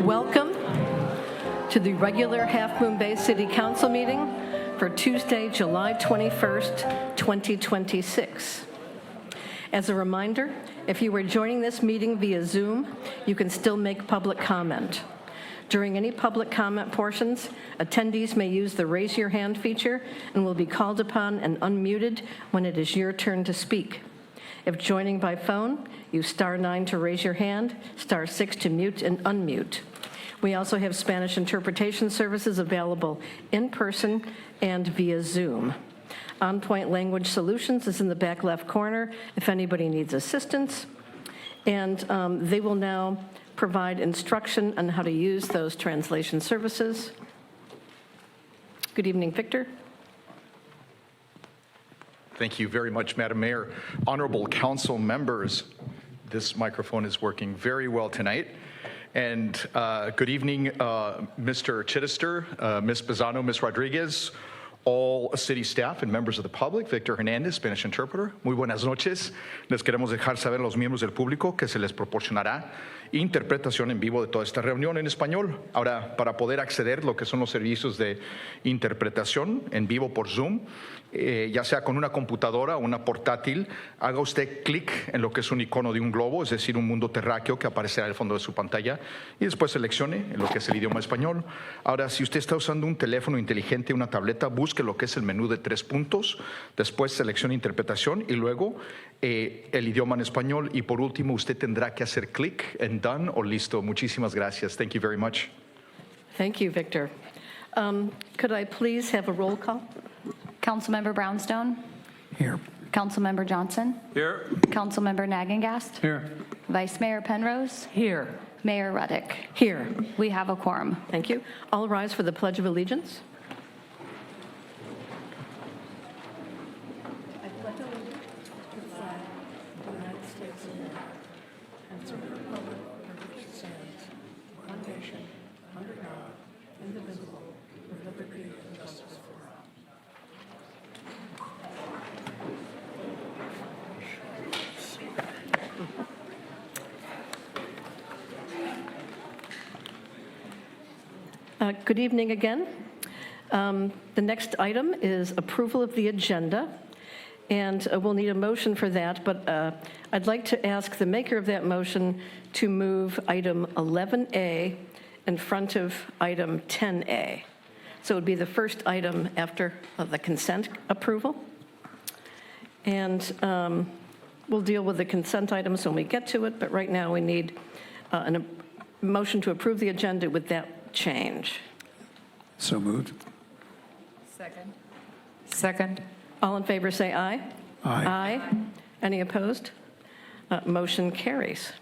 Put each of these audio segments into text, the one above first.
Welcome to the regular Half Moon Bay City Council meeting for Tuesday, July 21st, 2026. As a reminder, if you are joining this meeting via Zoom, you can still make public comment. During any public comment portions, attendees may use the raise your hand feature and will be called upon and unmuted when it is your turn to speak. If joining by phone, use *9 to raise your hand, *6 to mute and unmute. We also have Spanish interpretation services available in person and via Zoom. On Point Language Solutions is in the back left corner if anybody needs assistance. And they will now provide instruction on how to use those translation services. Good evening, Victor. Thank you very much, Madam Mayor. Honorable council members, this microphone is working very well tonight. And good evening, Mr. Chittister, Ms. Bazano, Ms. Rodriguez, all city staff and members of the public. Victor Hernandez, Spanish interpreter. Muy buenas noches. Les queremos dejar saber a los miembros del público que se les proporcionará interpretación en vivo de toda esta reunión en español. Ahora, para poder acceder a lo que son los servicios de interpretación en vivo por Zoom, ya sea con una computadora o una portátil, haga usted clic en lo que es un icono de un globo, es decir, un mundo terráqueo que aparecerá al fondo de su pantalla, y después seleccione en lo que es el idioma español. Ahora, si usted está usando un teléfono inteligente, una tableta, busque lo que es el menú de 3 puntos, después seleccione interpretación y luego el idioma en español, y por último usted tendrá que hacer clic en done o listo. Muchísimas gracias. Thank you very much. Thank you, Victor. Could I please have a roll call? Councilmember Brownstone. Here. Councilmember Johnson. Here. Councilmember Nagengast. Here. Vice Mayor Penrose. Here. Mayor Ruddick. Here. We have a quorum. Thank you. All rise for the Pledge of Allegiance. I pledge allegiance to the flag of the United States of America and to the republic for which it stands, one nation, under God, indivisible, with liberty and justice for all. Good evening again. The next item is approval of the agenda, and we'll need a motion for that, but I'd like to ask the maker of that motion to move item 11A in front of item 10A. So it would be the first item after the consent approval. And we'll deal with the consent items when we get to it, but right now we need a motion to approve the agenda with that change. So moved. Second. Second. All in favor say aye. Aye. Aye. Any opposed? Motion carries.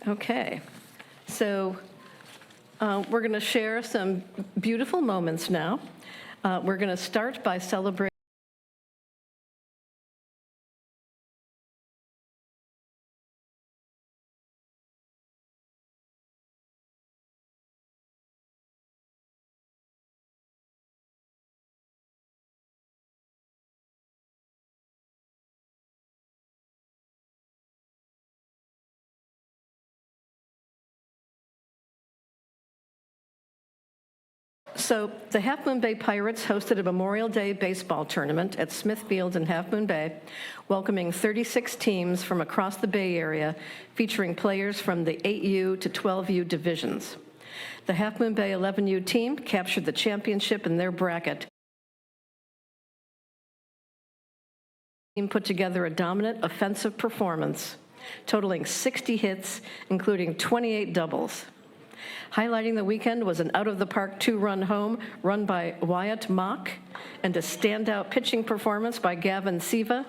Okay. So we're going to share some beautiful moments now. We're going to start by celebrating So the Half Moon Bay Pirates hosted a Memorial Day baseball tournament at Smith Field in Half Moon Bay, welcoming 36 teams from across the Bay Area, featuring players from the 8U to 12U divisions. The Half Moon Bay 11U team captured the championship in their bracket. The team put together a dominant offensive performance, totaling 60 hits, including 28 doubles. Highlighting the weekend was an out-of-the-park 2-run home run by Wyatt Mock and a standout pitching performance by Gavin Siva,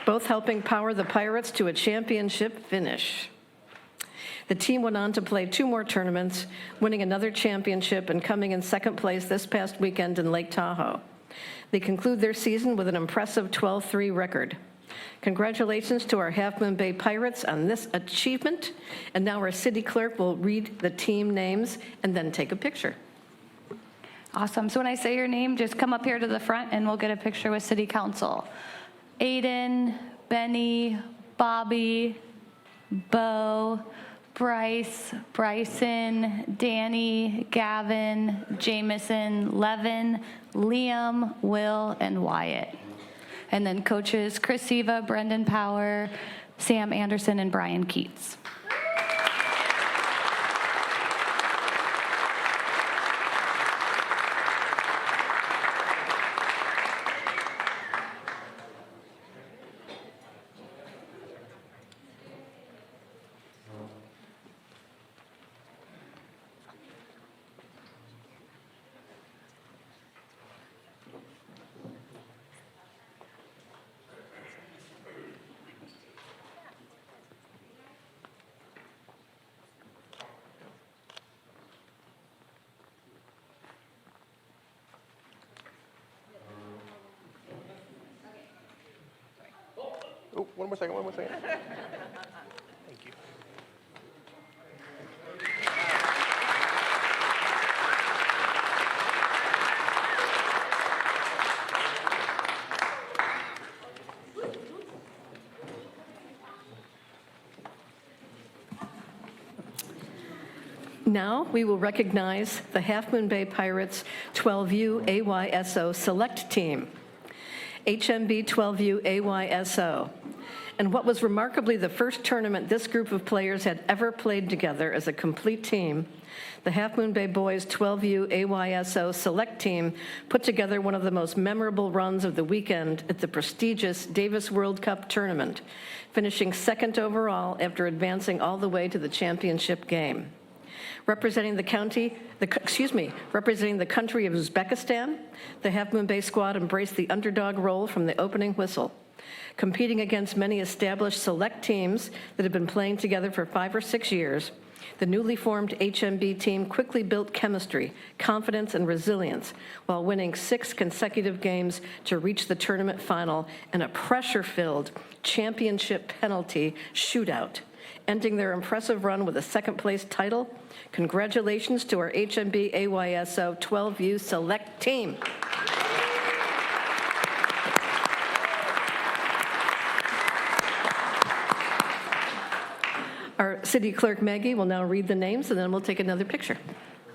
both helping power the Pirates to a championship finish. The team went on to play 2 more tournaments, winning another championship and coming in second place this past weekend in Lake Tahoe. They conclude their season with an impressive 12-3 record. Congratulations to our Half Moon Bay Pirates on this achievement. And now our city clerk will read the team names and then take a picture. Awesome. So when I say your name, just come up here to the front and we'll get a picture with City Council. Aiden, Benny, Bobby, Bo, Bryce, Bryson, Danny, Gavin, Jameson, Levin, Liam, Will, and Wyatt. And then coaches Chris Eva, Brendan Power, Sam Anderson, and Brian Keats. Oh, one more second. Thank you. Now we will recognize the Half Moon Bay Pirates 12U AYSO Select Team, HMB 12U AYSO, and what was remarkably the first tournament this group of players had ever played together as a complete team. The Half Moon Bay Boys 12U AYSO Select Team put together one of the most memorable runs of the weekend at the prestigious Davis World Cup tournament, finishing second overall after advancing all the way to the championship game. Representing the country of Uzbekistan, the Half Moon Bay squad embraced the underdog role from the opening whistle. Competing against many established select teams that had been playing together for 5 or 6 years, the newly formed HMB team quickly built chemistry, confidence, and resilience while winning 6 consecutive games to reach the tournament final in a pressure-filled championship penalty shootout, ending their impressive run with a second-place title. Congratulations to our HMB AYSO 12U Select Team. Our city clerk, Maggie, will now read the names, and then we'll take another picture.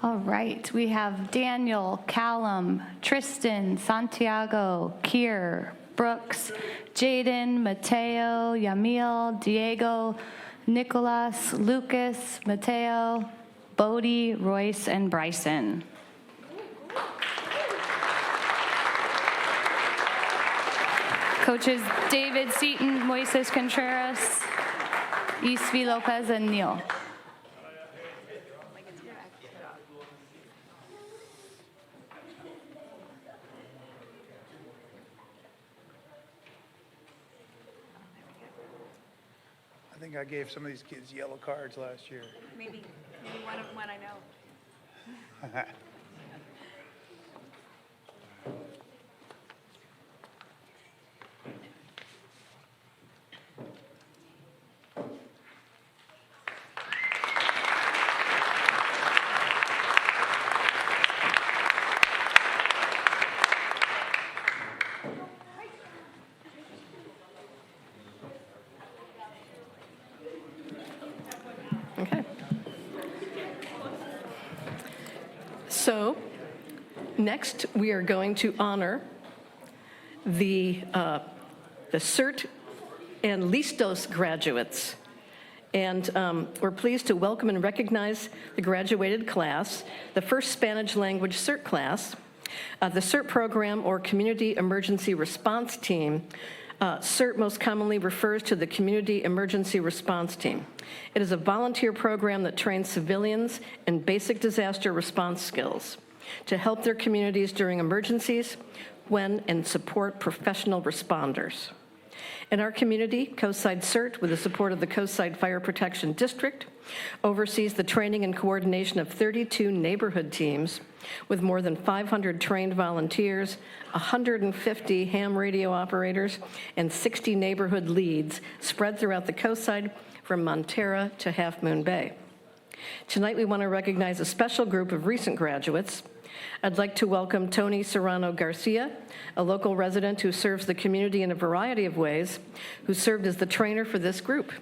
All right, we have Daniel, Callum, Tristan, Santiago, Kier, Brooks, Jaden, Mateo, Yamil, Diego, Nicolas, Lucas, Mateo, Bodie, Royce, and Bryson. Coaches David Seaton, Moises Contreras, Isvi Lopez, and Neil. I think I gave some of these kids yellow cards last year. Maybe one I know. Okay. So next, we are going to honor the CERT and Listos graduates. And we're pleased to welcome and recognize the graduated class, the first Spanish language CERT class, the CERT program or Community Emergency Response Team. CERT most commonly refers to the Community Emergency Response Team. It is a volunteer program that trains civilians in basic disaster response skills to help their communities during emergencies, and support professional responders. In our community, Coastside CERT, with the support of the Coastside Fire Protection District, oversees the training and coordination of 32 neighborhood teams with more than 500 trained volunteers, 150 ham radio operators, and 60 neighborhood leads spread throughout the Coastside from Montera to Half Moon Bay. Tonight, we want to recognize a special group of recent graduates. I'd like to welcome Tony Serrano Garcia, a local resident who serves the community in a variety of ways, who served as the trainer for this group.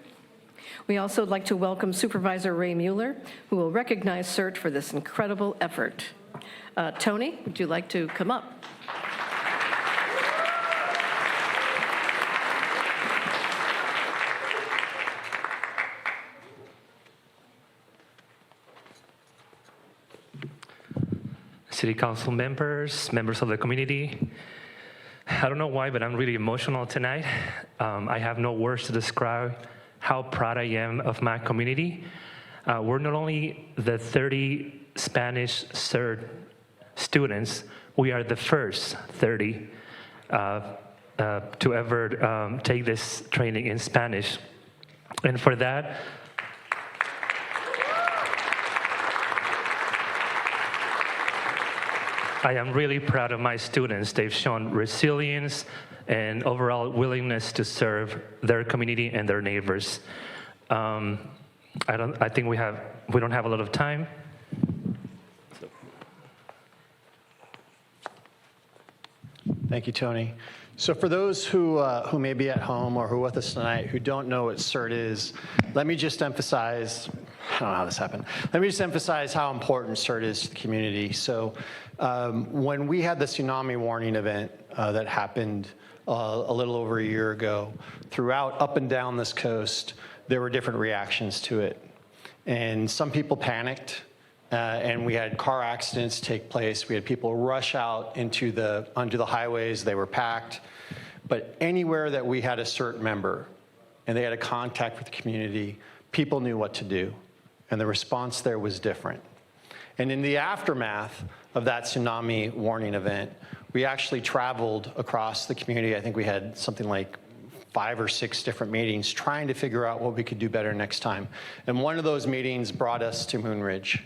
We also would like to welcome Supervisor Ray Mueller, who will recognize CERT for this incredible effort. Tony, would you like to come up? City Council members, members of the community. I don't know why, but I'm really emotional tonight. I have no words to describe how proud I am of my community. We're not only the 30 Spanish CERT students, we are the first 30 to ever take this training in Spanish. And for that, I am really proud of my students. They've shown resilience and overall willingness to serve their community and their neighbors. I think we don't have a lot of time. Thank you, Tony. So for those who may be at home or who are with us tonight who don't know what CERT is, let me just emphasize, I don't know how this happened. Let me just emphasize how important CERT is to the community. So when we had the tsunami warning event that happened a little over a year ago, throughout up and down this coast, there were different reactions to it. And some people panicked. And we had car accidents take place. We had people rush out onto the highways. They were packed. But anywhere that we had a CERT member and they had a contact with the community, people knew what to do. And the response there was different. And in the aftermath of that tsunami warning event, we actually traveled across the community. I think we had something like 5 or 6 different meetings trying to figure out what we could do better next time. And one of those meetings brought us to Moonridge.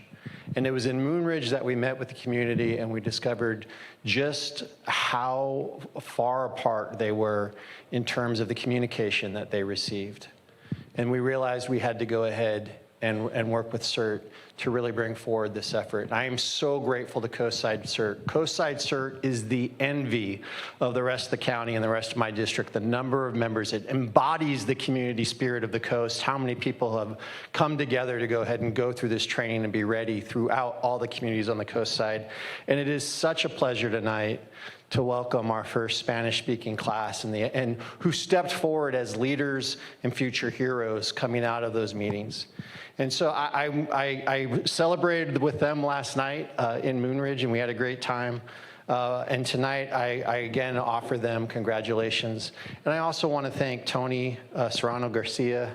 And it was in Moonridge that we met with the community and we discovered just how far apart they were in terms of the communication that they received. And we realized we had to go ahead and work with CERT to really bring forward this effort. I am so grateful to Coastside CERT. Coastside CERT is the envy of the rest of the county and the rest of my district. The number of members, it embodies the community spirit of the coast, how many people have come together to go ahead and go through this training and be ready throughout all the communities on the coast side. And it is such a pleasure tonight to welcome our first Spanish-speaking class and who stepped forward as leaders and future heroes coming out of those meetings. And so I celebrated with them last night in Moonridge, and we had a great time. And tonight, I again offer them congratulations. And I also want to thank Tony Serrano Garcia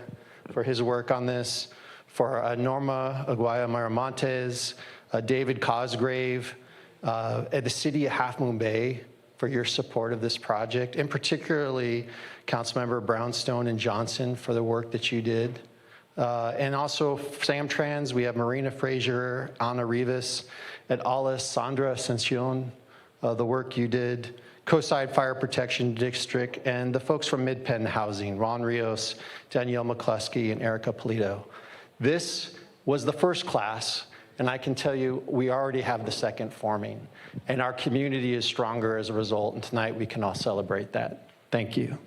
for his work on this, for Norma Aguaya Miramontes, David Cosgrave, at the city of Half Moon Bay for your support of this project, and particularly Councilmember Brownstone and Johnson for the work that you did. And also Samtrans, we have Marina Frazier, Ana Rivas, et al. Sandra Ascension, the work you did, Coastside Fire Protection District, and the folks from Mid-Penn Housing, Ron Rios, Danielle McCluskey, and Erica Polito. This was the first class, and I can tell you we already have the second forming, and our community is stronger as a result, and tonight we can all celebrate that. Thank you.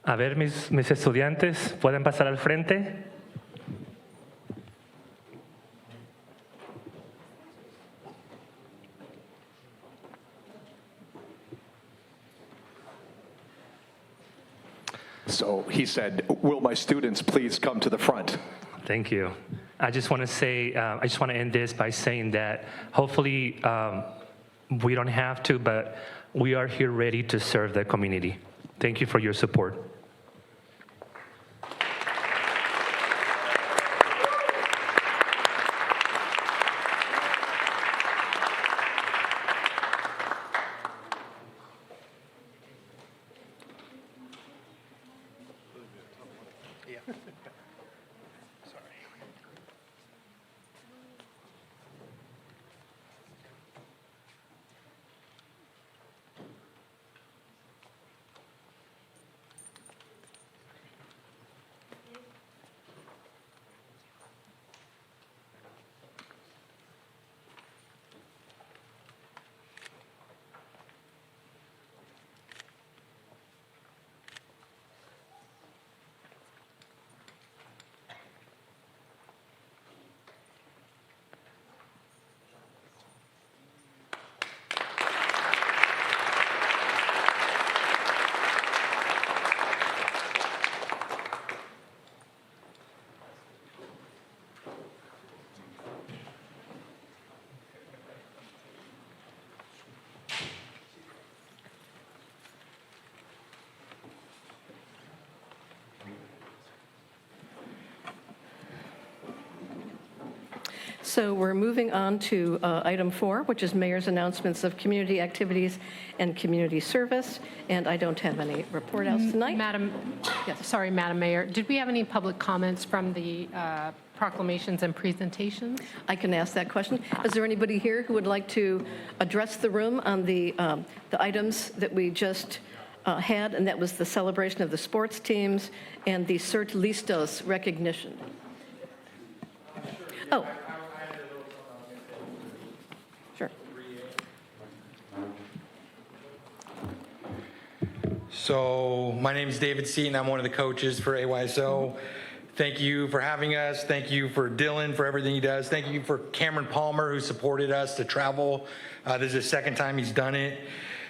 A ver, mis estudiantes, ¿pueden pasar al frente? So he said, will my students please come to the front? Thank you. I just want to say, I just want to end this by saying that hopefully we don't have to, but we are here ready to serve the community. Thank you for your support. So we're moving on to item 4, which is mayor's announcements of community activities and community service. And I don't have any report outs tonight. Madam Mayor, did we have any public comments from the proclamations and presentations? I can ask that question. Is there anybody here who would like to address the room on the items that we just had, and that was the celebration of the sports teams and the Cert Listos recognition? Oh. Sure. So my name is David Seaton. I'm one of the coaches for AYSO. Thank you for having us. Thank you for Dylan for everything he does. Thank you for Cameron Palmer, who supported us to travel. This is the second time he's done it.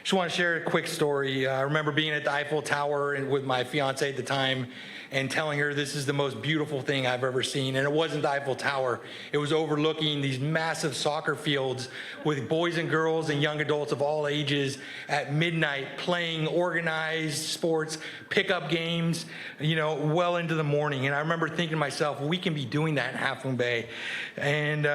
Just want to share a quick story. I remember being at the Eiffel Tower and with my fiance at the time and telling her this is the most beautiful thing I've ever seen. And it wasn't the Eiffel Tower. It was overlooking these massive soccer fields with boys and girls and young adults of all ages at midnight playing organized sports, pickup games, well into the morning. And I remember thinking to myself, we can be doing that in Half Moon Bay. And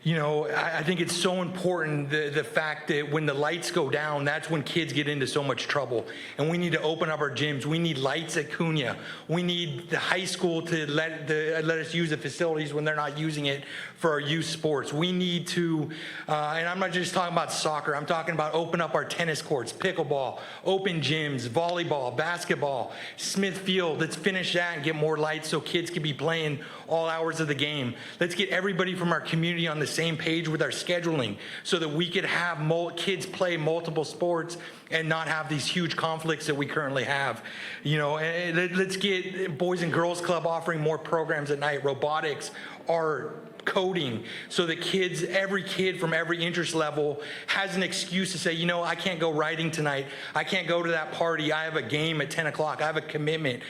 I think it's so important, the fact that when the lights go down, that's when kids get into so much trouble. And we need to open up our gyms. We need lights at Cunha. We need the high school to let us use the facilities when they're not using it for our youth sports. We need to, and I'm not just talking about soccer, I'm talking about open up our tennis courts, pickleball, open gyms, volleyball, basketball, Smith Field. Let's finish that and get more lights so kids can be playing all hours of the game. Let's get everybody from our community on the same page with our scheduling so that we could have kids play multiple sports and not have these huge conflicts that we currently have. And let's get Boys and Girls Club offering more programs at night, robotics, art, coding, so that every kid from every interest level has an excuse to say, I can't go riding tonight. I can't go to that party. I have a game at 10 o'clock. I have a commitment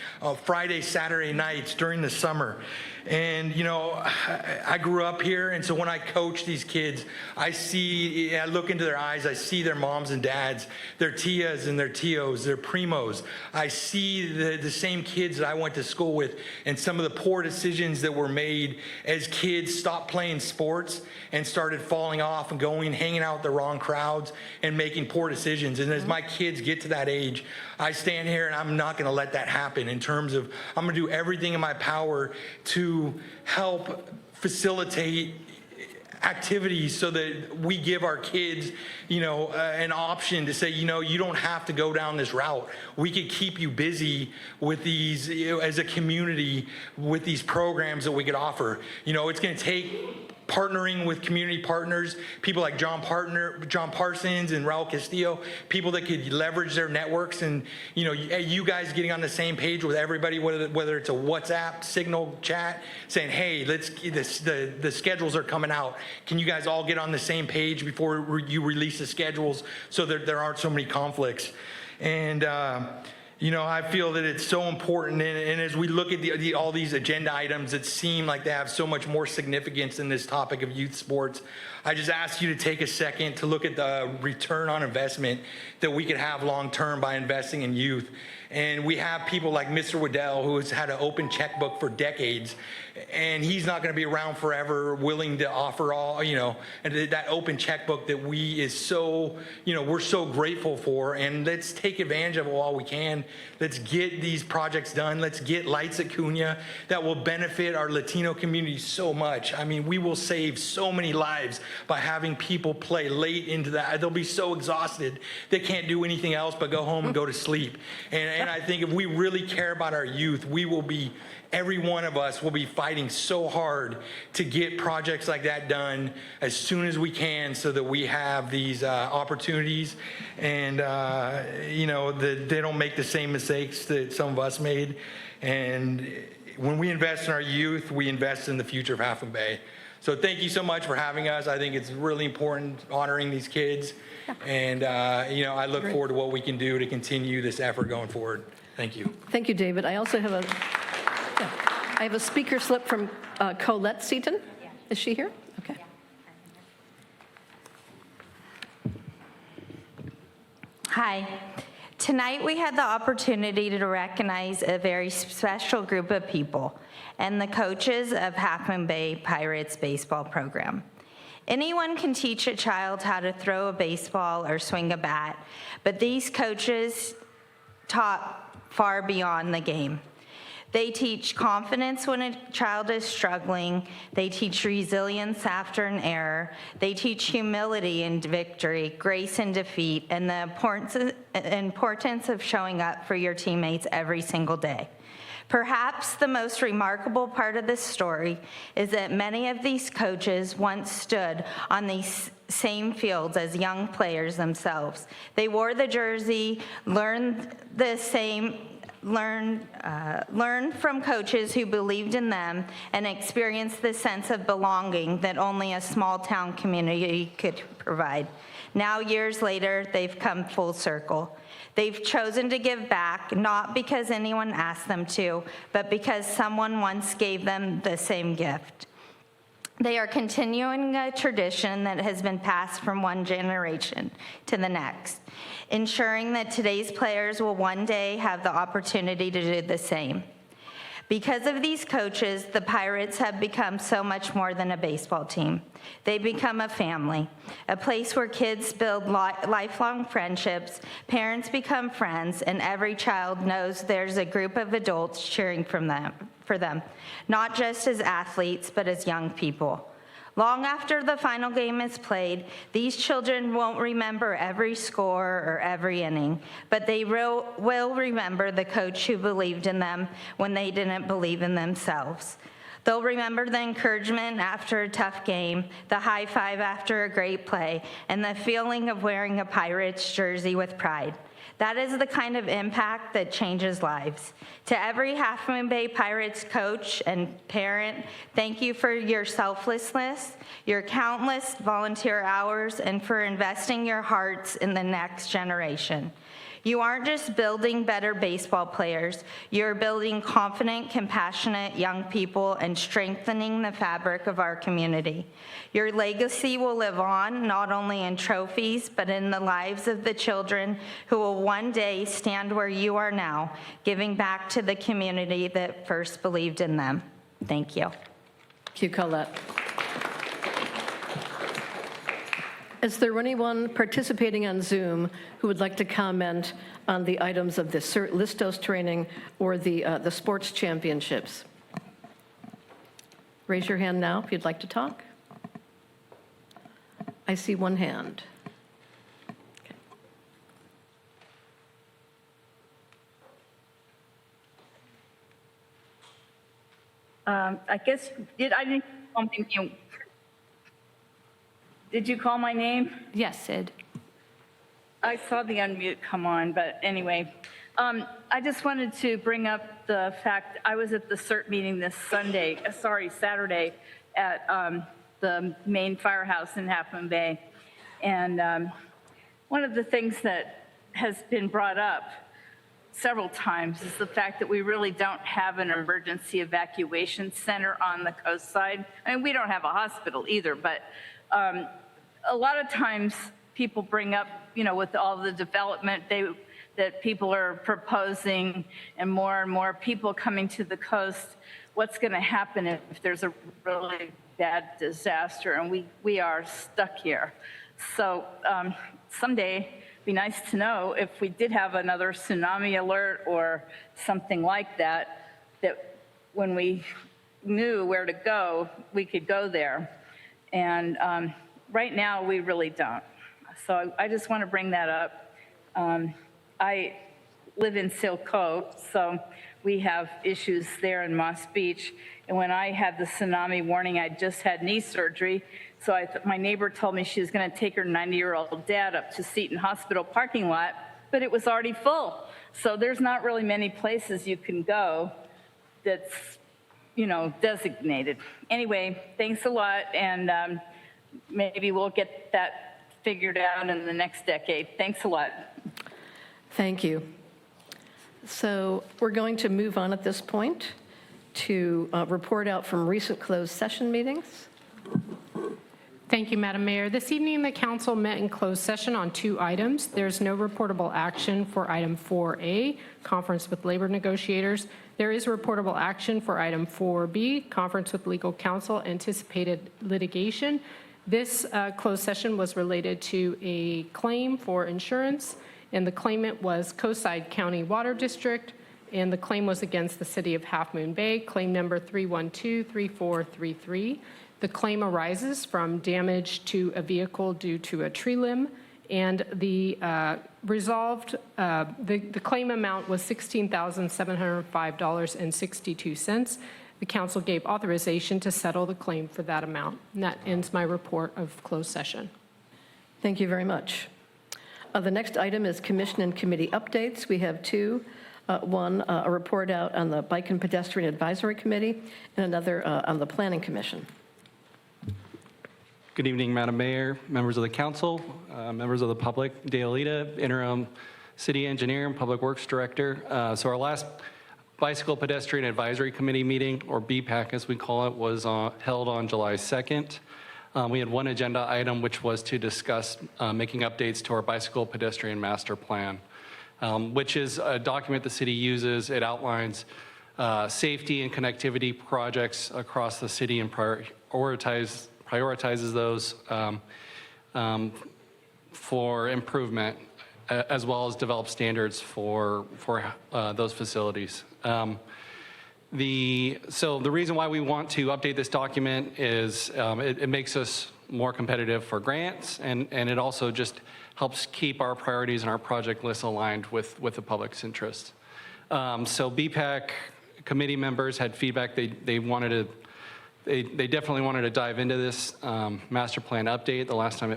Friday, Saturday nights during the summer. And, I grew up here, and so when I coach these kids, I look into their eyes, I see their moms and dads, their tias and their tios, their primos. I see the same kids that I went to school with and some of the poor decisions that were made as kids stopped playing sports and started falling off and hanging out with the wrong crowds and making poor decisions. And as my kids get to that age, I stand here and I'm not going to let that happen in terms of I'm going to do everything in my power to help facilitate activities so that we give our kids, an option to say, you don't have to go down this route. We could keep you busy with these, as a community, with these programs that we could offer. It's going to take partnering with community partners, people like John Parsons and Raul Castillo, people that could leverage their networks, and you guys getting on the same page with everybody, whether it's a WhatsApp, Signal chat, saying, hey, the schedules are coming out. Can you guys all get on the same page before you release the schedules so that there aren't so many conflicts? And I feel that it's so important, and as we look at all these agenda items that seem like they have so much more significance in this topic of youth sports, I just ask you to take a second to look at the return on investment that we could have long-term by investing in youth. And we have people like Mr. Waddell, who has had an open checkbook for decades, and he's not going to be around forever, willing to offer all, and that open checkbook that we're so grateful for. And let's take advantage of it while we can. Let's get these projects done. Let's get lights at Cunha that will benefit our Latino community so much. I mean, we will save so many lives by having people play late into that. They'll be so exhausted they can't do anything else but go home and go to sleep. And I think if we really care about our youth, every one of us will be fighting so hard to get projects like that done as soon as we can so that we have these opportunities and, that they don't make the same mistakes that some of us made. And when we invest in our youth, we invest in the future of Half Moon Bay. So thank you so much for having us. I think it's really important honoring these kids. And, I look forward to what we can do to continue this effort going forward. Thank you. Thank you, David. I also have a speaker slip from Colette Seaton. Is she here? Okay. Hi. Tonight, we had the opportunity to recognize a very special group of people and the coaches of Half Moon Bay Pirates baseball program. Anyone can teach a child how to throw a baseball or swing a bat, but these coaches taught far beyond the game. They teach confidence when a child is struggling. They teach resilience after an error. They teach humility in victory, grace in defeat, and the importance of showing up for your teammates every single day. Perhaps the most remarkable part of this story is that many of these coaches once stood on these same fields as young players themselves. They wore the jersey, learned from coaches who believed in them, and experienced the sense of belonging that only a small town community could provide. Now, years later, they've come full circle. They've chosen to give back, not because anyone asked them to, but because someone once gave them the same gift. They are continuing a tradition that has been passed from one generation to the next, ensuring that today's players will one day have the opportunity to do the same. Because of these coaches, the Pirates have become so much more than a baseball team. They become a family, a place where kids build lifelong friendships, parents become friends, and every child knows there's a group of adults cheering for them, not just as athletes, but as young people. Long after the final game is played, these children won't remember every score or every inning, but they will remember the coach who believed in them when they didn't believe in themselves. They'll remember the encouragement after a tough game, the high five after a great play, and the feeling of wearing a Pirates jersey with pride. That is the kind of impact that changes lives. To every Half Moon Bay Pirates coach and parent, thank you for your selflessness, your countless volunteer hours, and for investing your hearts in the next generation. You aren't just building better baseball players, you're building confident, compassionate young people and strengthening the fabric of our community. Your legacy will live on, not only in trophies, but in the lives of the children who will one day stand where you are now, giving back to the community that first believed in them. Thank you. Thank you, Colette. Is there anyone participating on Zoom who would like to comment on the items of the Listos training or the sports championships? Raise your hand now if you'd like to talk. I see one hand. I guess, did you call my name? Yes, Sid. I saw the unmute come on, but anyway. I just wanted to bring up the fact I was at the CERT meeting this Saturday at the main firehouse in Half Moon Bay. And one of the things that has been brought up several times is the fact that we really don't have an emergency evacuation center on the coast side. I mean, we don't have a hospital either, but a lot of times people bring up, with all the development that people are proposing and more people coming to the coast, what's going to happen if there's a really bad disaster and we are stuck here. So someday it'd be nice to know if we did have another tsunami alert or something like that, that when we knew where to go, we could go there. And right now, we really don't. So I just want to bring that up. I live in Seal Cove, so we have issues there in Moss Beach. And when I had the tsunami warning, I just had knee surgery. So my neighbor told me she was going to take her 90-year-old dad up to Seton Hospital parking lot, but it was already full. So there's not really many places you can go that's, designated. Anyway, thanks a lot, and maybe we'll get that figured out in the next decade. Thanks a lot. Thank you. So we're going to move on at this point to report out from recent closed session meetings. Thank you, Madam Mayor. This evening, the council met in closed session on 2 items. There's no reportable action for item 4A, conference with labor negotiators. There is reportable action for item 4B, conference with legal counsel, anticipated litigation. This closed session was related to a claim for insurance, and the claimant was Coastside County Water District, and the claim was against the city of Half Moon Bay, claim number 3123433. The claim arises from damage to a vehicle due to a tree limb, and the the claim amount was $16,705.62. The council gave authorization to settle the claim for that amount. And that ends my report of closed session. Thank you very much. The next item is commission and committee updates. We have 2. One, a report out on the Bike and Pedestrian Advisory Committee, and another on the Planning Commission. Good evening, Madam Mayor, members of the council, members of the public. Dale Lita, interim city engineer and public works director. So our last Bicycle Pedestrian Advisory Committee meeting, or BPAC as we call it, was held on July 2nd. We had one agenda item, which was to discuss making updates to our bicycle pedestrian master plan, which is a document the city uses. It outlines safety and connectivity projects across the city and prioritizes those for improvement, as well as develop standards for those facilities. So the reason why we want to update this document is it makes us more competitive for grants, and it also just helps keep our priorities and our project list aligned with the public's interests. So BPAC committee members had feedback. They definitely wanted to dive into this master plan update. The last time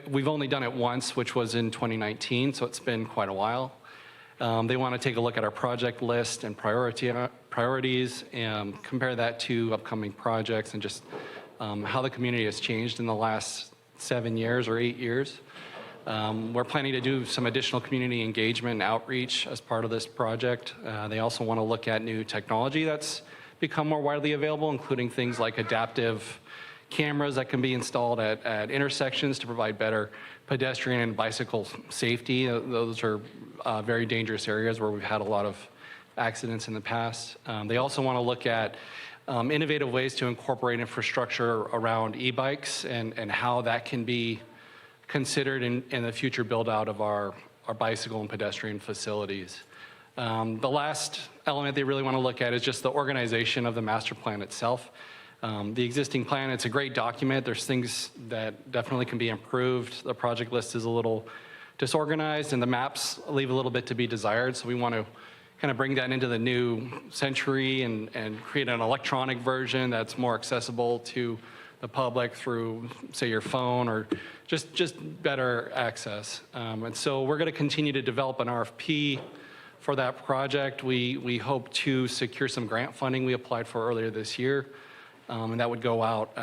we've only done it once, which was in 2019, so it's been quite a while. They want to take a look at our project list and priorities and compare that to upcoming projects and just how the community has changed in the last 7 years or 8 years. We're planning to do some additional community engagement and outreach as part of this project. They also want to look at new technology that's become more widely available, including things like adaptive cameras that can be installed at intersections to provide better pedestrian and bicycle safety. Those are very dangerous areas where we've had a lot of accidents in the past. They also want to look at innovative ways to incorporate infrastructure around e-bikes and how that can be considered in the future build out of our bicycle and pedestrian facilities. The last element they really want to look at is just the organization of the master plan itself. The existing plan, it's a great document. There's things that definitely can be improved. The project list is a little disorganized and the maps leave a little bit to be desired. So we want to kind of bring that into the new century and create an electronic version that's more accessible to the public through, say, your phone or just better access. And so we're going to continue to develop an RFP for that project. We hope to secure some grant funding we applied for earlier this year, and that would go out.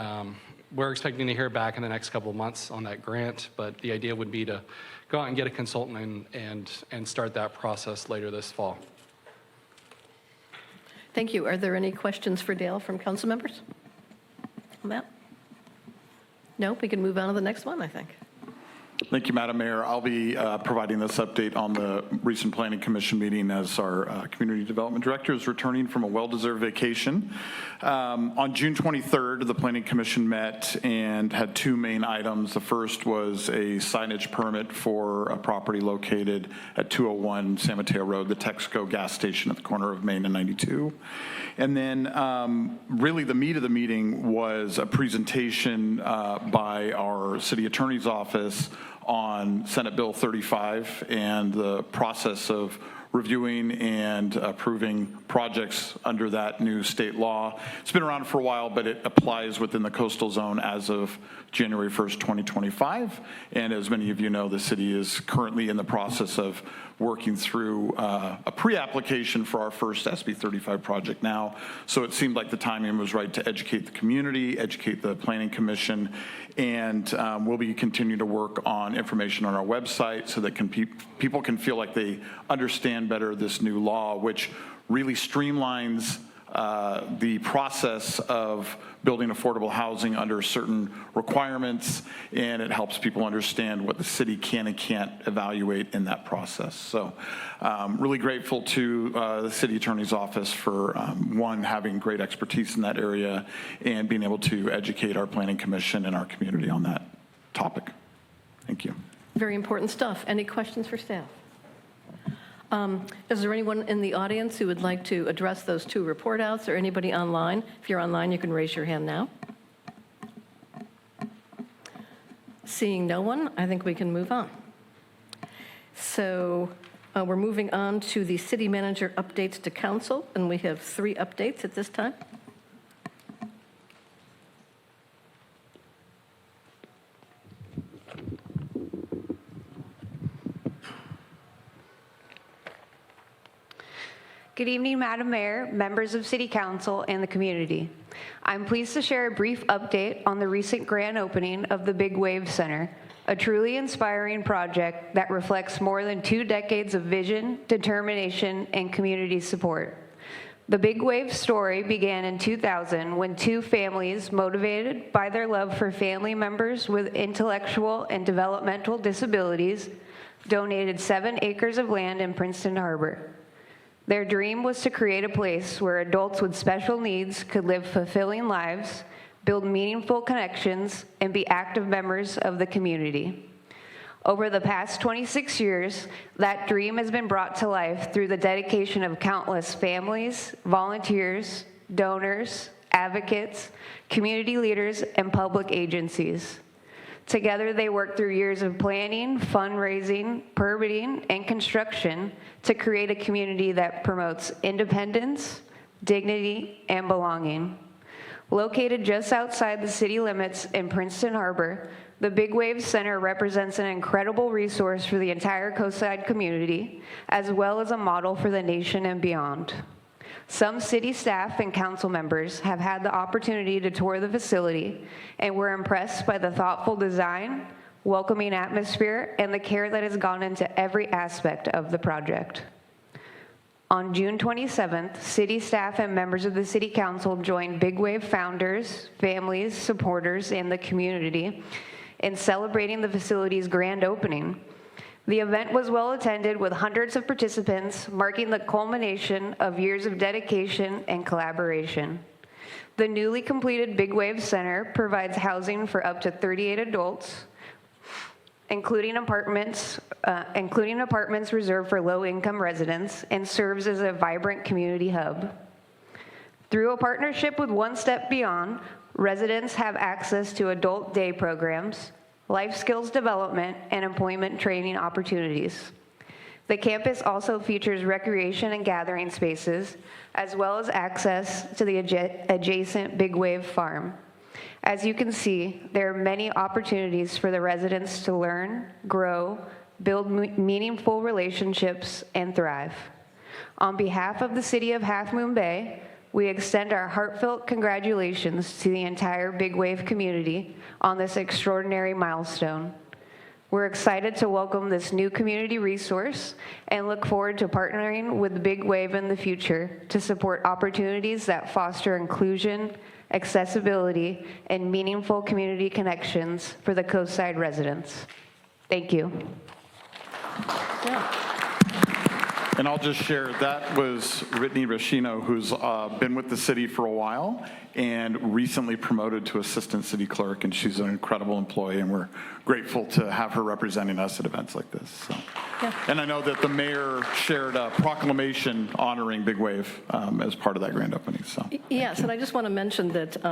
We're expecting to hear back in the next couple of months on that grant, but the idea would be to go out and get a consultant and start that process later this fall. Thank you. Are there any questions for Dale from council members on that? No, we can move on to the next one, I think. Thank you, Madam Mayor. I'll be providing this update on the recent Planning Commission meeting as our Community Development Director is returning from a well-deserved vacation. On June 23rd, the Planning Commission met and had 2 main items. The first was a signage permit for a property located at 201 San Mateo Road, the Texaco gas station at the corner of Main and 92. And then really the meat of the meeting was a presentation by our City Attorney's Office on Senate Bill 35 and the process of reviewing and approving projects under that new state law. It's been around for a while, but it applies within the coastal zone as of January 1st, 2025. And as many of you know, the city is currently in the process of working through a pre-application for our first SB 35 project now. So it seemed like the timing was right to educate the community, educate the Planning Commission, and we'll be continuing to work on information on our website so that people can feel like they understand better this new law, which really streamlines the process of building affordable housing under certain requirements, and it helps people understand what the city can and can't evaluate in that process. So really grateful to the city attorney's office for, one, having great expertise in that area and being able to educate our planning commission and our community on that topic. Thank you. Very important stuff. Any questions for staff? Is there anyone in the audience who would like to address those two report outs, or anybody online? If you're online, you can raise your hand now. Seeing no one, I think we can move on. So we're moving on to the city manager updates to council, and we have 3 updates at this time. Good evening, Madam Mayor, members of City Council, and the community. I'm pleased to share a brief update on the recent grand opening of the Big Wave Center, a truly inspiring project that reflects more than 2 decades of vision, determination, and community support. The Big Wave story began in 2000 when 2 families, motivated by their love for family members with intellectual and developmental disabilities, donated 7 acres of land in Princeton Harbor. Their dream was to create a place where adults with special needs could live fulfilling lives, build meaningful connections, and be active members of the community. Over the past 26 years, that dream has been brought to life through the dedication of countless families, volunteers, donors, advocates, community leaders, and public agencies. Together, they worked through years of planning, fundraising, permitting, and construction to create a community that promotes independence, dignity, and belonging. Located just outside the city limits in Princeton Harbor, the Big Wave Center represents an incredible resource for the entire coastside community, as well as a model for the nation and beyond. Some city staff and council members have had the opportunity to tour the facility and were impressed by the thoughtful design, welcoming atmosphere, and the care that has gone into every aspect of the project. On June 27th, city staff and members of the city council joined Big Wave founders, families, supporters, and the community in celebrating the facility's grand opening. The event was well attended with hundreds of participants, marking the culmination of years of dedication and collaboration. The newly completed Big Wave Center provides housing for up to 38 adults, including apartments reserved for low-income residents, and serves as a vibrant community hub. Through a partnership with One Step Beyond, residents have access to adult day programs, life skills development, and employment training opportunities. The campus also features recreation and gathering spaces, as well as access to the adjacent Big Wave Farm. As you can see, there are many opportunities for the residents to learn, grow, build meaningful relationships, and thrive. On behalf of the City of Half Moon Bay, we extend our heartfelt congratulations to the entire Big Wave community on this extraordinary milestone. We're excited to welcome this new community resource and look forward to partnering with Big Wave in the future to support opportunities that foster inclusion, accessibility, and meaningful community connections for the coastside residents. Thank you. Yeah. And I'll just share, that was Brittany Rashino, who's been with the city for a while and recently promoted to assistant city clerk, and she's an incredible employee, and we're grateful to have her representing us at events like this. So. Yeah. And I know that the mayor shared a proclamation honoring Big Wave as part of that grand opening. So. Yes, and I just want to mention that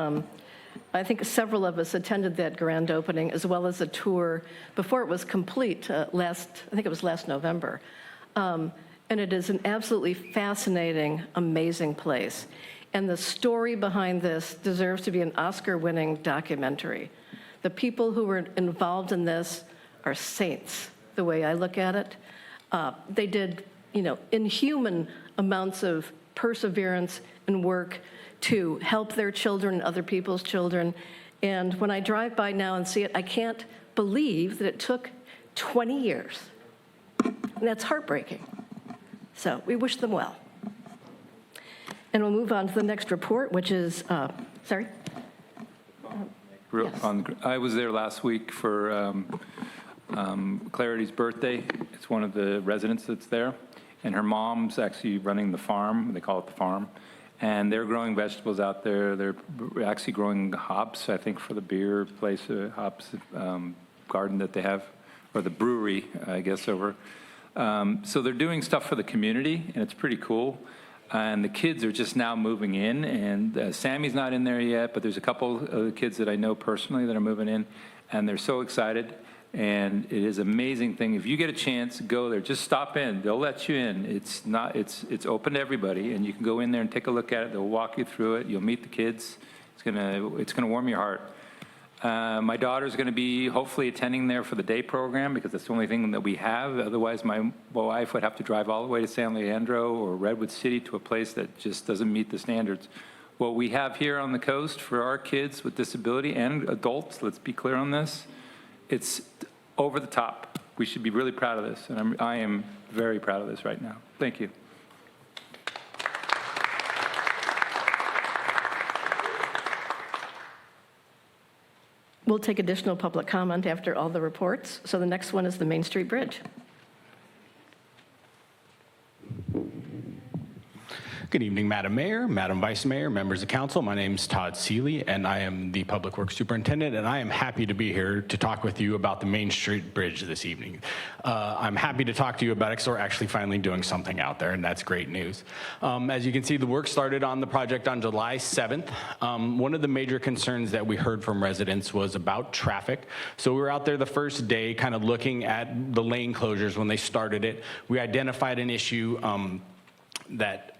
I think several of us attended that grand opening, as well as a tour before it was complete I think it was last November. And it is an absolutely fascinating, amazing place. And the story behind this deserves to be an Oscar-winning documentary. The people who were involved in this are saints, the way I look at it. They did, inhuman amounts of perseverance and work to help their children and other people's children. And when I drive by now and see it, I can't believe that it took 20 years. And that's heartbreaking. So we wish them well. And we'll move on to the next report, which is, sorry? I was there last week for Clarity's birthday. It's one of the residents that's there, and her mom's actually running the farm. They call it the farm, and they're growing vegetables out there. They're actually growing hops, I think, for the beer place, hops garden that they have, or the brewery, I guess, over. So they're doing stuff for the community, and it's pretty cool. And the kids are just now moving in, and Sammy's not in there yet, but there's a couple of the kids that I know personally that are moving in, and they're so excited. And it is an amazing thing. If you get a chance, go there. Just stop in. They'll let you in. It's open to everybody, and you can go in there and take a look at it. They'll walk you through it. You'll meet the kids. It's gonna warm your heart. My daughter's going to be hopefully attending there for the day program because that's the only thing that we have. Otherwise, my wife would have to drive all the way to San Leandro or Redwood City to a place that just doesn't meet the standards. What we have here on the coast for our kids with disability and adults, let's be clear on this, it's over the top. We should be really proud of this, and I am very proud of this right now. Thank you. We'll take additional public comment after all the reports. So the next one is the Main Street Bridge. Good evening, Madam Mayor, Madam Vice Mayor, members of council. My name is Todd Seeley, and I am the Public Works Superintendent, and I am happy to be here to talk with you about the Main Street Bridge this evening. I'm happy to talk to you about it because we're actually finally doing something out there, and that's great news. As you can see, the work started on the project on July 7th. One of the major concerns that we heard from residents was about traffic. So we were out there the first day kind of looking at the lane closures when they started it. We identified an issue that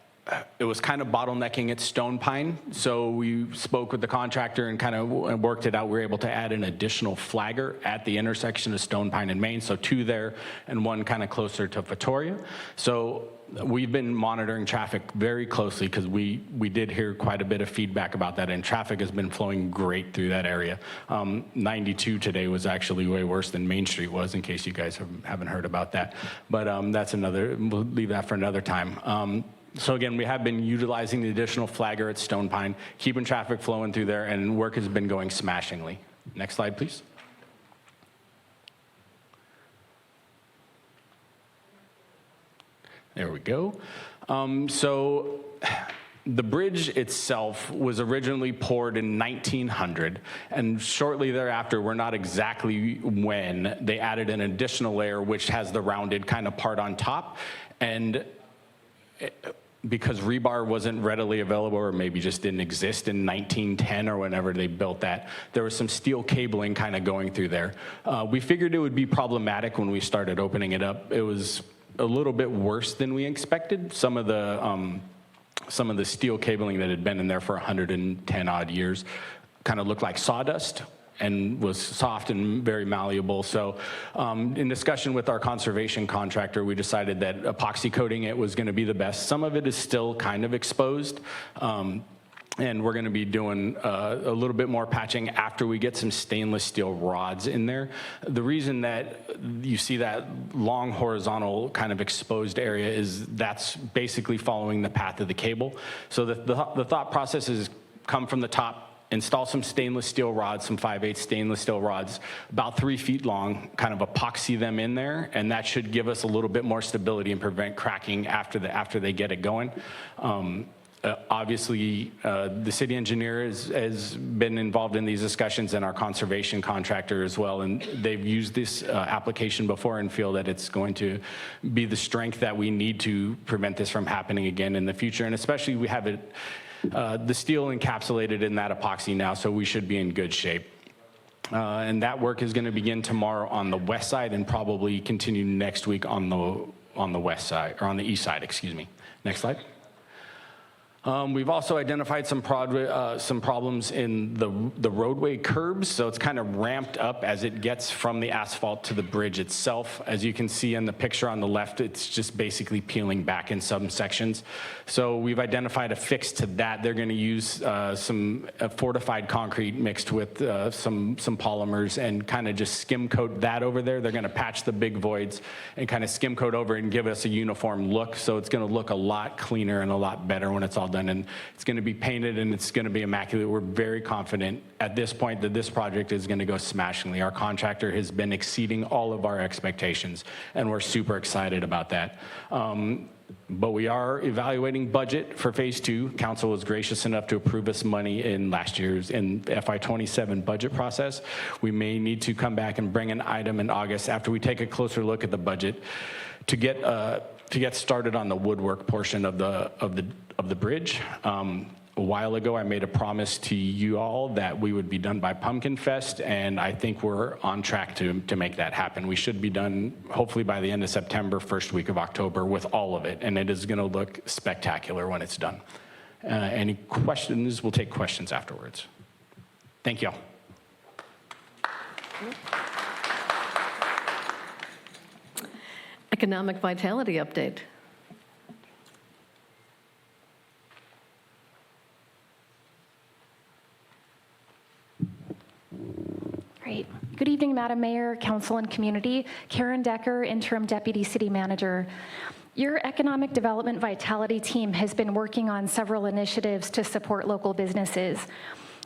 it was kind of bottlenecking at Stone Pine. So we spoke with the contractor and kind of worked it out. We were able to add an additional flagger at the intersection of Stone Pine and Main. So 2 there and 1 kind of closer to Vittoria. So we've been monitoring traffic very closely because we did hear quite a bit of feedback about that, and traffic has been flowing great through that area. 92 today was actually way worse than Main Street was, in case you guys haven't heard about that. But that's another, we'll leave that for another time. So again, we have been utilizing the additional flagger at Stone Pine, keeping traffic flowing through there, and work has been going smashingly. Next slide, please. There we go. So the bridge itself was originally poured in 1900, and shortly thereafter, we're not exactly when, they added an additional layer which has the rounded kind of part on top. And because rebar wasn't readily available, or maybe just didn't exist in 1910 or whenever they built that, there was some steel cabling kind of going through there. We figured it would be problematic when we started opening it up. It was a little bit worse than we expected. Some of the steel cabling that had been in there for 110 odd years kind of looked like sawdust and was soft and very malleable. So in discussion with our conservation contractor, we decided that epoxy coating it was going to be the best. Some of it is still kind of exposed. And we're going to be doing a little bit more patching after we get some stainless steel rods in there. The reason that you see that long horizontal kind of exposed area is that's basically following the path of the cable. So the thought process is come from the top, install some stainless steel rods, some 5/8 stainless steel rods, about 3 feet long, kind of epoxy them in there, and that should give us a little bit more stability and prevent cracking after they get it going. Obviously, the city engineer has been involved in these discussions, and our conservation contractor as well, and they've used this application before and feel that it's going to be the strength that we need to prevent this from happening again in the future. And especially we have it, the steel encapsulated in that epoxy now, so we should be in good shape. And that work is going to begin tomorrow on the west side and probably continue next week on the west side, or on the east side, excuse me. Next slide. We've also identified some problems in the roadway curbs, so it's kind of ramped up as it gets from the asphalt to the bridge itself. As you can see in the picture on the left, it's just basically peeling back in some sections. So we've identified a fix to that. They're going to use some fortified concrete mixed with some polymers and kind of just skim coat that over there. They're going to patch the big voids and kind of skim coat over and give us a uniform look. So it's going to look a lot cleaner and a lot better when it's all done, and it's going to be painted and it's going to be immaculate. We're very confident at this point that this project is going to go smashingly. Our contractor has been exceeding all of our expectations, and we're super excited about that. But we are evaluating budget for phase 2. Council was gracious enough to approve us money in last year's FY27 budget process. We may need to come back and bring an item in August after we take a closer look at the budget to get started on the woodwork portion of the bridge. A while ago, I made a promise to you all that we would be done by Pumpkin Fest, and I think we're on track to make that happen. We should be done hopefully by the end of September, first week of October with all of it, and it is going to look spectacular when it's done. Any questions? We'll take questions afterwards. Thank you. Economic vitality update. Great. Good evening, Madam Mayor, Council, and Community. Karen Decker, Interim Deputy City Manager. Your Economic Development Vitality team has been working on several initiatives to support local businesses.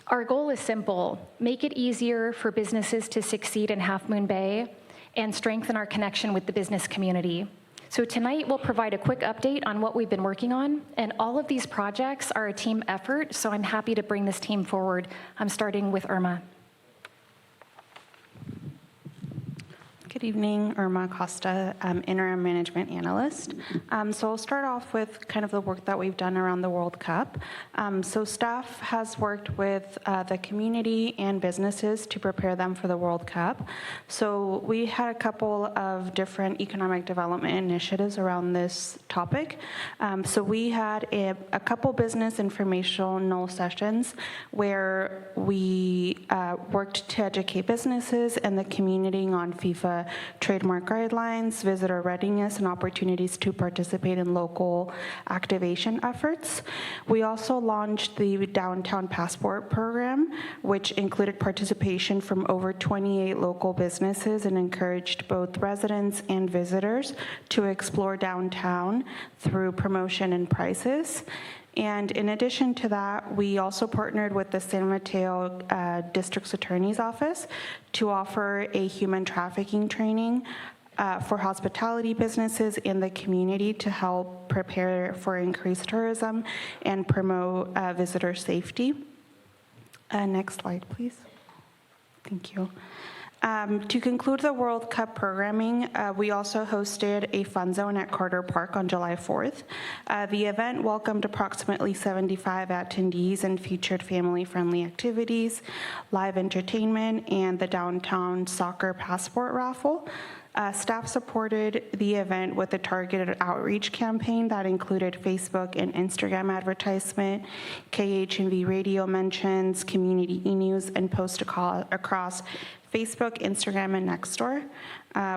Our goal is simple: make it easier for businesses to succeed in Half Moon Bay and strengthen our connection with the business community. So tonight we'll provide a quick update on what we've been working on, and all of these projects are a team effort, so I'm happy to bring this team forward. I'm starting with Irma. Good evening, Irma Costa, Interim Management Analyst. So I'll start off with kind of the work that we've done around the World Cup. So staff has worked with the community and businesses to prepare them for the World Cup. So we had a couple of different economic development initiatives around this topic. So we had a couple business informational sessions where we worked to educate businesses and the community on FIFA trademark guidelines, visitor readiness, and opportunities to participate in local activation efforts. We also launched the Downtown Passport program, which included participation from over 28 local businesses and encouraged both residents and visitors to explore downtown through promotion and prices. And in addition to that, we also partnered with the San Mateo District's Attorney's Office to offer a human trafficking training for hospitality businesses in the community to help prepare for increased tourism and promote visitor safety. Next slide, please. Thank you. To conclude the World Cup programming, we also hosted a fun zone at Carter Park on July 4th. The event welcomed approximately 75 attendees and featured family-friendly activities, live entertainment, and the downtown soccer passport raffle. Staff supported the event with a targeted outreach campaign that included Facebook and Instagram advertisement, KHMB radio mentions, community e-news, and posts across Facebook, Instagram, and Nextdoor.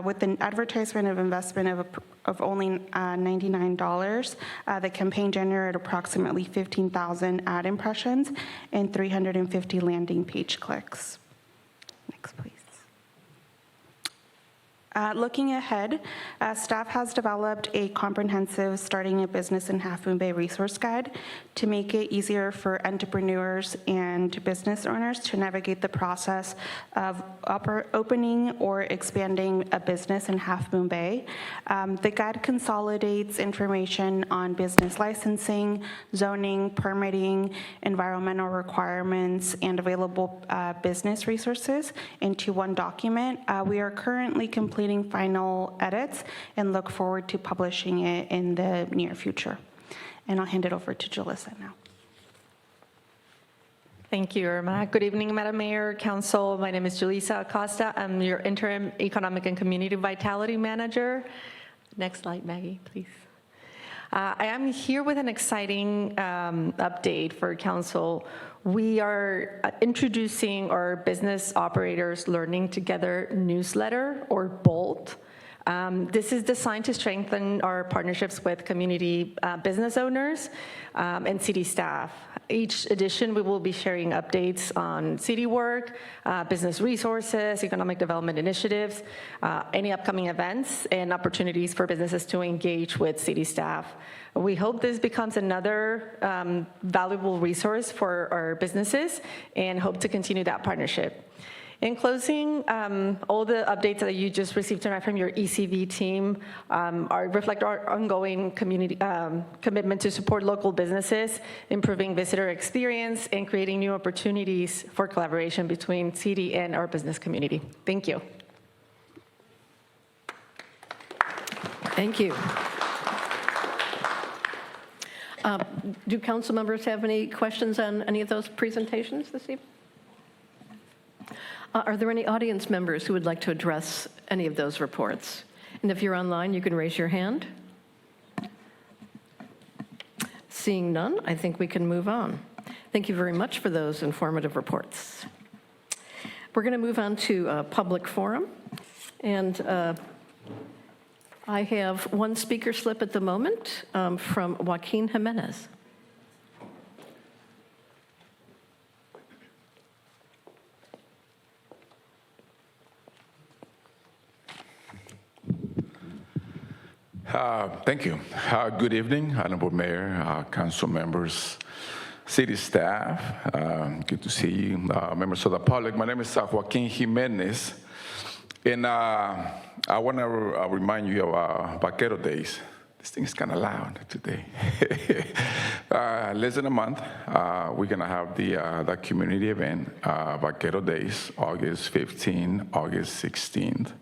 With an advertisement of investment of only $99, the campaign generated approximately 15,000 ad impressions and 350 landing page clicks. Next, please. Looking ahead, staff has developed a comprehensive Starting a Business in Half Moon Bay resource guide to make it easier for entrepreneurs and business owners to navigate the process of opening or expanding a business in Half Moon Bay. The guide consolidates information on business licensing, zoning, permitting, environmental requirements, and available business resources into one document. We are currently completing final edits and look forward to publishing it in the near future. And I'll hand it over to Jalissa now. Thank you, Irma. Good evening, Madam Mayor, Council. My name is Jalissa Acosta. I'm your Interim Economic and Community Vitality Manager. Next slide, Maggie, please. I am here with an exciting update for Council. We are introducing our Business Operators Learning Together newsletter, or BOLT. This is designed to strengthen our partnerships with community business owners and city staff. Each edition, we will be sharing updates on city work, business resources, economic development initiatives, any upcoming events, and opportunities for businesses to engage with city staff. We hope this becomes another valuable resource for our businesses and hope to continue that partnership. In closing, all the updates that you just received tonight from your ECV team reflect our ongoing community commitment to support local businesses, improving visitor experience, and creating new opportunities for collaboration between city and our business community. Thank you. Thank you. Do council members have any questions on any of those presentations this evening? Are there any audience members who would like to address any of those reports? And if you're online, you can raise your hand. Seeing none, I think we can move on. Thank you very much for those informative reports. We're going to move on to public forum. And I have one speaker slip at the moment from Joaquin Jimenez. Thank you. Good evening, Honorable Mayor, council members, city staff. Good to see you, members of the public. My name is Joaquin Jimenez, and I want to remind you of Vaquero Days. This thing is kind of loud today. Less than a month, we're going to have the community event, Vaquero Days, August 15th, August 16th.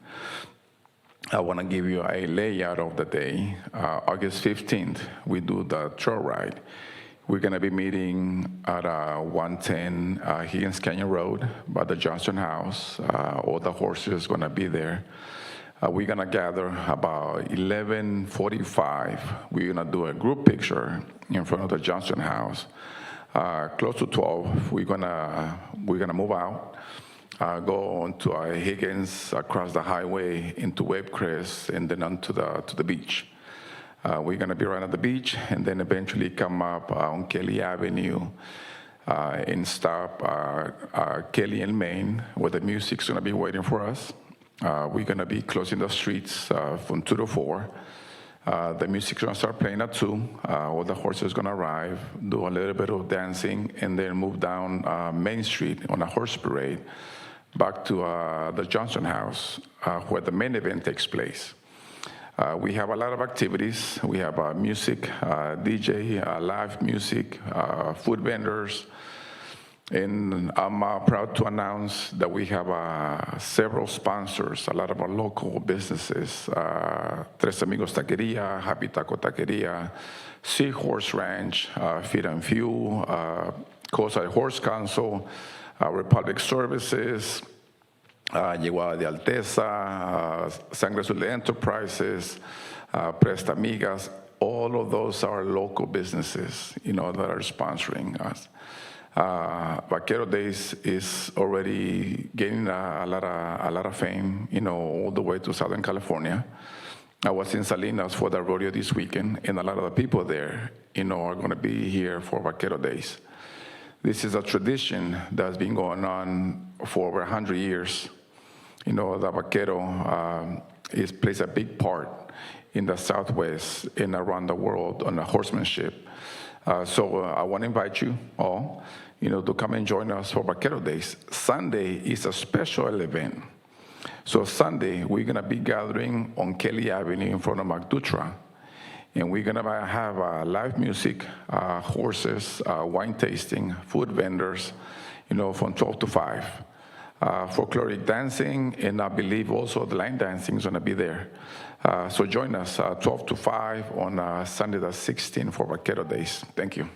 I want to give you a layout of the day. August 15th, we do the trail ride. We're going to be meeting at 110 Higgins Canyon Road by the Johnson House. All the horses are going to be there. We're going to gather about 11:45. We're going to do a group picture in front of the Johnson House. Close to 12, we're going to move out. Go on to Higgins, across the highway into Webb Crest, and then onto the beach. We're going to be right at the beach, and then eventually come up on Kelly Avenue and stop Kelly and Main, where the music's going to be waiting for us. We're going to be closing the streets from 2 to 4. The music's going to start playing at 2. All the horses are going to arrive, do a little bit of dancing, and then move down Main Street on a horse parade back to the Johnson House, where the main event takes place. We have a lot of activities. We have music, DJ, live music, food vendors, and I'm proud to announce that we have several sponsors, a lot of our local businesses, Tres Amigos Taqueria, Happy Taco Taqueria, Seahorse Ranch, Feed and Fuel, Coastside Horse Council, Republic Services, Yeguada de Alteza, Sangre Azul Enterprises, Presta Amigas. All of those are local businesses, that are sponsoring us. Vaquero Days is already gaining a lot of fame, all the way to Southern California. I was in Salinas for the rodeo this weekend, and a lot of the people there, are going to be here for Vaquero Days. This is a tradition that's been going on for over 100 years. The vaquero plays a big part in the Southwest and around the world on the horsemanship. So I want to invite you all, to come and join us for Vaquero Days. Sunday is a special event. So Sunday, we're going to be gathering on Kelly Avenue in front of McDutra. And we're going to have live music, horses, wine tasting, food vendors, from 12 to 5. Folkloric dancing, and I believe also the line dancing is going to be there. So join us 12 to 5 on Sunday the 16th for Vaquero Days. Thank you.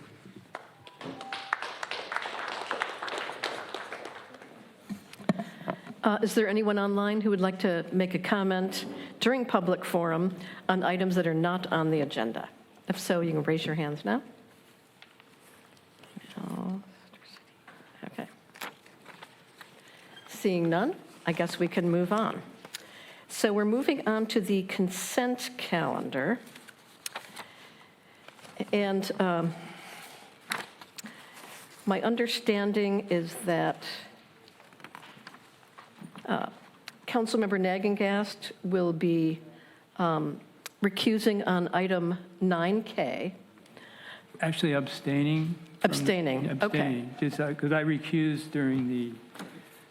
Is there anyone online who would like to make a comment during public forum on items that are not on the agenda? If so, you can raise your hands now. Okay. Seeing none, I guess we can move on. So we're moving on to the consent calendar. And my understanding is that Councilmember Nagengast will be recusing on item 9K. Actually abstaining. Abstaining, okay. Abstaining, just because I recused during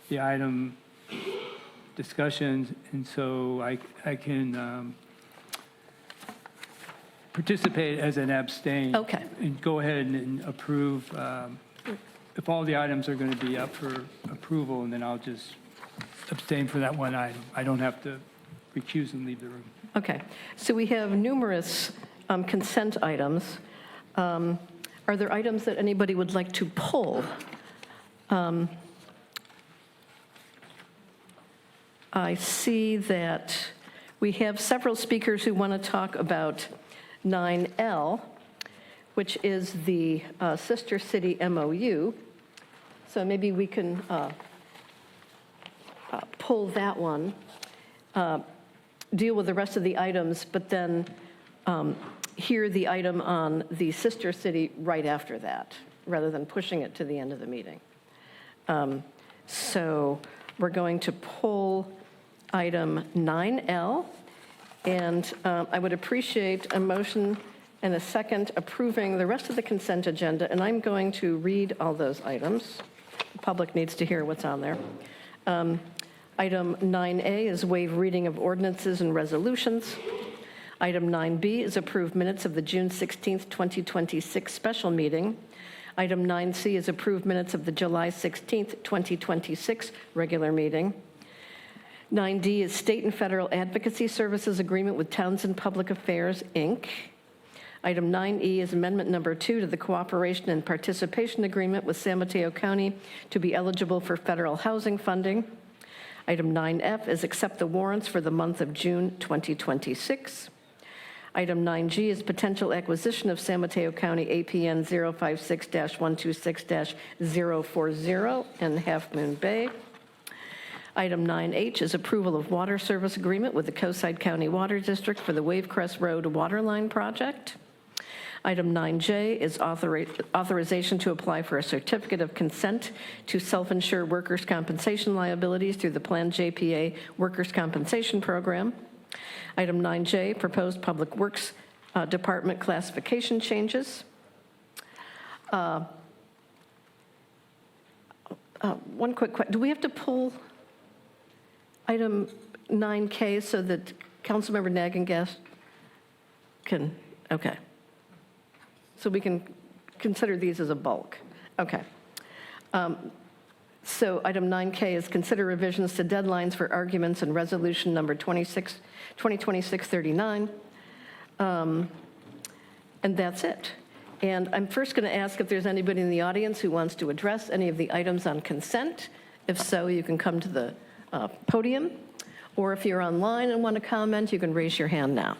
the item discussions, and so I can participate as an abstain. Okay. And go ahead and approve, if all the items are going to be up for approval, and then I'll just abstain for that one item. I don't have to recuse and leave the room. Okay, so we have numerous consent items. Are there items that anybody would like to pull? I see that we have several speakers who want to talk about 9L, which is the Sister City MOU. So maybe we can pull that one, deal with the rest of the items, but then hear the item on the Sister City right after that, rather than pushing it to the end of the meeting. So we're going to pull item 9L, and I would appreciate a motion and a second approving the rest of the consent agenda, and I'm going to read all those items. The public needs to hear what's on there. Item 9A is waive reading of ordinances and resolutions. Item 9B is approve minutes of the June 16th, 2026 special meeting. Item 9C is approve minutes of the July 16th, 2026 regular meeting. 9D is state and federal advocacy services agreement with Townsend Public Affairs, Inc. Item 9E is amendment number 2 to the cooperation and participation agreement with San Mateo County to be eligible for federal housing funding. Item 9F is accept the warrants for the month of June 2026. Item 9G is potential acquisition of San Mateo County APN 056-126-040 in Half Moon Bay. Item 9H is approval of water service agreement with the Coastside County Water District for the Wavecrest Road Waterline Project. Item 9J is authorization to apply for a certificate of consent to self-insure workers' compensation liabilities through the planned JPA Workers' Compensation Program. Item 9J, proposed Public Works Department classification changes. One quick question. Do we have to pull item 9K so that Councilmember Nagengast can, okay. So we can consider these as a bulk. Okay. So item 9K is consider revisions to deadlines for arguments and resolution number 2026-39. And that's it. And I'm first going to ask if there's anybody in the audience who wants to address any of the items on consent. If so, you can come to the podium. Or if you're online and want to comment, you can raise your hand now.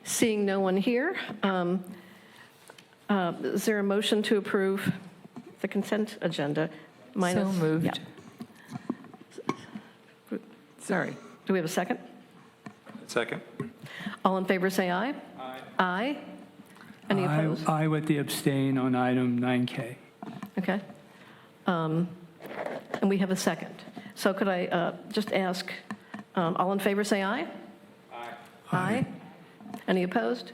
Seeing no one here, is there a motion to approve the consent agenda? So moved. Yeah. Sorry. Do we have a second? Second. All in favor, say aye. Aye. Aye. Any opposed? I with the abstain on item 9K. Okay. And we have a second. So could I just ask, all in favor, say aye. Aye. Aye. Any opposed?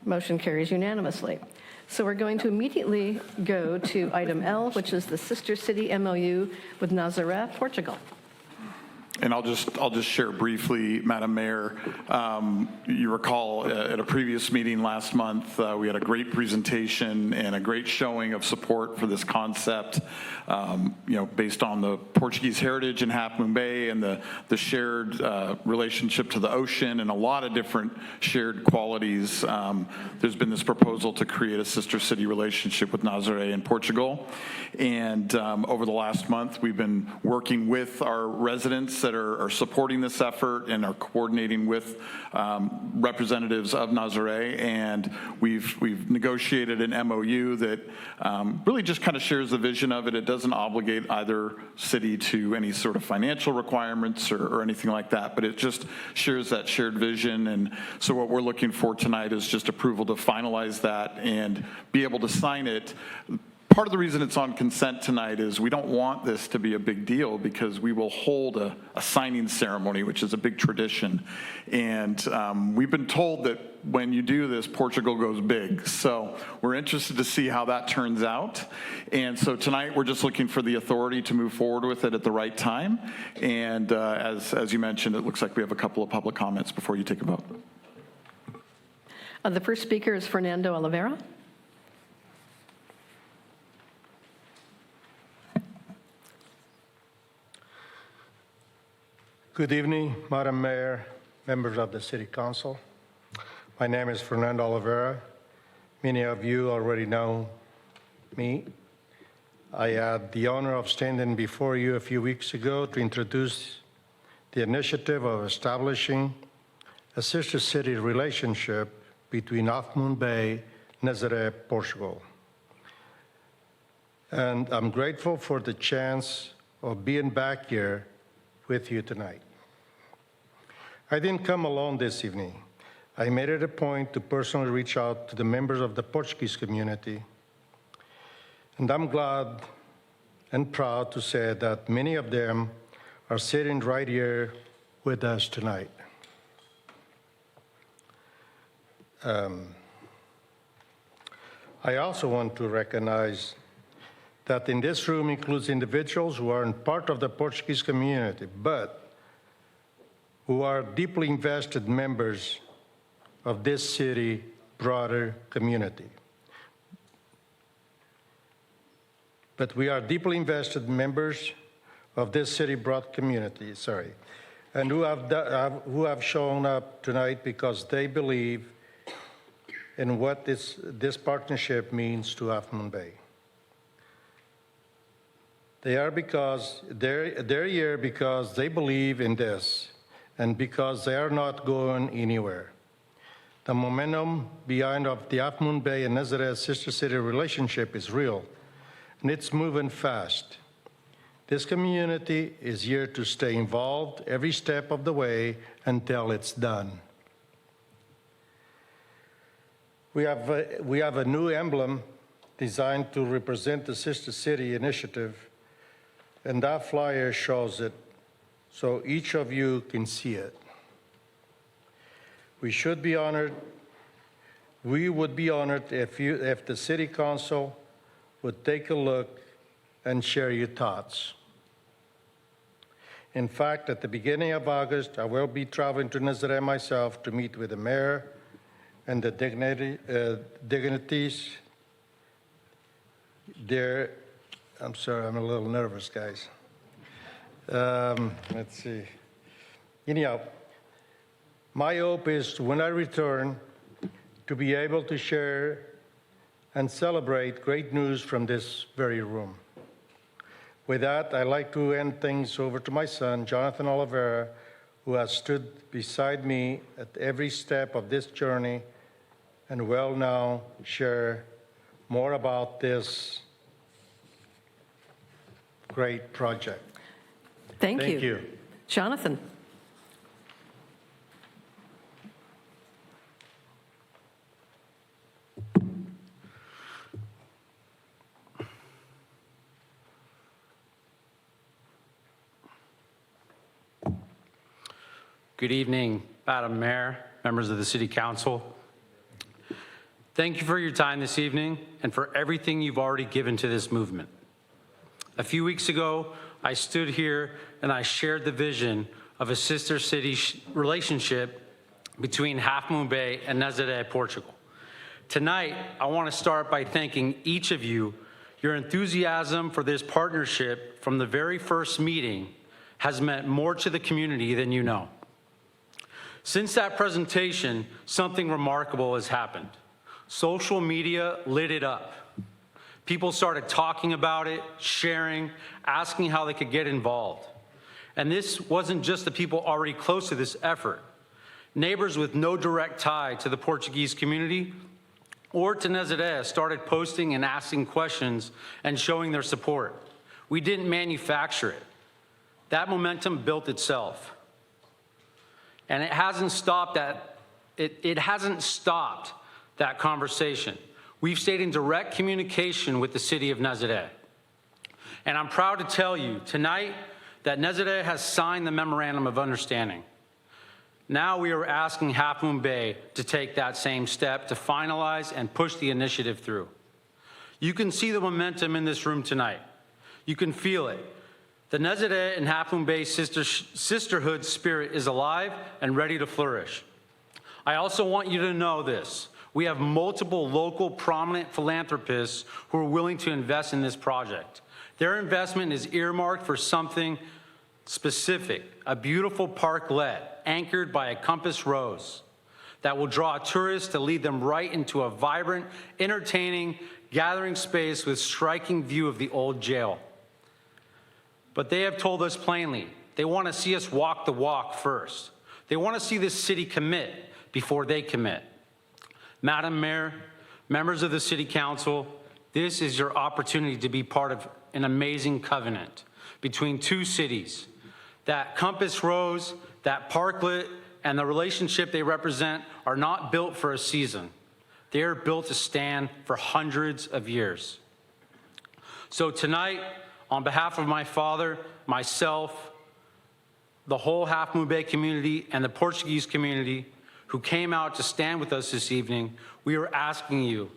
Motion carries unanimously. So we're going to immediately go to item L, which is the Sister City MOU with Nazaré, Portugal. And I'll just share briefly, Madam Mayor. You recall at a previous meeting last month, we had a great presentation and a great showing of support for this concept, based on the Portuguese heritage in Half Moon Bay and the shared relationship to the ocean and a lot of different shared qualities. There's been this proposal to create a sister city relationship with Nazaré in Portugal. And over the last month, we've been working with our residents that are supporting this effort and are coordinating with representatives of Nazare, and we've negotiated an MOU that really just kind of shares the vision of it. It doesn't obligate either city to any sort of financial requirements or anything like that, but it just shares that shared vision. And so what we're looking for tonight is just approval to finalize that and be able to sign it. Part of the reason it's on consent tonight is we don't want this to be a big deal, because we will hold a signing ceremony, which is a big tradition. And we've been told that when you do this, Portugal goes big. So we're interested to see how that turns out. And so tonight we're just looking for the authority to move forward with it at the right time. And as you mentioned, it looks like we have a couple of public comments before you take a vote. The first speaker is Fernando Oliveira. Good evening, Madam Mayor, members of the City Council. My name is Fernando Oliveira. Many of you already know me. I had the honor of standing before you a few weeks ago to introduce the initiative of establishing a sister city relationship between Half Moon Bay, Nazaré, Portugal. And I'm grateful for the chance of being back here with you tonight. I didn't come alone this evening. I made it a point to personally reach out to the members of the Portuguese community. And I'm glad and proud to say that many of them are sitting right here with us tonight. I also want to recognize that in this room includes individuals who aren't part of the Portuguese community, but who are deeply invested members of this city broader community. But we are deeply invested members of this city broad community, and who have shown up tonight because they believe in what this partnership means to Half Moon Bay. They're here because they believe in this and because they are not going anywhere. The momentum behind of the Half Moon Bay and Nazaré sister city relationship is real, and it's moving fast. This community is here to stay involved every step of the way until it's done. We have a new emblem designed to represent the sister city initiative, and that flyer shows it, so each of you can see it. We would be honored if the City Council would take a look and share your thoughts. In fact, at the beginning of August, I will be traveling to Nazaré myself to meet with the mayor and the dignitaries there. I'm sorry, I'm a little nervous, guys. Let's see. Anyhow, my hope is when I return to be able to share and celebrate great news from this very room. With that, I'd like to hand things over to my son, Jonathan Oliveira, who has stood beside me at every step of this journey and will now share more about this great project. Thank you. Jonathan. Good evening, Madam Mayor, members of the City Council. Thank you for your time this evening and for everything you've already given to this movement. A few weeks ago, I stood here and I shared the vision of a sister city relationship between Half Moon Bay and Nazaré, Portugal. Tonight, I want to start by thanking each of you. Your enthusiasm for this partnership from the very first meeting has meant more to the community than you know. Since that presentation, something remarkable has happened. Social media lit it up. People started talking about it, sharing, asking how they could get involved. And this wasn't just the people already close to this effort. Neighbors with no direct tie to the Portuguese community or to Nazaré started posting and asking questions and showing their support. We didn't manufacture it. That momentum built itself. And it hasn't stopped it hasn't stopped that conversation. We've stayed in direct communication with the city of Nazaré. And I'm proud to tell you tonight that Nazaré has signed the Memorandum of Understanding. Now we are asking Half Moon Bay to take that same step to finalize and push the initiative through. You can see the momentum in this room tonight. You can feel it. The Nazaré and Half Moon Bay sisterhood spirit is alive and ready to flourish. I also want you to know this. We have multiple local prominent philanthropists who are willing to invest in this project. Their investment is earmarked for something specific, a beautiful parklet anchored by a compass rose that will draw tourists to lead them right into a vibrant, entertaining, gathering space with striking view of the old jail. But they have told us plainly, they want to see us walk the walk first. They want to see this city commit before they commit. Madam Mayor, members of the City Council, this is your opportunity to be part of an amazing covenant between two cities. That compass rose, that parklet, and the relationship they represent are not built for a season. They are built to stand for hundreds of years. So tonight, on behalf of my father, myself, the whole Half Moon Bay community, and the Portuguese community who came out to stand with us this evening, we are asking you,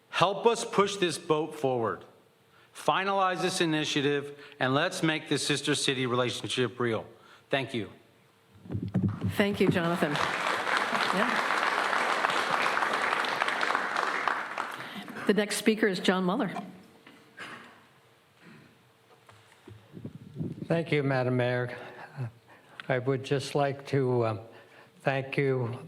help us push this boat forward. Finalize this initiative, and let's make this sister city relationship real. Thank you. Thank you, Jonathan. Yeah. The next speaker is John Muller. Thank you, Madam Mayor. I would just like to thank you,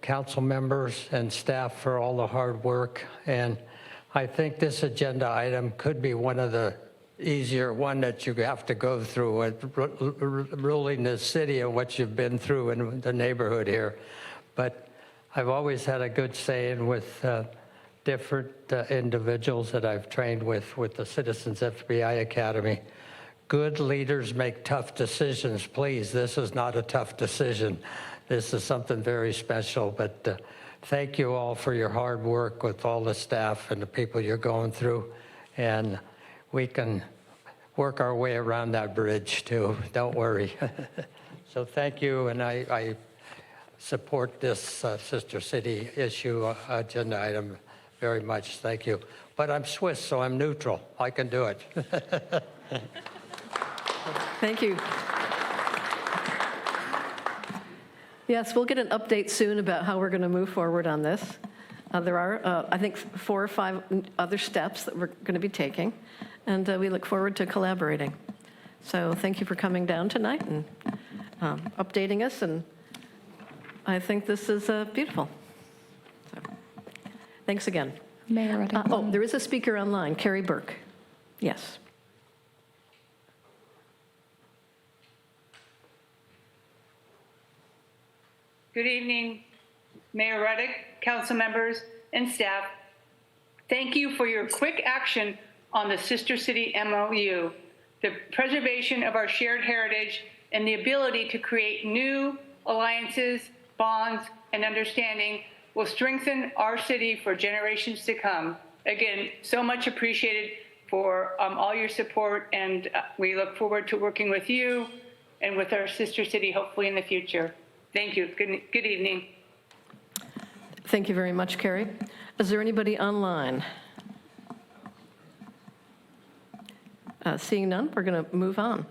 council members and staff, for all the hard work. And I think this agenda item could be one of the easier one that you have to go through with ruling this city and what you've been through in the neighborhood here. But I've always had a good saying with different individuals that I've trained with the Citizens FBI Academy. Good leaders make tough decisions. Please, this is not a tough decision. This is something very special, but thank you all for your hard work with all the staff and the people you're going through. And we can work our way around that bridge too, don't worry. So thank you, and I support this Sister City issue agenda item very much, thank you. But I'm Swiss, so I'm neutral. I can do it. Thank you. Yes, we'll get an update soon about how we're going to move forward on this. There are, I think, 4 or 5 other steps that we're going to be taking, and we look forward to collaborating. So thank you for coming down tonight and updating us, and I think this is beautiful. So, thanks again. Mayor Reddick. Oh, there is a speaker online, Carrie Burke. Yes. Good evening, Mayor Reddick, council members, and staff. Thank you for your quick action on the Sister City MOU, the preservation of our shared heritage, and the ability to create new alliances, bonds, and understanding will strengthen our city for generations to come. Again, so much appreciated for all your support, and we look forward to working with you and with our sister city, hopefully in the future. Thank you. Good evening. Thank you very much, Carrie. Is there anybody online? Seeing none, we're going to move on.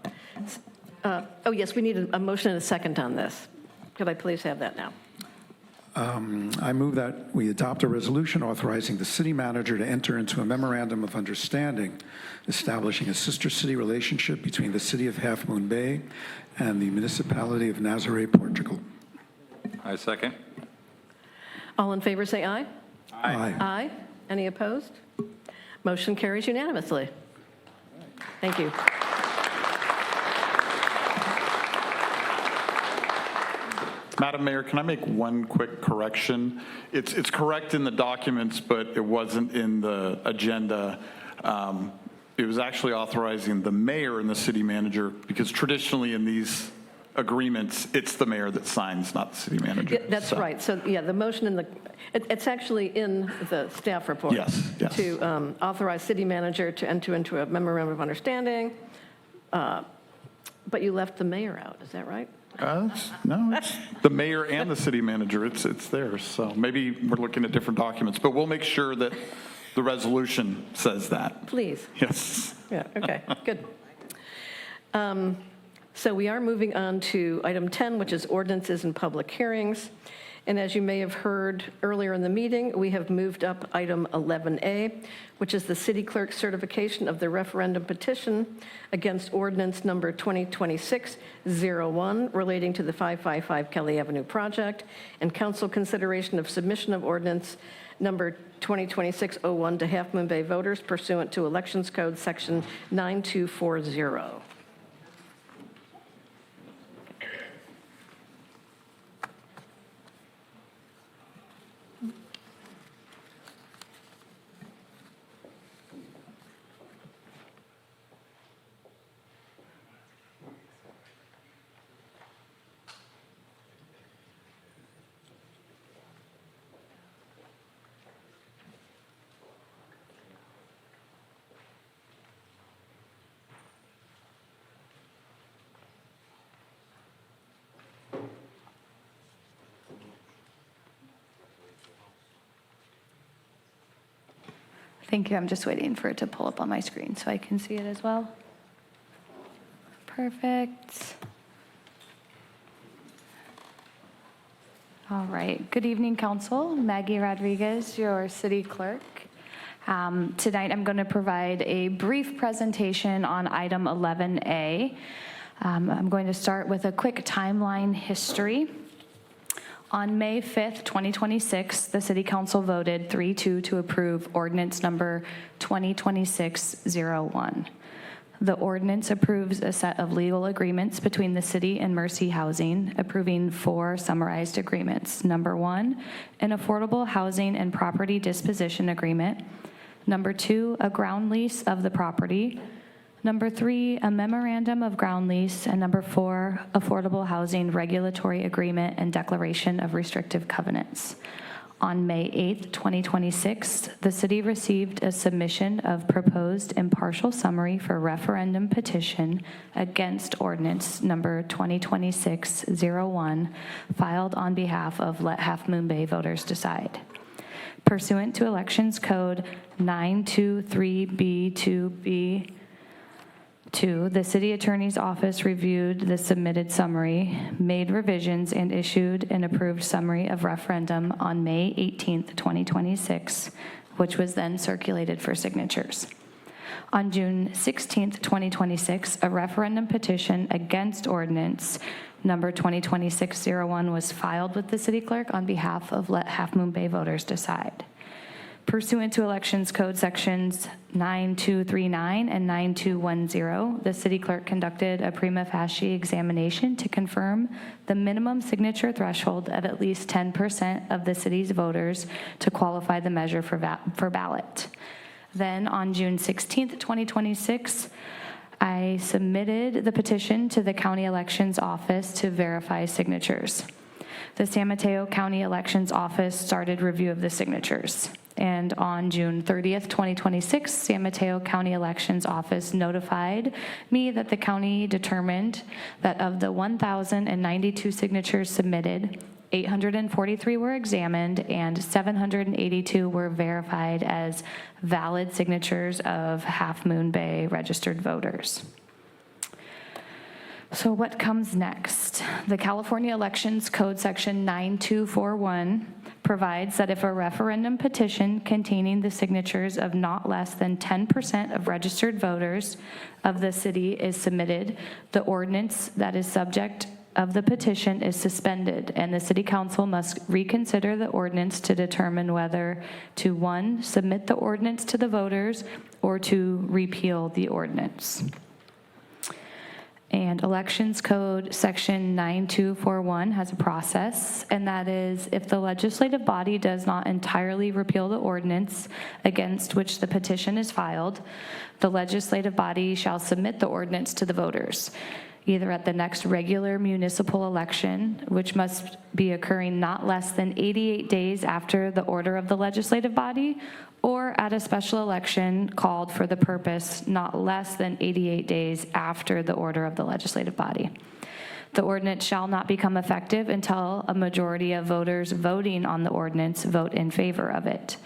Oh, yes, we need a motion and a second on this. Could I please have that now? I move that we adopt a resolution authorizing the city manager to enter into a memorandum of understanding establishing a sister city relationship between the city of Half Moon Bay and the municipality of Nazaré, Portugal. I second. All in favor say aye. Aye. Aye. Any opposed? Motion carries unanimously. Thank you. Madam Mayor, can I make one quick correction? It's correct in the documents, but it wasn't in the agenda. It was actually authorizing the mayor and the city manager, because traditionally in these agreements, it's the mayor that signs, not the city manager. Yeah, that's right. So, yeah, the motion in the, it's actually in the staff report. Yes, yes. To authorize city manager to enter into a memorandum of understanding, but you left the mayor out, is that right? No, it's the mayor and the city manager. It's theirs. So maybe we're looking at different documents, but we'll make sure that the resolution says that. Please. Yes. Yeah, okay, good. So we are moving on to item 10, which is ordinances and public hearings. And as you may have heard earlier in the meeting, we have moved up item 11A, which is the city clerk's certification of the referendum petition against ordinance number 2026-01 relating to the 555 Kelly Avenue project, and council consideration of submission of ordinance number 2026-01 to Half Moon Bay voters pursuant to Elections Code Section 9240. Thank you. I'm just waiting for it to pull up on my screen so I can see it as well. Perfect. All right. Good evening, Council. Maggie Rodriguez, your city clerk. Tonight, I'm going to provide a brief presentation on item 11A. I'm going to start with a quick timeline history. On May 5th, 2026, the City Council voted 3-2 to approve ordinance number 2026-01. The ordinance approves a set of legal agreements between the city and Mercy Housing, approving 4 summarized agreements. Number 1, an affordable housing and property disposition agreement. Number 2, a ground lease of the property. Number 3, a memorandum of ground lease. And number 4, affordable housing regulatory agreement and declaration of restrictive covenants. On May 8th, 2026, the city received a submission of proposed impartial summary for referendum petition against ordinance number 2026-01, filed on behalf of Let Half Moon Bay Voters Decide. Pursuant to Elections Code 923B2B, the city attorney's office reviewed the submitted summary, made revisions, and issued an approved summary of referendum on May 18th, 2026, which was then circulated for signatures. On June 16th, 2026, a referendum petition against ordinance number 2026-01 was filed with the city clerk on behalf of Let Half Moon Bay Voters Decide. Pursuant to Elections Code Sections 9239 and 9210, the city clerk conducted a prima facie examination to confirm the minimum signature threshold of at least 10% of the city's voters to qualify the measure for ballot. Then on June 16th, 2026, I submitted the petition to the county elections office to verify signatures. The San Mateo County Elections Office started review of the signatures. And on June 30th, 2026, San Mateo County Elections Office notified me that the county determined that of the 1,092 signatures submitted, 843 were examined and 782 were verified as valid signatures of Half Moon Bay registered voters. So what comes next? The California Elections Code Section 9241 provides that if a referendum petition containing the signatures of not less than 10% of registered voters of the city is submitted, the ordinance that is subject of the petition is suspended, and the city council must reconsider the ordinance to determine whether to, 1, submit the ordinance to the voters, or to repeal the ordinance. And Elections Code Section 9241 has a process, and that is if the legislative body does not entirely repeal the ordinance against which the petition is filed, the legislative body shall submit the ordinance to the voters, either at the next regular municipal election, which must be occurring not less than 88 days after the order of the legislative body, or at a special election called for the purpose not less than 88 days after the order of the legislative body. The ordinance shall not become effective until a majority of voters voting on the ordinance vote in favor of it.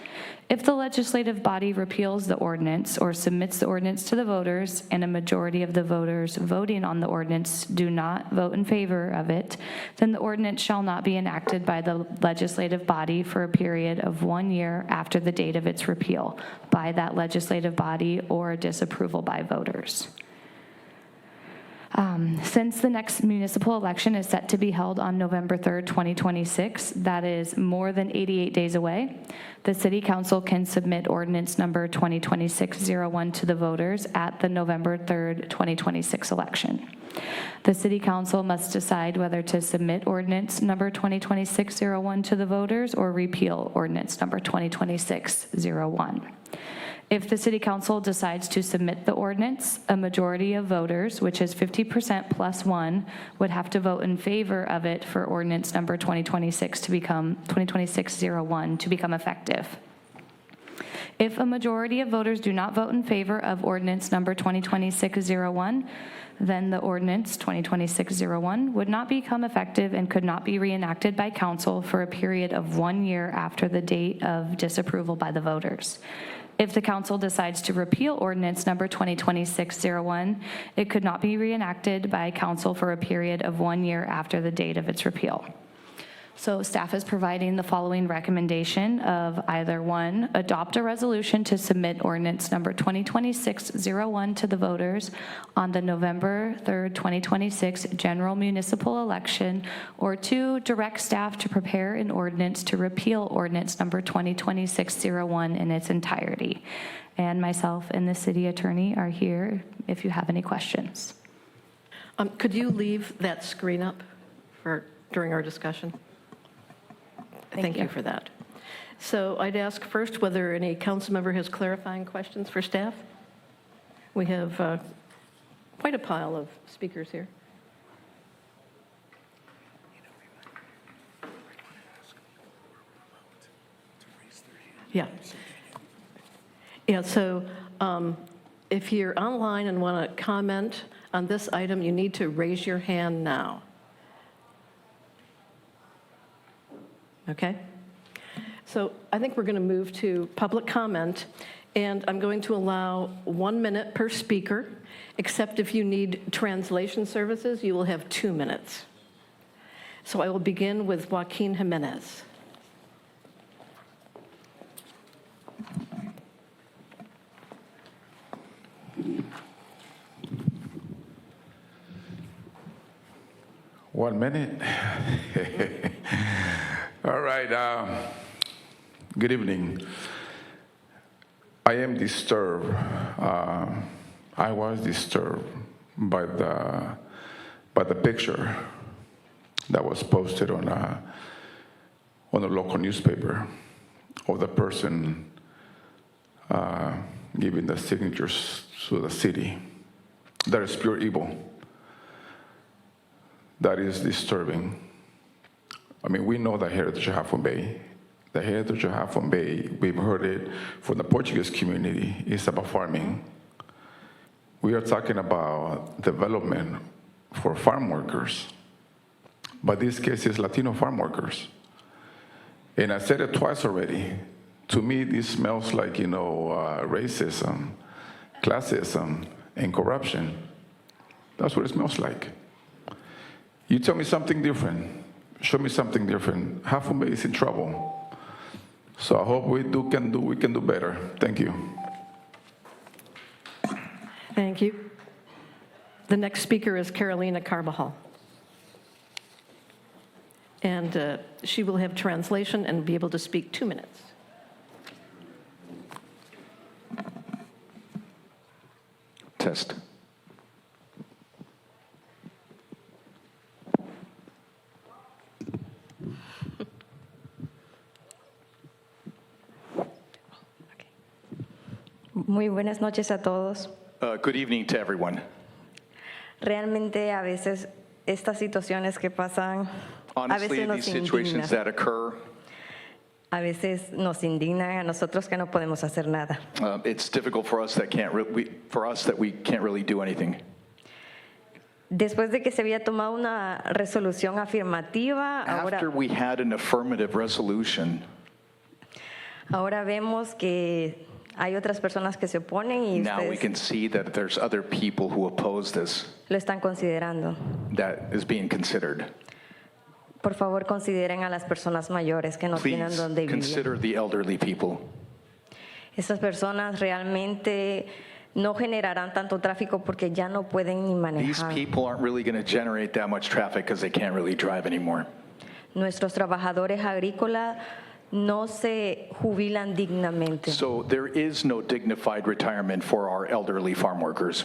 If the legislative body repeals the ordinance or submits the ordinance to the voters and a majority of the voters voting on the ordinance do not vote in favor of it, then the ordinance shall not be enacted by the legislative body for a period of 1 year after the date of its repeal by that legislative body or disapproval by voters. Since the next municipal election is set to be held on November 3rd, 2026, that is more than 88 days away, the City Council can submit ordinance number 2026-01 to the voters at the November 3rd, 2026 election. The City Council must decide whether to submit ordinance number 2026-01 to the voters or repeal ordinance number 2026-01. If the City Council decides to submit the ordinance, a majority of voters, which is 50% plus 1, would have to vote in favor of it for ordinance number 2026-01 to become effective. If a majority of voters do not vote in favor of ordinance number 2026-01, then the ordinance 2026-01 would not become effective and could not be reenacted by council for a period of 1 year after the date of disapproval by the voters. If the council decides to repeal ordinance number 2026-01, it could not be reenacted by council for a period of 1 year after the date of its repeal. So staff is providing the following recommendation of either 1, adopt a resolution to submit ordinance number 2026-01 to the voters on the November 3rd, 2026 general municipal election, or 2, direct staff to prepare an ordinance to repeal ordinance number 2026-01 in its entirety. And myself and the city attorney are here if you have any questions. Could you leave that screen up during our discussion? Thank you for that. So I'd ask first whether any council member has clarifying questions for staff. We have quite a pile of speakers here. Yeah. Yeah, so if you're online and want to comment on this item, you need to raise your hand now. Okay? So I think we're going to move to public comment, and I'm going to allow 1 minute per speaker, except if you need translation services, you will have 2 minutes. So I will begin with Joaquin Jimenez. One minute. All right. Good evening. I am disturbed. I was disturbed by the picture that was posted on a local newspaper of the person giving the signatures to the city. That is pure evil. That is disturbing. I mean, we know the heritage of Half Moon Bay. The heritage of Half Moon Bay, we've heard it from the Portuguese community, is about farming. We are talking about development for farm workers, but this case is Latino farm workers. And I said it twice already. To me, this smells like, racism, classism, and corruption. That's what it smells like. You tell me something different. Show me something different. Half Moon Bay is in trouble. So I hope we can do better. Thank you. Thank you. The next speaker is Carolina Carbajal. And she will have translation and be able to speak 2 minutes. Test. Muy buenas noches a todos. Good evening to everyone. Realmente a veces estas situaciones que pasan, a Honestly, veces nos these situations indignan. that occur, A veces nos indignan a nosotros que no podemos hacer nada. it's difficult for us that we can't really do anything. Después de que se había tomado una resolución afirmativa, After we had an affirmative resolution, ahora vemos que hay otras personas que se oponen y now we ustedes can see that there's other people who oppose this lo están considerando. that is being considered. Por favor, consideren a las personas mayores que no tienen Please dónde vivir. consider the elderly people. Estas personas realmente no generarán tanto tráfico porque ya no pueden ni These manejar. people aren't really going to generate that much traffic because they can't really drive anymore. Nuestros trabajadores agrícolas no se jubilan dignamente. So there is no dignified retirement for our elderly farm workers.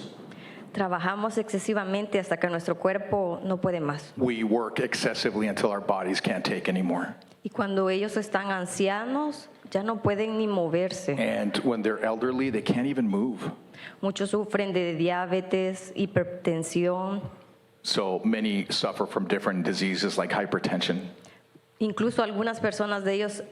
Trabajamos excesivamente hasta que nuestro cuerpo no puede más. We work excessively until our bodies can't take anymore. Y cuando ellos están ancianos, ya no pueden ni moverse. And when they're elderly, they can't even move. Muchos sufren de diabetes, hipertensión, So many suffer from different diseases like hypertension. incluso algunas personas de ellos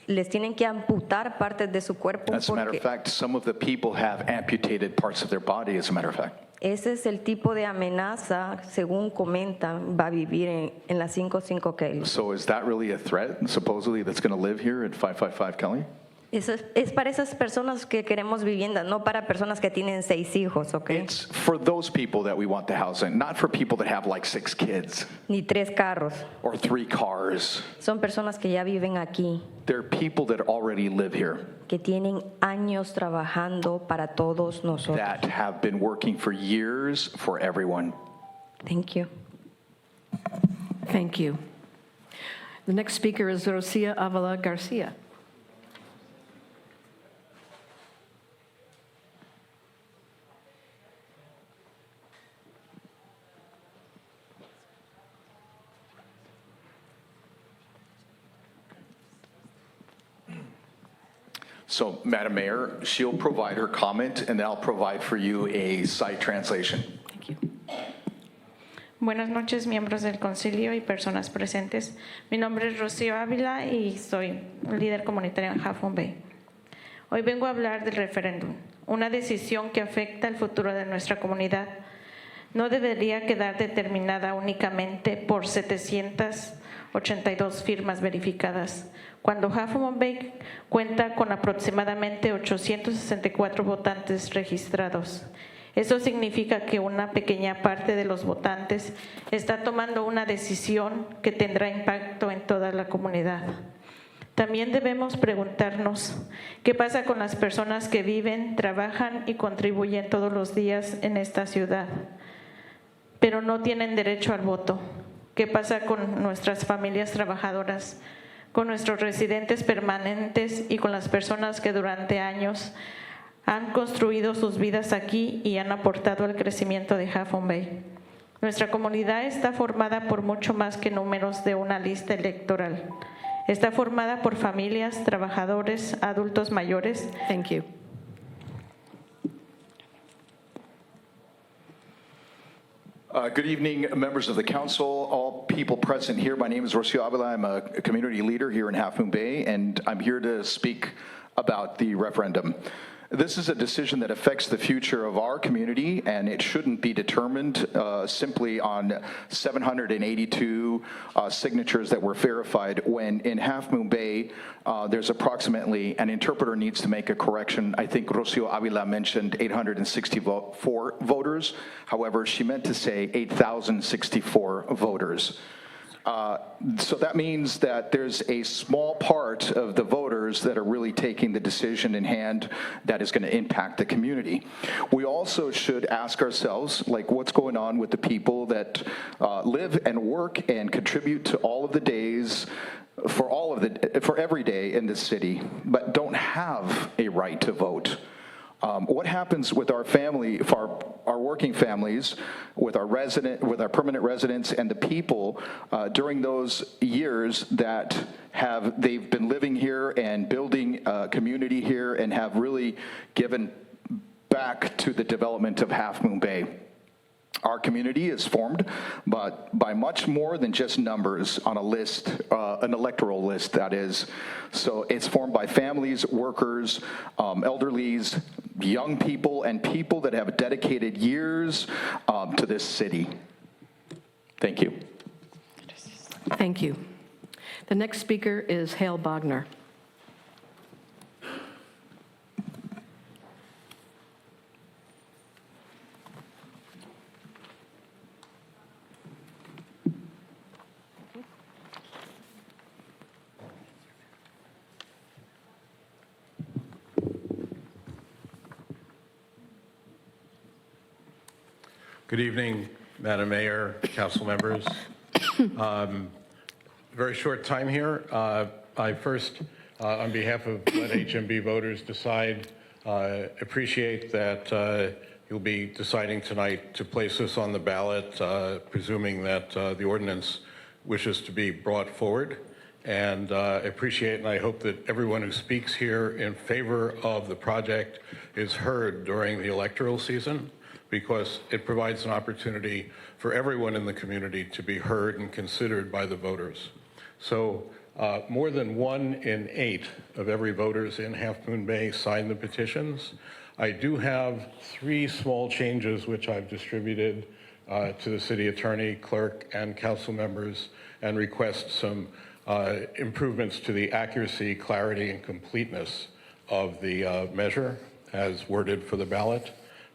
les tienen que amputar partes de su cuerpo As a matter of porque fact, some of the people have amputated parts of their body, as a matter of fact. ese es el tipo de amenaza, según comentan, va a vivir en la 55 Kelly. So is that really a threat, supposedly, that's going to live here at 555 Kelly? Es para esas personas que queremos vivienda, no para personas que tienen 6 hijos, ¿ok? It's for those people that we want the housing, not for people that have like 6 kids Ni 3 carros. or 3 cars. Son personas que ya viven aquí, They're people that already live here, que tienen años trabajando para todos nosotros. that have been working for years for everyone. Thank you. Thank you. The next speaker is Rosia Avila Garcia. So, Madam Mayor, she'll provide her comment, and then I'll provide for you a site translation. Buenas noches, miembros del concilio y personas presentes. Mi nombre es Rocío Ávila y soy líder comunitario en Half Moon Bay. Hoy vengo a hablar del referéndum, una decisión que afecta el futuro de nuestra comunidad. No debería quedar determinada únicamente por 782 firmas verificadas, cuando Half Moon Bay cuenta con aproximadamente 864 votantes registrados. Eso significa que una pequeña parte de los votantes está tomando una decisión que tendrá impacto en toda la comunidad. También debemos preguntarnos qué pasa con las personas que viven, trabajan y contribuyen todos los días en esta ciudad, pero no tienen derecho al voto. ¿Qué pasa con nuestras familias trabajadoras, con nuestros residentes permanentes y con las personas que durante años han construido sus vidas aquí y han aportado al crecimiento de Half Moon Bay? Nuestra comunidad está formada por mucho más que números de una lista electoral. Está formada por familias, trabajadores, adultos mayores. Thank you. Good evening, members of the council, all people present here. My name is Rocio Avila. I'm a community leader here in Half Moon Bay, and I'm here to speak about the referendum. This is a decision that affects the future of our community, and it shouldn't be determined simply on 782 signatures that were verified, when in Half Moon Bay, there's approximately, an interpreter needs to make a correction. I think Rocio Avila mentioned 864 voters. However, she meant to say 8,064 voters. So that means that there's a small part of the voters that are really taking the decision in hand that is going to impact the community. We also should ask ourselves, like, what's going on with the people that live and work and contribute to all of the days for every day in this city, but don't have a right to vote. What happens with our family, for our working families, with our permanent residents, and the people during those years that they've been living here and building a community here and have really given back to the development of Half Moon Bay. Our community is formed by much more than just numbers on a list, an electoral list, that is. So it's formed by families, workers, elderlies, young people, and people that have dedicated years to this city. Thank you. Thank you. The next speaker is Hale Bogner. Good evening, Madam Mayor, council members. Very short time here. I first, on behalf of Let HMB Voters Decide, appreciate that you'll be deciding tonight to place this on the ballot, presuming that the ordinance wishes to be brought forward. And I appreciate and I hope that everyone who speaks here in favor of the project is heard during the electoral season, because it provides an opportunity for everyone in the community to be heard and considered by the voters. So more than 1 in 8 of every voters in Half Moon Bay signed the petitions. I do have 3 small changes which I've distributed to the city attorney, clerk, and council members, and request some improvements to the accuracy, clarity, and completeness of the measure as worded for the ballot.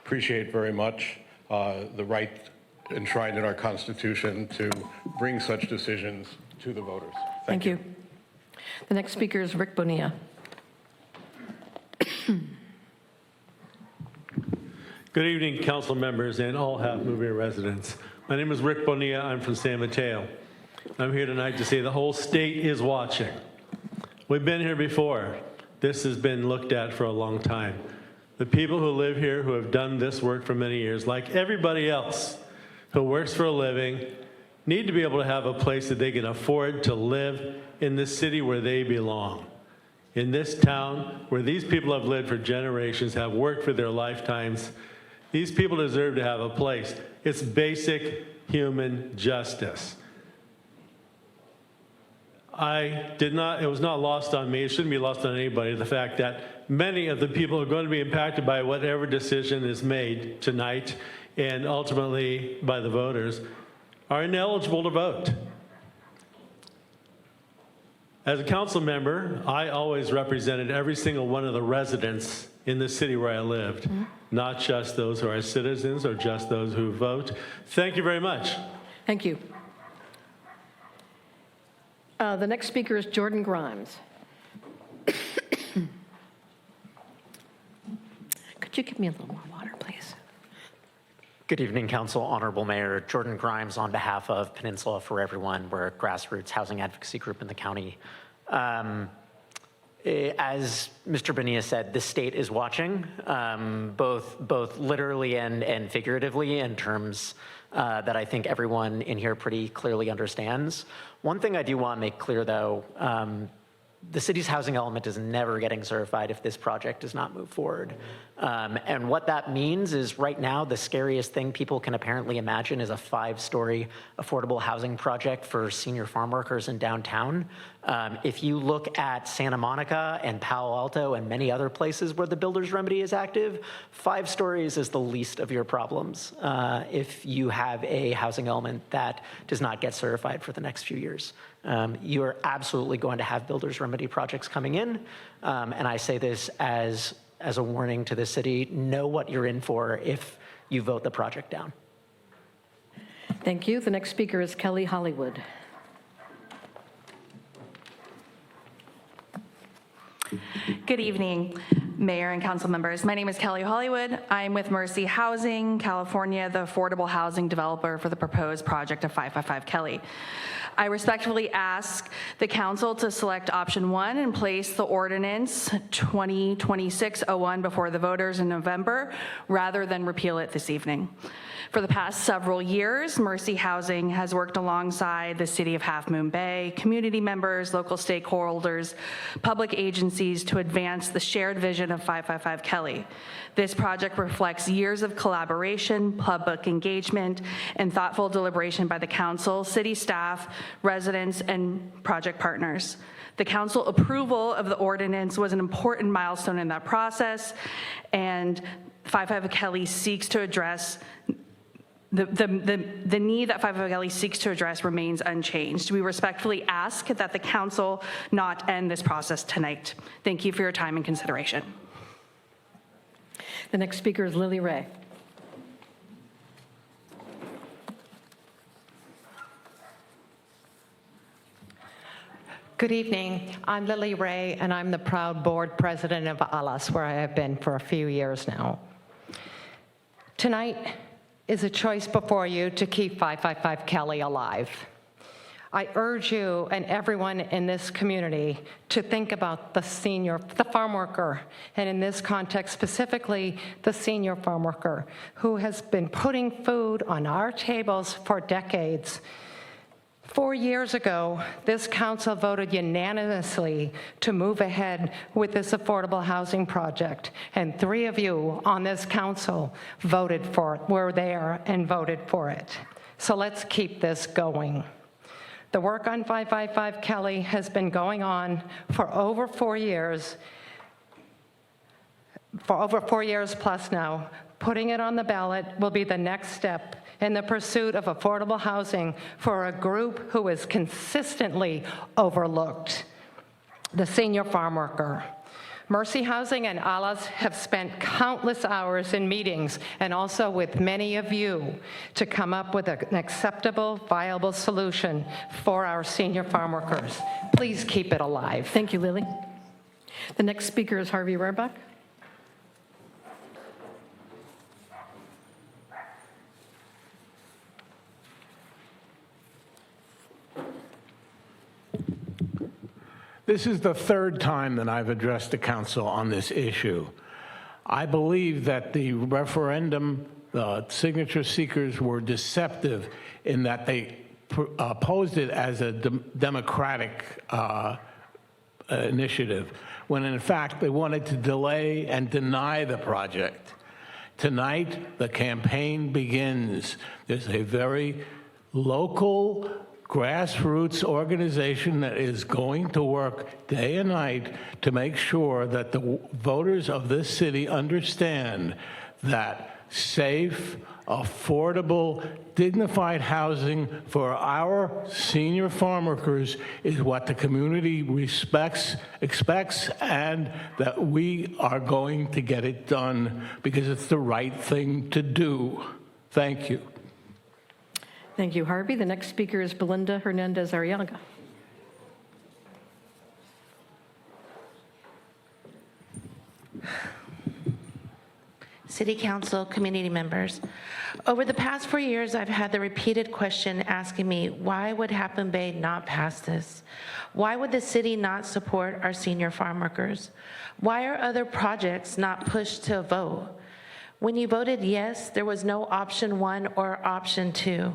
Appreciate very much the right enshrined in our Constitution to bring such decisions to the voters. Thank you. The next speaker is Rick Bonilla. Good evening, council members and all Half Moon Bay residents. My name is Rick Bonilla. I'm from San Mateo. I'm here tonight to say the whole state is watching. We've been here before. This has been looked at for a long time. The people who live here, who have done this work for many years, like everybody else who works for a living, need to be able to have a place that they can afford to live in the city where they belong. In this town where these people have lived for generations, have worked for their lifetimes, these people deserve to have a place. It's basic human justice. It was not lost on me, it shouldn't be lost on anybody, the fact that many of the people who are going to be impacted by whatever decision is made tonight and ultimately by the voters are ineligible to vote. As a council member, I always represented every single one of the residents in the city where I lived, not just those who are citizens or just those who vote. Thank you very much. Thank you. The next speaker is Jordan Grimes. Could you give me a little more water, please? Good evening, Council. Honorable Mayor Jordan Grimes on behalf of Peninsula for Everyone. We're a grassroots housing advocacy group in the county. As Mr. Bonilla said, the state is watching, both literally and figuratively in terms that I think everyone in here pretty clearly understands. One thing I do want to make clear, though, the city's housing element is never getting certified if this project does not move forward. And what that means is right now, the scariest thing people can apparently imagine is a 5-story affordable housing project for senior farm workers in downtown. If you look at Santa Monica and Palo Alto and many other places where the builder's remedy is active, 5 stories is the least of your problems if you have a housing element that does not get certified for the next few years. You're absolutely going to have builder's remedy projects coming in, and I say this as a warning to the city. Know what you're in for if you vote the project down. Thank you. The next speaker is Kelly Hollywood. Good evening, Mayor and council members. My name is Kelly Hollywood. I'm with Mercy Housing, California, the affordable housing developer for the proposed project of 555 Kelly. I respectfully ask the council to select option 1 and place the ordinance 2026-01 before the voters in November, rather than repeal it this evening. For the past several years, Mercy Housing has worked alongside the City of Half Moon Bay, community members, local stakeholders, public agencies to advance the shared vision of 555 Kelly. This project reflects years of collaboration, public engagement, and thoughtful deliberation by the council, city staff, residents, and project partners. The council approval of the ordinance was an important milestone in that process, and 555 Kelly seeks to address the need that 555 Kelly seeks to address remains unchanged. We respectfully ask that the council not end this process tonight. Thank you for your time and consideration. The next speaker is Lily Ray. Good evening. I'm Lily Ray, and I'm the proud board president of ALAS, where I have been for a few years now. Tonight is a choice before you to keep 555 Kelly alive. I urge you and everyone in this community to think about the farm worker, and in this context specifically, the senior farm worker who has been putting food on our tables for decades. 4 years ago, this council voted unanimously to move ahead with this affordable housing project, and 3 of you on this council voted for it, were there and voted for it. So let's keep this going. The work on 555 Kelly has been going on for over 4 years, plus now. Putting it on the ballot will be the next step in the pursuit of affordable housing for a group who is consistently overlooked, the senior farm worker. Mercy Housing and ALAS have spent countless hours in meetings, and also with many of you, to come up with an acceptable, viable solution for our senior farm workers. Please keep it alive. Thank you, Lily. The next speaker is Harvey Rohrbach. This is the 3rd time that I've addressed the council on this issue. I believe that the referendum, the signature seekers were deceptive in that they posed it as a democratic initiative, when in fact they wanted to delay and deny the project. Tonight, the campaign begins. There's a very local, grassroots organization that is going to work day and night to make sure that the voters of this city understand that safe, affordable, dignified housing for our senior farm workers is what the community expects, and that we are going to get it done because it's the right thing to do. Thank you. Thank you, Harvey. The next speaker is Belinda Hernandez Arriaga. City Council, community members. Over the past 4 years, I've had the repeated question asking me, why would Half Moon Bay not pass this? Why would the city not support our senior farm workers? Why are other projects not pushed to a vote? When you voted yes, there was no option 1 or option 2.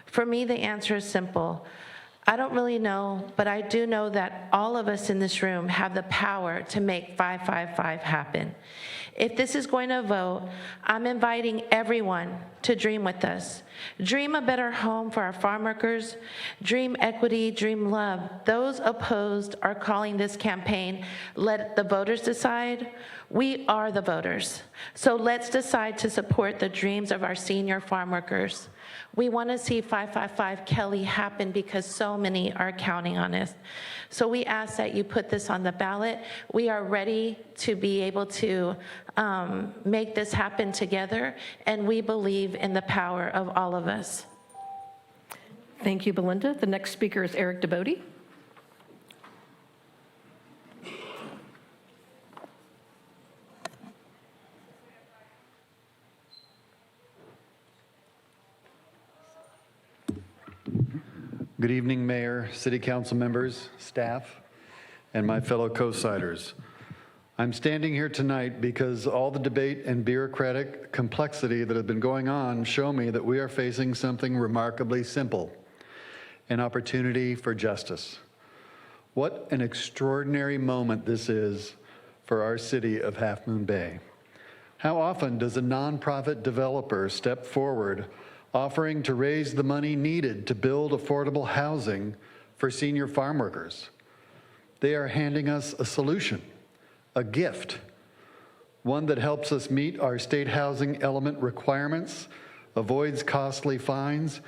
For me, the answer is simple. I don't really know, but I do know that all of us in this room have the power to make 555 happen. If this is going to vote, I'm inviting everyone to dream with us. Dream a better home for our farm workers. Dream equity, dream love. Those opposed are calling this campaign, Let the Voters Decide. We are the voters. So let's decide to support the dreams of our senior farm workers. We want to see 555 Kelly happen because so many are counting on us. So we ask that you put this on the ballot. We are ready to be able to make this happen together, and we believe in the power of all of us. Thank you, Belinda. The next speaker is Eric DeBode. Good evening, Mayor, City Council members, staff, and my fellow co-siders. I'm standing here tonight because all the debate and bureaucratic complexity that have been going on show me that we are facing something remarkably simple, an opportunity for justice. What an extraordinary moment this is for our city of Half Moon Bay. How often does a nonprofit developer step forward offering to raise the money needed to build affordable housing for senior farm workers? They are handing us a solution, a gift, one that helps us meet our state housing element requirements, avoids costly fines,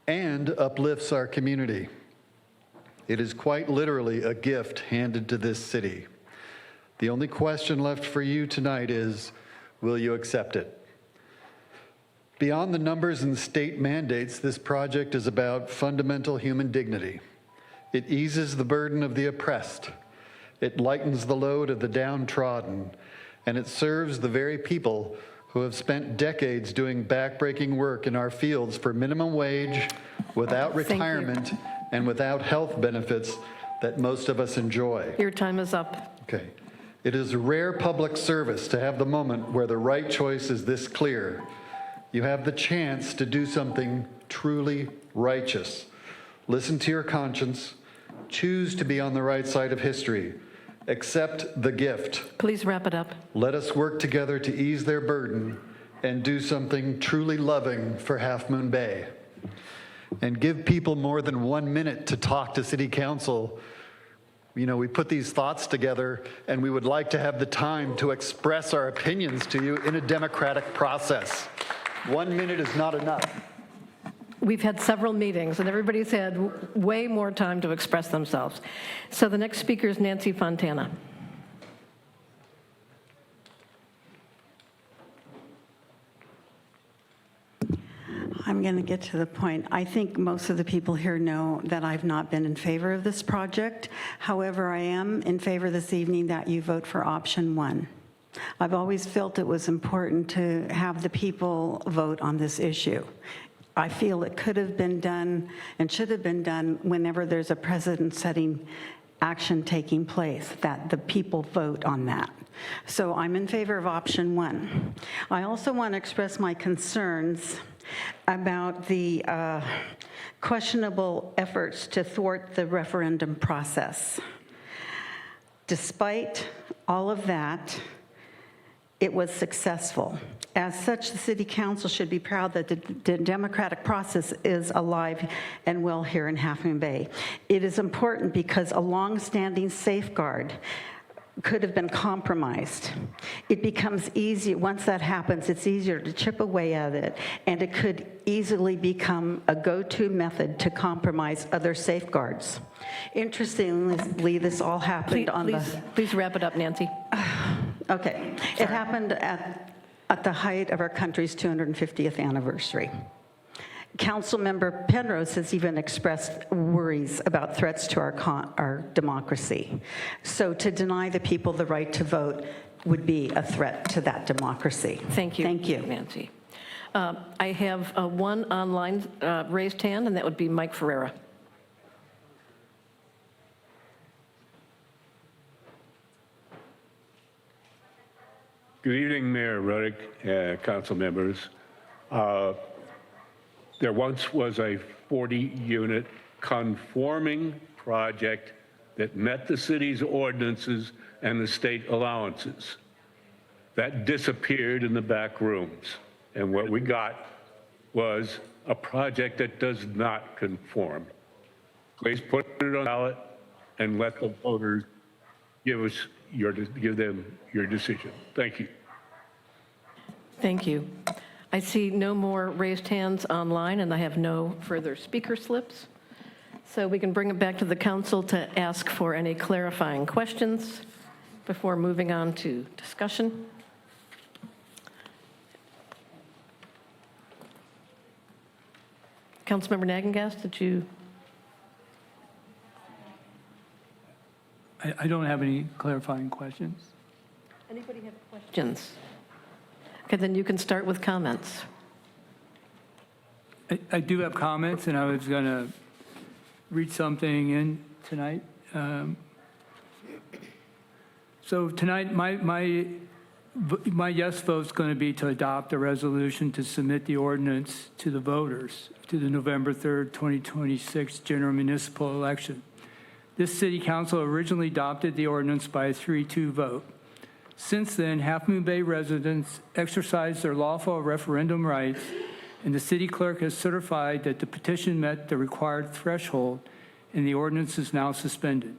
and uplifts our community. It is quite literally a gift handed to this city. The only question left for you tonight is, will you accept it? Beyond the numbers and state mandates, this project is about fundamental human dignity. It eases the burden of the oppressed. It lightens the load of the downtrodden, and it serves the very people who have spent decades doing backbreaking work in our fields for minimum wage, without retirement, and without health benefits that most of us enjoy. Your time is up. Okay. It is a rare public service to have the moment where the right choice is this clear. You have the chance to do something truly righteous. Listen to your conscience. Choose to be on the right side of history. Accept the gift. Please wrap it up. Let us work together to ease their burden and do something truly loving for Half Moon Bay. And give people more than 1 minute to talk to City Council. You know, we put these thoughts together, and we would like to have the time to express our opinions to you in a democratic process. 1 minute is not enough. We've had several meetings, and everybody's had way more time to express themselves. So the next speaker is Nancy Fontana. I'm going to get to the point. I think most of the people here know that I've not been in favor of this project. However, I am in favor this evening that you vote for option 1. I've always felt it was important to have the people vote on this issue. I feel it could have been done and should have been done whenever there's a precedent-setting action taking place, that the people vote on that. So I'm in favor of option 1. I also want to express my concerns about the questionable efforts to thwart the referendum process. Despite all of that, it was successful. As such, the City Council should be proud that the democratic process is alive and well here in Half Moon Bay. It is important because a long-standing safeguard could have been compromised. It becomes easy, once that happens, it's easier to chip away at it, and it could easily become a go-to method to compromise other safeguards. Interestingly, this all happened Please wrap it up, Nancy. Okay. It happened at the height of our country's 250th anniversary. Councilmember Penrose has even expressed worries about threats to our democracy. So to deny the people the right to vote would be a threat to that democracy. Thank you. Thank you. Nancy. I have one online raised hand, and that would be Mike Ferreira. Good evening, Mayor Ruddick, council members. There once was a 40-unit conforming project that met the city's ordinances and the state allowances. That disappeared in the back rooms. And what we got was a project that does not conform. Please put it on the ballot and let the voters give them your decision. Thank you. Thank you. I see no more raised hands online, and I have no further speaker slips. So we can bring it back to the council to ask for any clarifying questions before moving on to discussion. Councilmember Nagengast, did you? I don't have any clarifying questions. Anybody have questions? Okay, then you can start with comments. I do have comments, and I was going to read something in tonight. So tonight, my yes vote's going to be to adopt a resolution to submit the ordinance to the voters to the November 3rd, 2026 general municipal election. This city council originally adopted the ordinance by a 3-2 vote. Since then, Half Moon Bay residents exercised their lawful referendum rights, and the city clerk has certified that the petition met the required threshold, and the ordinance is now suspended.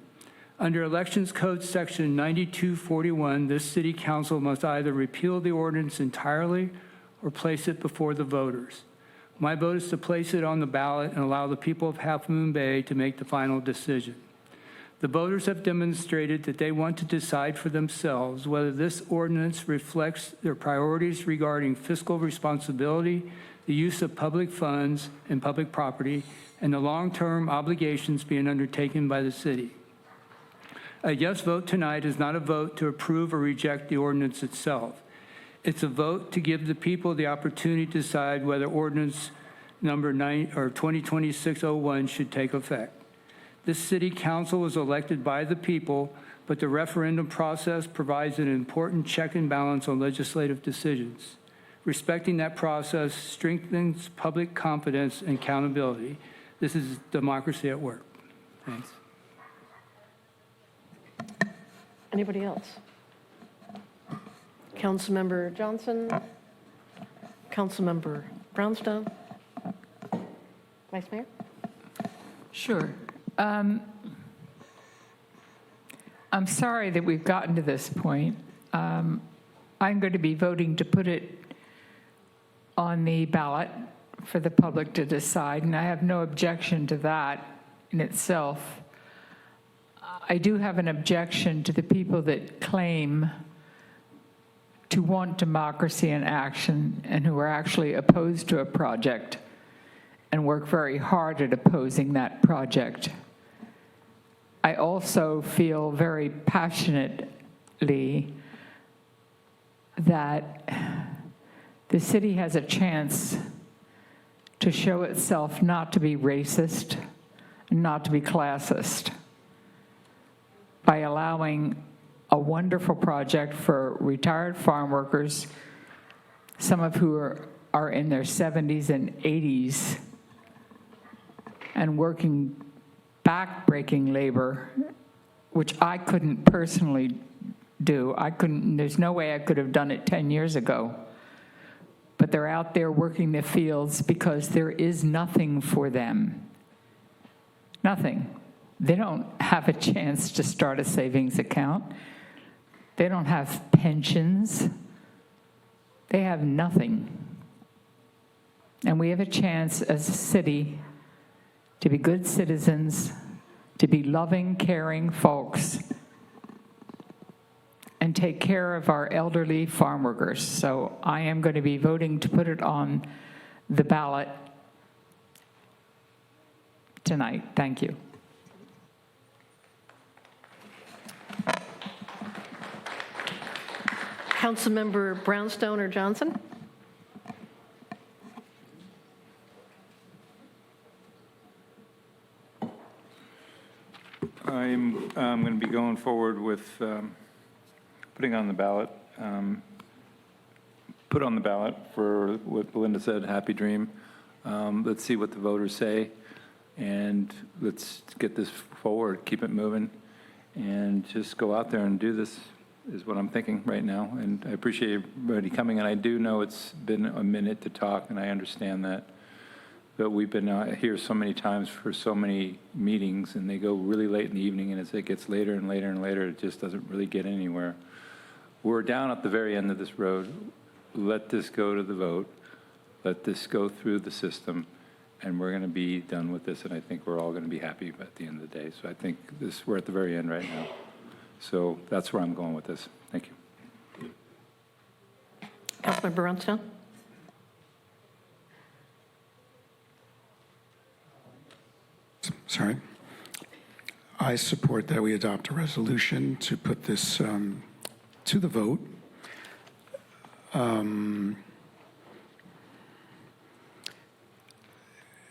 Under Elections Code Section 9241, this city council must either repeal the ordinance entirely or place it before the voters. My vote is to place it on the ballot and allow the people of Half Moon Bay to make the final decision. The voters have demonstrated that they want to decide for themselves whether this ordinance reflects their priorities regarding fiscal responsibility, the use of public funds and public property, and the long-term obligations being undertaken by the city. A yes vote tonight is not a vote to approve or reject the ordinance itself. It's a vote to give the people the opportunity to decide whether ordinance number 2026-01 should take effect. This city council was elected by the people, but the referendum process provides an important check and balance on legislative decisions. Respecting that process strengthens public confidence and accountability. This is democracy at work. Thanks. Anybody else? Councilmember Johnson? Councilmember Brownstone? Vice Mayor? Sure. I'm sorry that we've gotten to this point. I'm going to be voting to put it on the ballot for the public to decide, and I have no objection to that in itself. I do have an objection to the people that claim to want democracy in action and who are actually opposed to a project and work very hard at opposing that project. I also feel very passionately that the city has a chance to show itself not to be racist, not to be classist, by allowing a wonderful project for retired farm workers, some of who are in their 70s and 80s, and working back-breaking labor, which I couldn't personally do. There's no way I could have done it 10 years ago. But they're out there working the fields because there is nothing for them. Nothing. They don't have a chance to start a savings account. They don't have pensions. They have nothing. And we have a chance as a city to be good citizens, to be loving, caring folks, and take care of our elderly farm workers. So I am going to be voting to put it on the ballot tonight. Thank you. Councilmember Brownstone or Johnson? I'm going to be going forward with putting on the ballot, put on the ballot for what Belinda said, Happy Dream. Let's see what the voters say, and let's get this forward, keep it moving, and just go out there and do this is what I'm thinking right now. And I appreciate everybody coming, and I do know it's been a minute to talk, and I understand that. But we've been here so many times for so many meetings, and they go really late in the evening, and as it gets later and later and later, it just doesn't really get anywhere. We're down at the very end of this road. Let this go to the vote. Let this go through the system, and we're going to be done with this, and I think we're all going to be happy at the end of the day. So I think we're at the very end right now. So that's where I'm going with this. Thank you. Councilmember Brownstone? Sorry. I support that we adopt a resolution to put this to the vote. And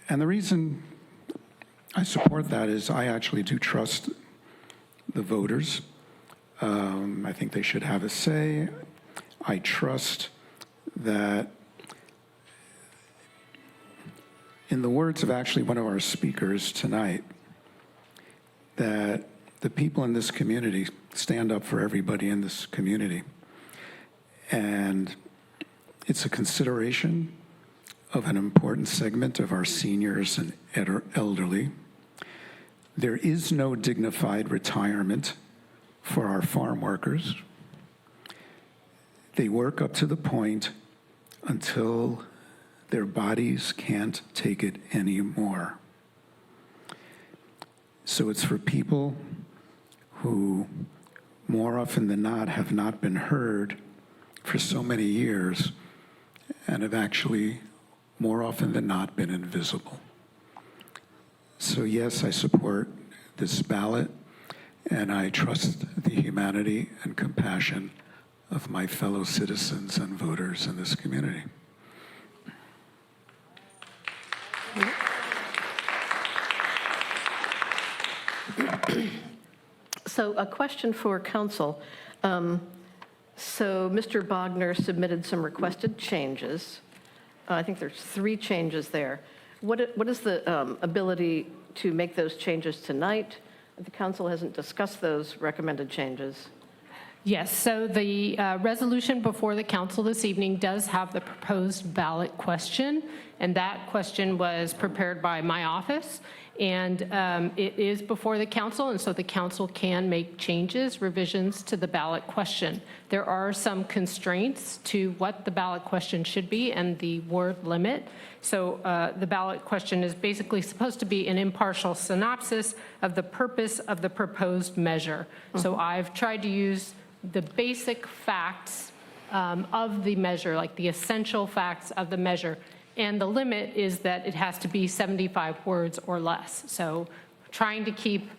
the reason I support that is I actually do trust the voters. I think they should have a say. I trust that, in the words of actually one of our speakers tonight, that the people in this community stand up for everybody in this community. And it's a consideration of an important segment of our seniors and elderly. There is no dignified retirement for our farm workers. They work up to the point until their bodies can't take it anymore. So it's for people who, more often than not, have not been heard for so many years and have actually, more often than not, been invisible. So yes, I support this ballot, and I trust the humanity and compassion of my fellow citizens and voters in this community. So a question for council. So Mr. Bogner submitted some requested changes. I think there's 3 changes there. What is the ability to make those changes tonight? The council hasn't discussed those recommended changes. Yes, so the resolution before the council this evening does have the proposed ballot question, and that question was prepared by my office, and it is before the council, and so the council can make changes, revisions to the ballot question. There are some constraints to what the ballot question should be and the word limit. So the ballot question is basically supposed to be an impartial synopsis of the purpose of the proposed measure. So I've tried to use the basic facts of the measure, like the essential facts of the measure. And the limit is that it has to be 75 words or less. So trying to keep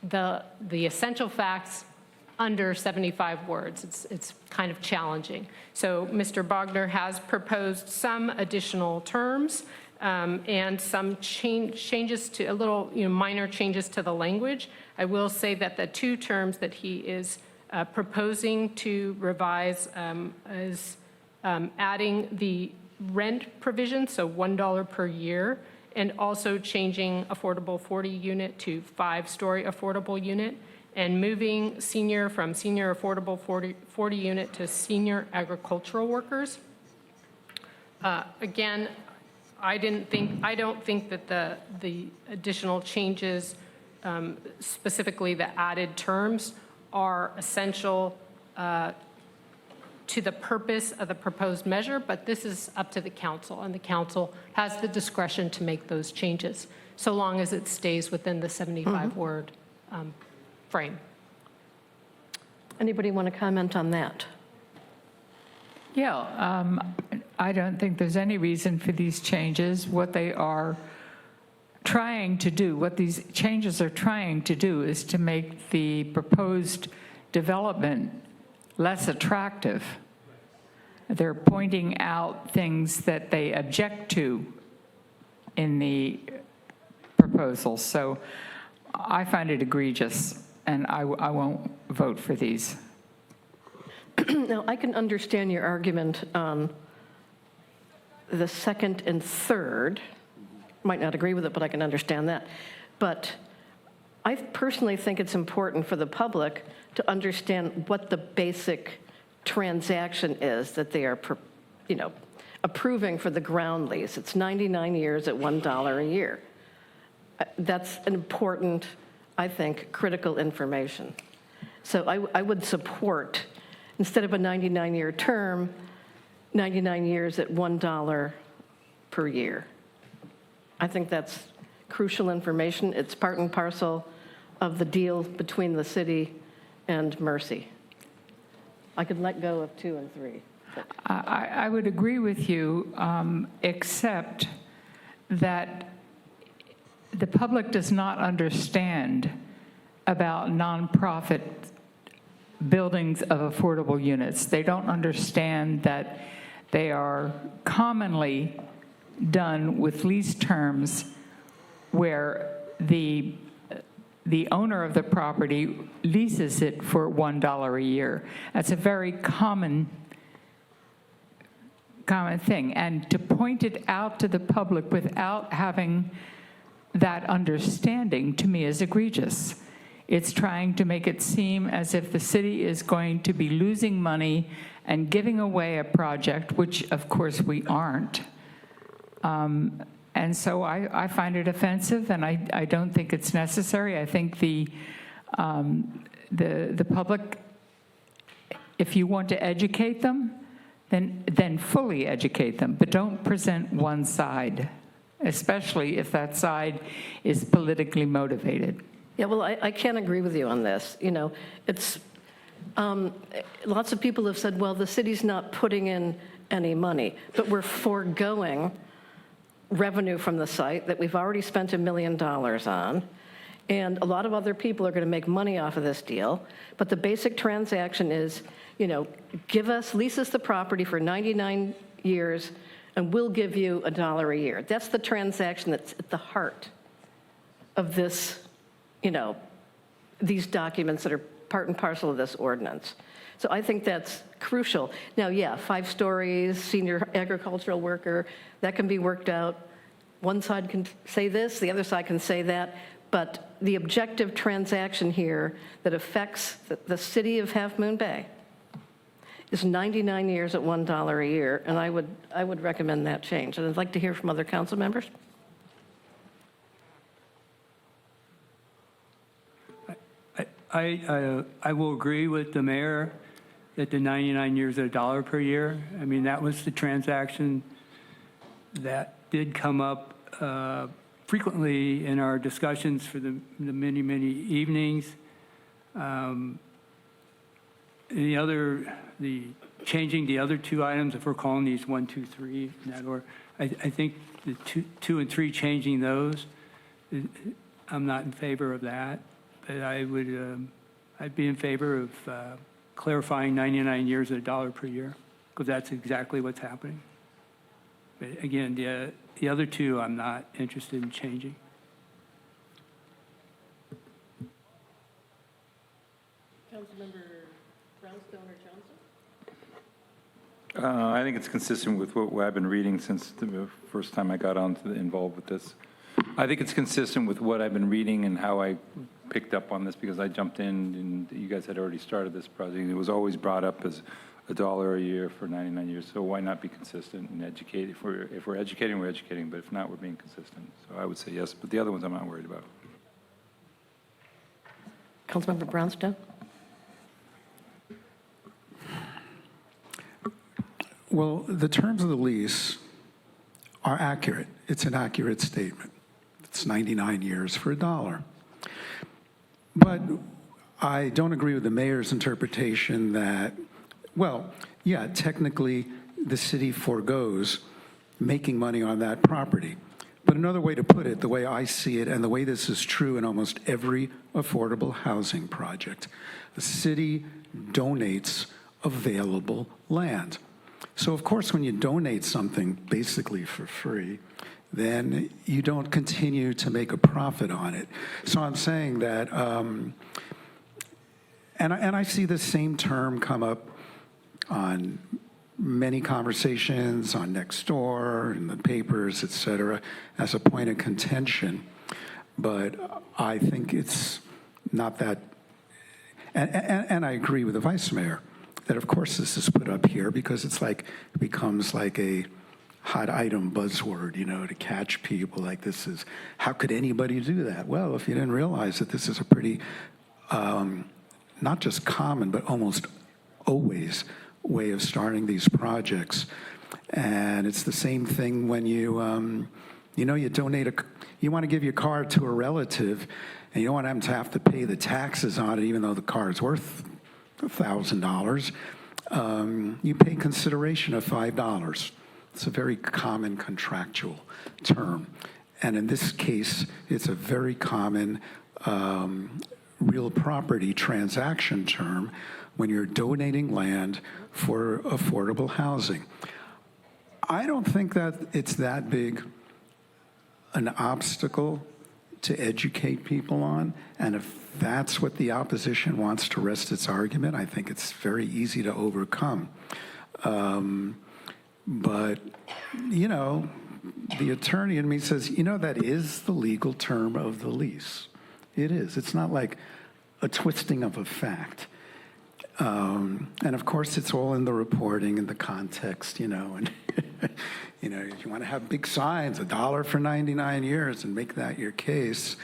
the essential facts under 75 words. It's kind of challenging. So Mr. Bogner has proposed some additional terms and some changes to minor changes to the language. I will say that the 2 terms that he is proposing to revise is adding the rent provision, so $1 per year, and also changing affordable 40 unit to 5-story affordable unit, and moving senior from senior affordable 40 unit to senior agricultural workers. Again, I don't think that the additional changes, specifically the added terms, are essential to the purpose of the proposed measure, but this is up to the council, and the council has the discretion to make those changes, so long as it stays within the 75-word frame. Anybody want to comment on that? Yeah, I don't think there's any reason for these changes. What they are trying to do, what these changes are trying to do, is to make the proposed development less attractive. They're pointing out things that they object to in the proposal. So I find it egregious, and I won't vote for these. Now, I can understand your argument on the second and third. Might not agree with it, but I can understand that. But I personally think it's important for the public to understand what the basic transaction is that they are, approving for the ground lease. It's 99 years at $1 a year. That's an important, I think, critical information. So I would support, instead of a 99-year term, 99 years at $1 per year. I think that's crucial information. It's part and parcel of the deal between the city and Mercy. I could let go of 2 and 3. I would agree with you, except that the public does not understand about nonprofit buildings of affordable units. They don't understand that they are commonly done with lease terms where the owner of the property leases it for $1 a year. That's a very common thing. And to point it out to the public without having that understanding, to me, is egregious. It's trying to make it seem as if the city is going to be losing money and giving away a project, which of course we aren't. And so I find it offensive, and I don't think it's necessary. I think the public, if you want to educate them, then fully educate them, but don't present one side, especially if that side is politically motivated. Yeah, well, I can't agree with you on this. You know, it's, lots of people have said, well, the city's not putting in any money, but we're foregoing revenue from the site that we've already spent $1 million on. And a lot of other people are going to make money off of this deal. But the basic transaction is, you know, lease us the property for 99 years, and we'll give you $1 a year. That's the transaction that's at the heart of this, you know, these documents that are part and parcel of this ordinance. So I think that's crucial. Now, yeah, 5 stories, senior agricultural worker, that can be worked out. One side can say this, the other side can say that, but the objective transaction here that affects the city of Half Moon Bay is 99 years at $1 a year, and I would recommend that change. And I'd like to hear from other council members. I will agree with the mayor that the 99 years at $1 per year. I mean, that was the transaction that did come up frequently in our discussions for the many, many evenings. The changing the other 2 items, if we're calling these 1, 2, 3, in that order, I think the 2 and 3 changing those, I'm not in favor of that. But I'd be in favor of clarifying 99 years at $1 per year, because that's exactly what's happening. But again, the other 2, I'm not interested in changing. Councilmember Brownstone or Johnson? I think it's consistent with what I've been reading since the first time I got involved with this. I think it's consistent with what I've been reading and how I picked up on this, because I jumped in and you guys had already started this project. It was always brought up as $1 a year for 99 years. So why not be consistent and educate? If we're educating, we're educating. But if not, we're being consistent. So I would say yes. But the other ones I'm not worried about. Councilmember Brownstone? Well, the terms of the lease are accurate. It's an accurate statement. It's 99 years for $1. But I don't agree with the mayor's interpretation that, well, yeah, technically the city forgoes making money on that property. But another way to put it, the way I see it, and the way this is true in almost every affordable housing project, the city donates available land. So of course, when you donate something basically for free, then you don't continue to make a profit on it. So I'm saying that, and I see the same term come up on many conversations on Nextdoor, in the papers, et cetera, as a point of contention. But I think it's not that, and I agree with the vice mayor that of course this is put up here because it's like, it becomes like a hot item buzzword, you know, to catch people. Like, this is, how could anybody do that? Well, if you didn't realize that this is a pretty, not just common, but almost always way of starting these projects. And it's the same thing when you, you know, you donate you want to give your car to a relative, and you don't want them to have to pay the taxes on it, even though the car is worth $1,000. You pay consideration of $5. It's a very common contractual term. And in this case, it's a very common real property transaction term when you're donating land for affordable housing. I don't think that it's that big an obstacle to educate people on. And if that's what the opposition wants to rest its argument, I think it's very easy to overcome. But, you know, the attorney in me says, you know, that is the legal term of the lease. It is. It's not like a twisting of a fact. And of course, it's all in the reporting and the context, you know, and you know, if you want to have big signs, $1 for 99 years, and make that your case,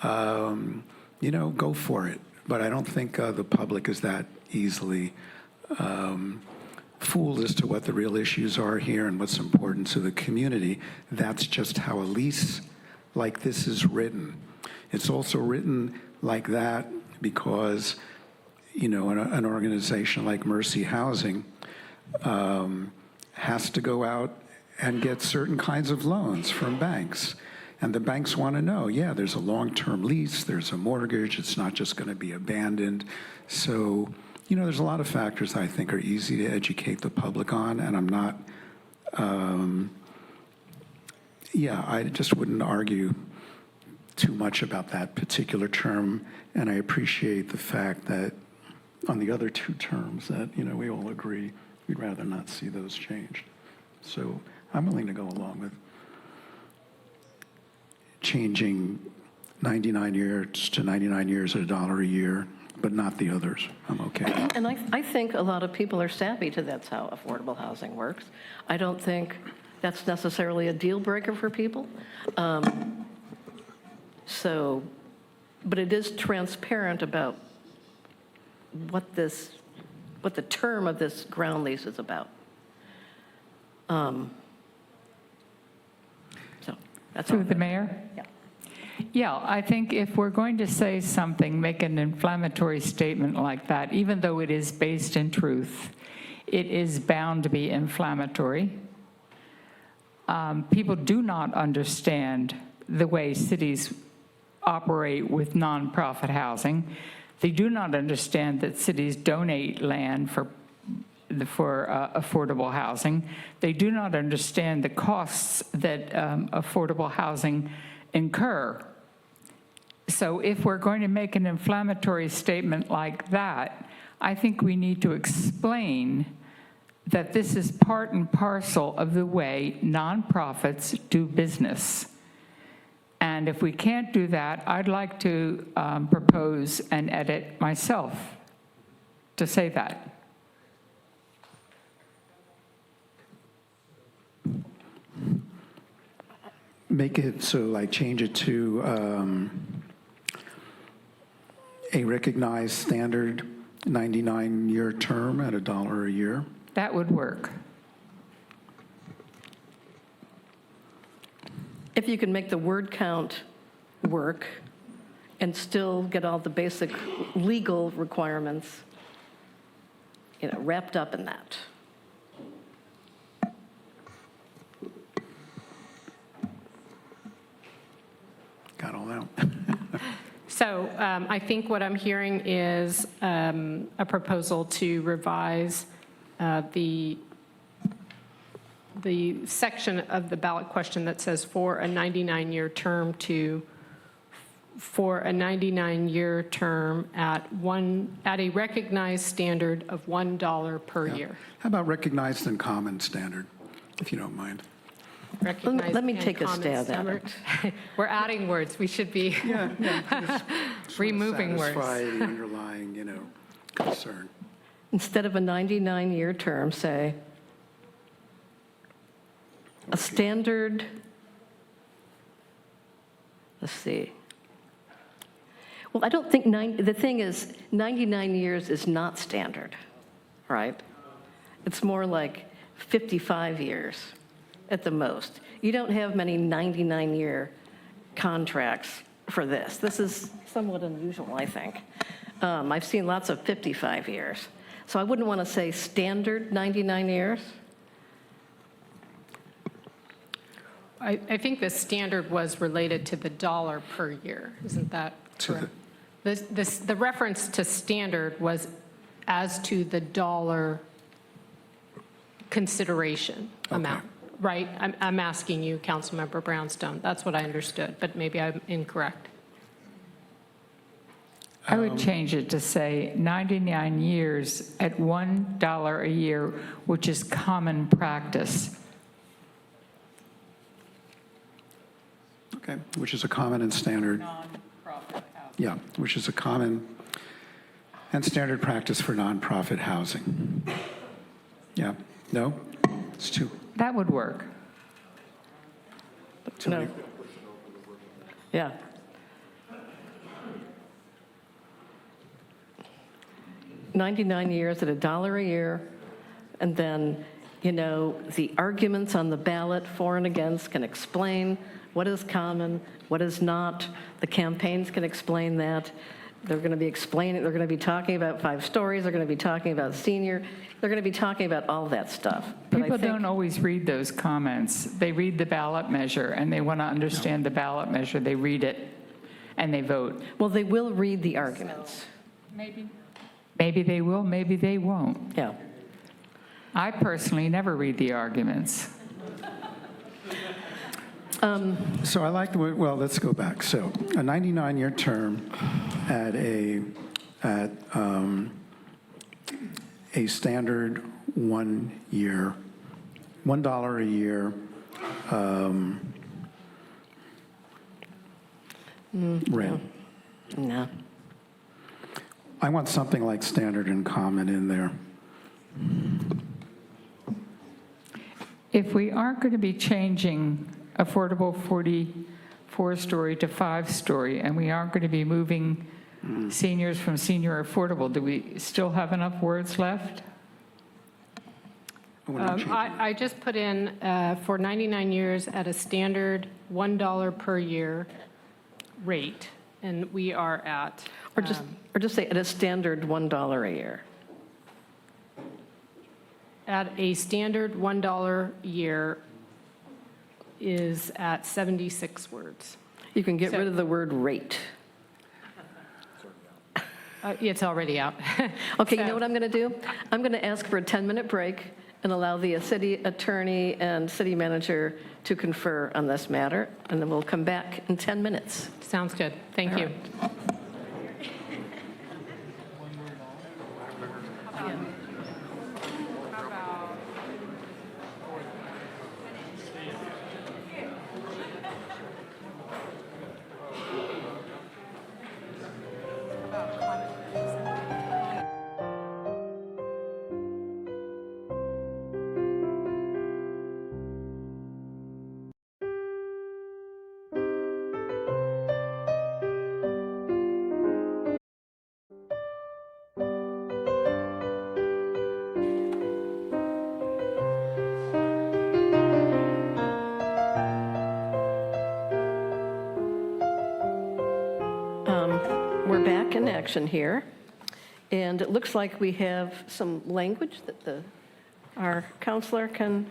you know, go for it. But I don't think the public is that easily fooled as to what the real issues are here and what's important to the community. That's just how a lease like this is written. It's also written like that because, you know, an organization like Mercy Housing has to go out and get certain kinds of loans from banks. And the banks want to know, yeah, there's a long-term lease, there's a mortgage, it's not just going to be abandoned. So, you know, there's a lot of factors I think are easy to educate the public on, and I'm not, yeah, I just wouldn't argue too much about that particular term, and I appreciate the fact that on the other two terms that, you know, we all agree we'd rather not see those changed. So I'm willing to go along with changing 99 years to 99 years at $1 a year, but not the others. I'm okay. And I think a lot of people are savvy to that's how affordable housing works. I don't think that's necessarily a deal breaker for people. So, but it is transparent about what the term of this ground lease is about. So that's all. Through the mayor? Yeah. Yeah, I think if we're going to say something, make an inflammatory statement like that, even though it is based in truth, it is bound to be inflammatory. People do not understand the way cities operate with nonprofit housing. They do not understand that cities donate land for affordable housing. They do not understand the costs that affordable housing incur. So if we're going to make an inflammatory statement like that, I think we need to explain that this is part and parcel of the way nonprofits do business. And if we can't do that, I'd like to propose an edit myself to say that. Make it so, like, change it to a recognized standard 99-year term at $1 a year. That would work. If you can make the word count work and still get all the basic legal requirements, you know, wrapped up in that. Got all that. So I think what I'm hearing is a proposal to revise the section of the ballot question that says for a 99-year term to for a 99-year term at a recognized standard of $1 per year. How about recognized and common standard, if you don't mind? Recognized Let me and take a common stab at standard. it. We're adding words. We should be removing words. Satisfy the underlying, you know, concern. Instead of a 99-year term, say a standard, let's see. Well, I don't think, the thing is, 99 years is not standard, right? It's more like 55 years at the most. You don't have many 99-year contracts for this. This is somewhat unusual, I think. I've seen lots of 55 years. So I wouldn't want to say standard 99 years. I think the standard was related to the dollar per year. Isn't that correct? The reference to standard was as to the dollar consideration amount. right? I'm asking you, Councilmember Brownstone. That's what I understood, but maybe I'm incorrect. I would change it to say 99 years at $1 a year, which is common practice. Okay, which is a common and standard. Yeah, which is a common and standard practice for nonprofit housing. Yeah, no, it's too. That would work. No. Yeah. $99 years at $1 a year, and then, you know, the arguments on the ballot for and against can explain what is common, what is not. The campaigns can explain that. They're going to be explaining, they're going to be talking about 5 stories, they're going to be talking about senior, they're going to be talking about all that stuff. But People don't always read those comments. They read the ballot measure, and they want to understand the ballot measure. They read it, and they vote. Well, they will read the arguments. Maybe they will, maybe they won't. Yeah. I personally never read the arguments. So I like the way, well, let's go back. So a 99-year term at a standard 1 year, $1 a year rent. No. I want something like standard and common in there. If we aren't going to be changing affordable 44-story to 5-story, and we aren't going to be moving seniors from senior affordable, do we still have enough words left? I just put in for 99 years at a standard $1 per year rate, and we are at. Or just say at a standard $1 a year. At a standard $1 a year is at 76 words. You can get rid of the word rate. It's already out. Okay, you know what I'm going to do? I'm going to ask for a 10-minute break and allow the city attorney and city manager to confer on this matter, and then we'll come back in 10 minutes. Sounds good. Thank you. We're back in action here, and it looks like we have some language that our counselor can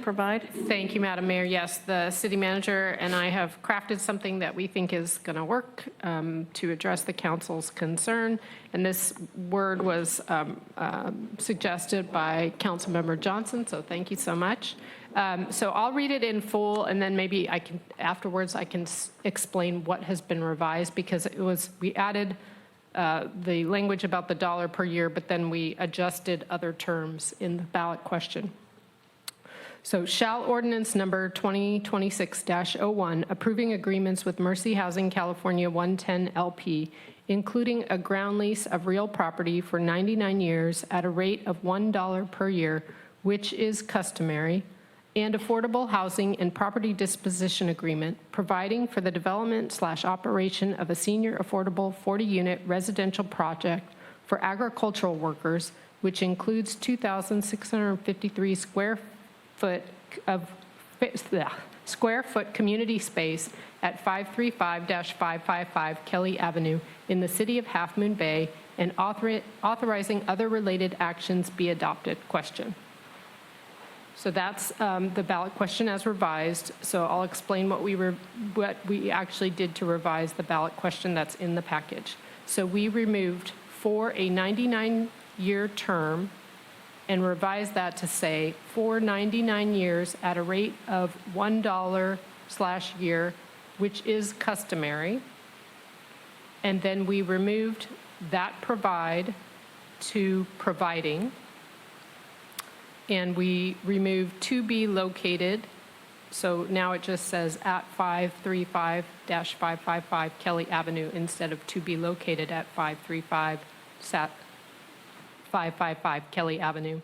provide. Thank you, Madam Mayor. Yes, the city manager and I have crafted something that we think is going to work to address the council's concern. And this word was suggested by Councilmember Johnson, so thank you so much. So I'll read it in full, and then maybe I can, afterwards, I can explain what has been revised, because we added the language about the dollar per year, but then we adjusted other terms in the ballot question. So shall ordinance number 2026-01 approving agreements with Mercy Housing California 110 LP, including a ground lease of real property for 99 years at a rate of $1 per year, which is customary, and affordable housing and property disposition agreement, providing for the development/operation of a senior affordable 40-unit residential project for agricultural workers, which includes 2,653 square foot community space at 535-555 Kelly Avenue in the city of Half Moon Bay, and authorizing other related actions be adopted. Question. So that's the ballot question as revised. So I'll explain what we actually did to revise the ballot question that's in the package. So we removed, for a 99-year term and revise that to say for 99 years at a rate of $1/year, which is customary. And then we removed that provide to providing. And we removed to be located. So now it just says at 535-555 Kelly Avenue instead of to be located at 555 Kelly Avenue.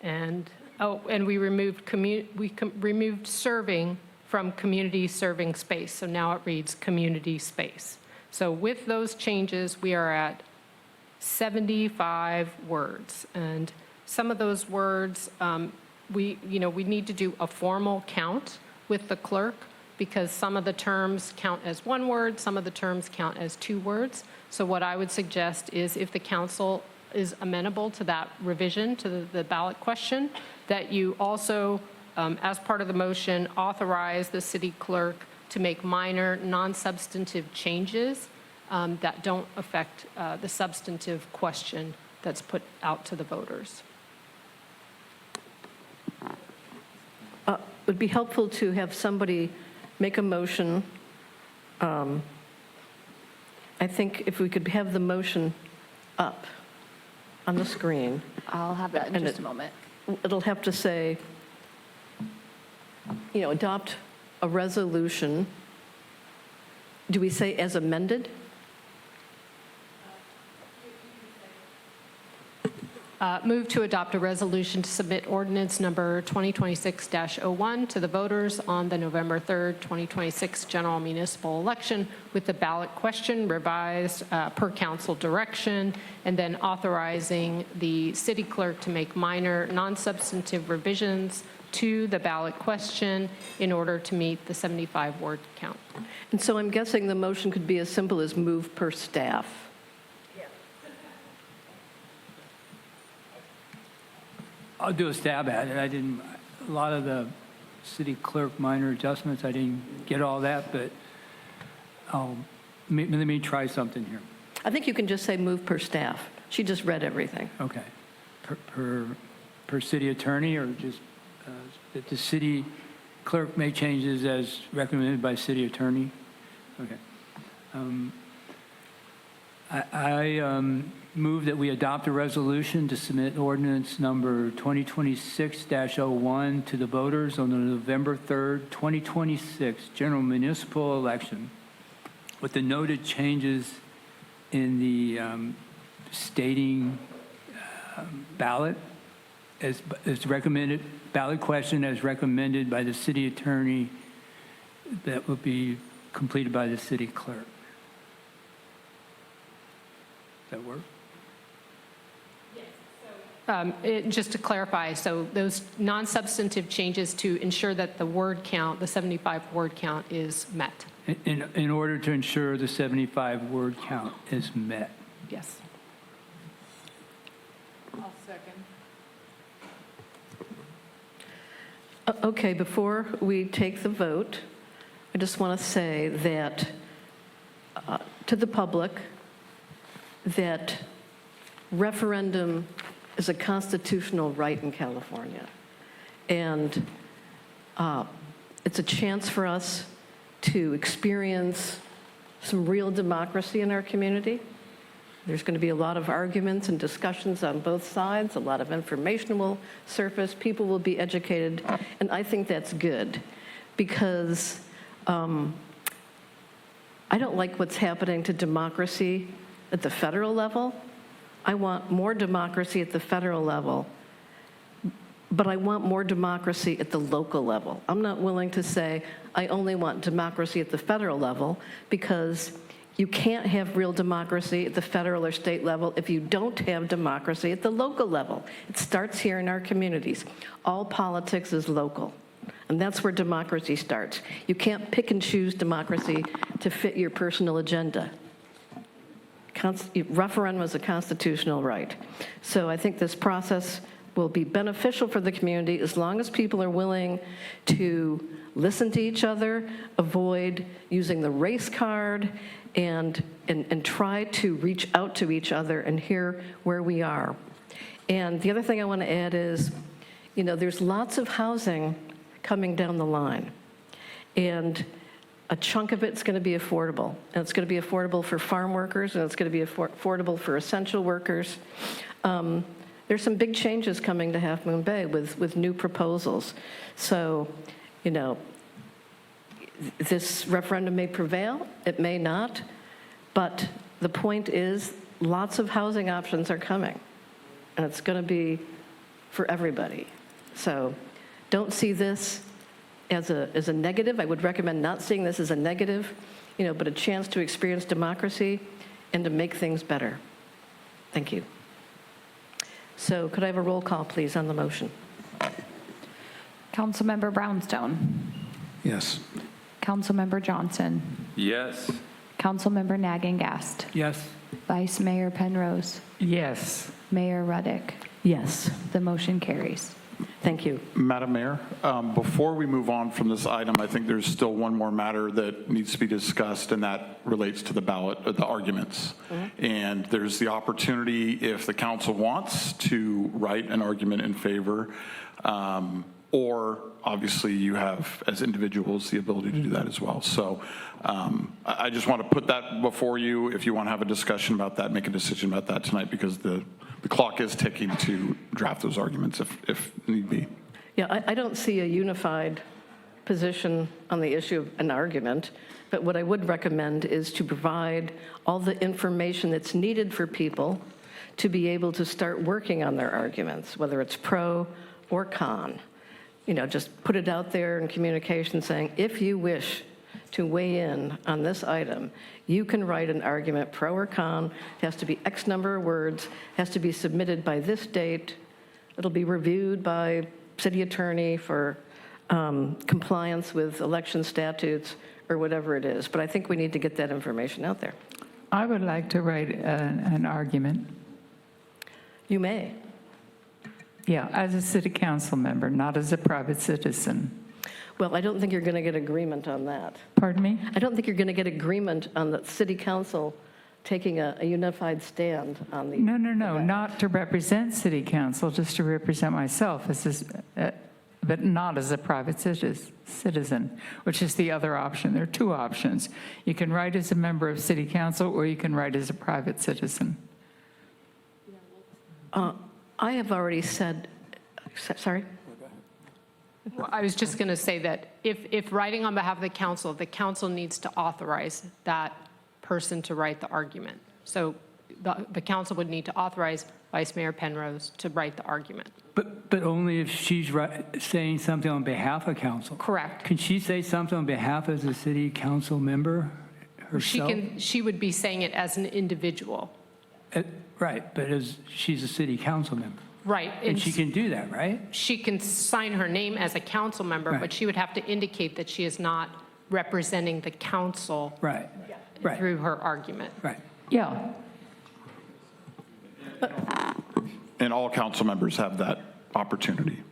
And, and we removed removed serving from community serving space. So now it reads community space. So with those changes, we are at 75 words. And some of those words, we need to do a formal count with the clerk because some of the terms count as one word, some of the terms count as 2 words. So what I would suggest is if the council is amenable to that revision to the ballot question, that you also, as part of the motion, authorize the city clerk to make minor non-substantive changes that don't affect the substantive question that's put out to the voters. It would be helpful to have somebody make a motion. I think if we could have the motion up on the screen. I'll have that in just a moment. It'll have to say, adopt a resolution. Do we say as amended? Move to adopt a resolution to submit ordinance number 2026-01 to the voters on the November 3rd, 2026 general municipal election with the ballot question revised per council direction, and then authorizing the city clerk to make minor non-substantive revisions to the ballot question in order to meet the 75-word count. And so I'm guessing the motion could be as simple as move per staff. I'll do a stab at it. A lot of the city clerk minor adjustments, I didn't get all that, but let me try something here. I think you can just say move per staff. She just read everything. Okay. Per city attorney, or just that the city clerk make changes as recommended by city attorney? Okay. I move that we adopt a resolution to submit ordinance number 2026-01 to the voters on the November 3rd, 2026 general municipal election with the noted changes in the stating ballot as recommended, ballot question as recommended by the city attorney that will be completed by the city clerk. Does that work? Just to clarify, so those non-substantive changes to ensure that the word count, the 75-word count, is met. In order to ensure the 75-word count is met. Yes. I'll second. Okay, before we take the vote, I just want to say that to the public that referendum is a constitutional right in California. And it's a chance for us to experience some real democracy in our community. There's going to be a lot of arguments and discussions on both sides. A lot of information will surface. People will be educated. And I think that's good because I don't like what's happening to democracy at the federal level. I want more democracy at the federal level, but I want more democracy at the local level. I'm not willing to say I only want democracy at the federal level because you can't have real democracy at the federal or state level if you don't have democracy at the local level. It starts here in our communities. All politics is local, and that's where democracy starts. You can't pick and choose democracy to fit your personal agenda. Referendum is a constitutional right. So I think this process will be beneficial for the community as long as people are willing to listen to each other, avoid using the race card, and try to reach out to each other and hear where we are. And the other thing I want to add is, there's lots of housing coming down the line. And a chunk of it's going to be affordable. And it's going to be affordable for farm workers, and it's going to be affordable for essential workers. There's some big changes coming to Half Moon Bay with new proposals. So, this referendum may prevail, it may not, but the point is lots of housing options are coming, and it's going to be for everybody. So don't see this as a negative. I would recommend not seeing this as a negative, but a chance to experience democracy and to make things better. Thank you. So could I have a roll call, please, on the motion? Councilmember Brownstone. Yes. Councilmember Johnson. Yes. Councilmember Nagengast. Yes. Vice Mayor Penrose. Yes. Mayor Ruddick. Yes. The motion carries. Thank you. Madam Mayor, before we move on from this item, I think there's still one more matter that needs to be discussed, and that relates to the ballot, the arguments. And there's the opportunity, if the council wants, to write an argument in favor, or obviously you have, as individuals, the ability to do that as well. So I just want to put that before you. If you want to have a discussion about that, make a decision about that tonight, because the clock is ticking to draft those arguments if need be. Yeah, I don't see a unified position on the issue of an argument, but what I would recommend is to provide all the information that's needed for people to be able to start working on their arguments, whether it's pro or con. Just put it out there in communication saying, if you wish to weigh in on this item, you can write an argument, pro or con. It has to be X number of words, has to be submitted by this date. It'll be reviewed by city attorney for compliance with election statutes or whatever it is. But I think we need to get that information out there. I would like to write an argument. You may. Yeah, as a city council member, not as a private citizen. Well, I don't think you're going to get agreement on that. Pardon me? I don't think you're going to get agreement on the city council taking a unified stand on the... No, not to represent city council, just to represent myself, but not as a private citizen, which is the other option. There are two options. You can write as a member of city council, or you can write as a private citizen. I have already said, sorry? Well, I was just going to say that if writing on behalf of the council needs to authorize that person to write the argument. So the council would need to authorize Vice Mayor Penrose to write the argument. But only if she's saying something on behalf of council. Correct. Can she say something on behalf as a city council member herself? She would be saying it as an individual. Right, but she's a city council member. Right. And she can do that, right? She can sign her name as a council member, but she would have to indicate that she is not representing the council through her argument. Right. Yeah. And all council members have that opportunity.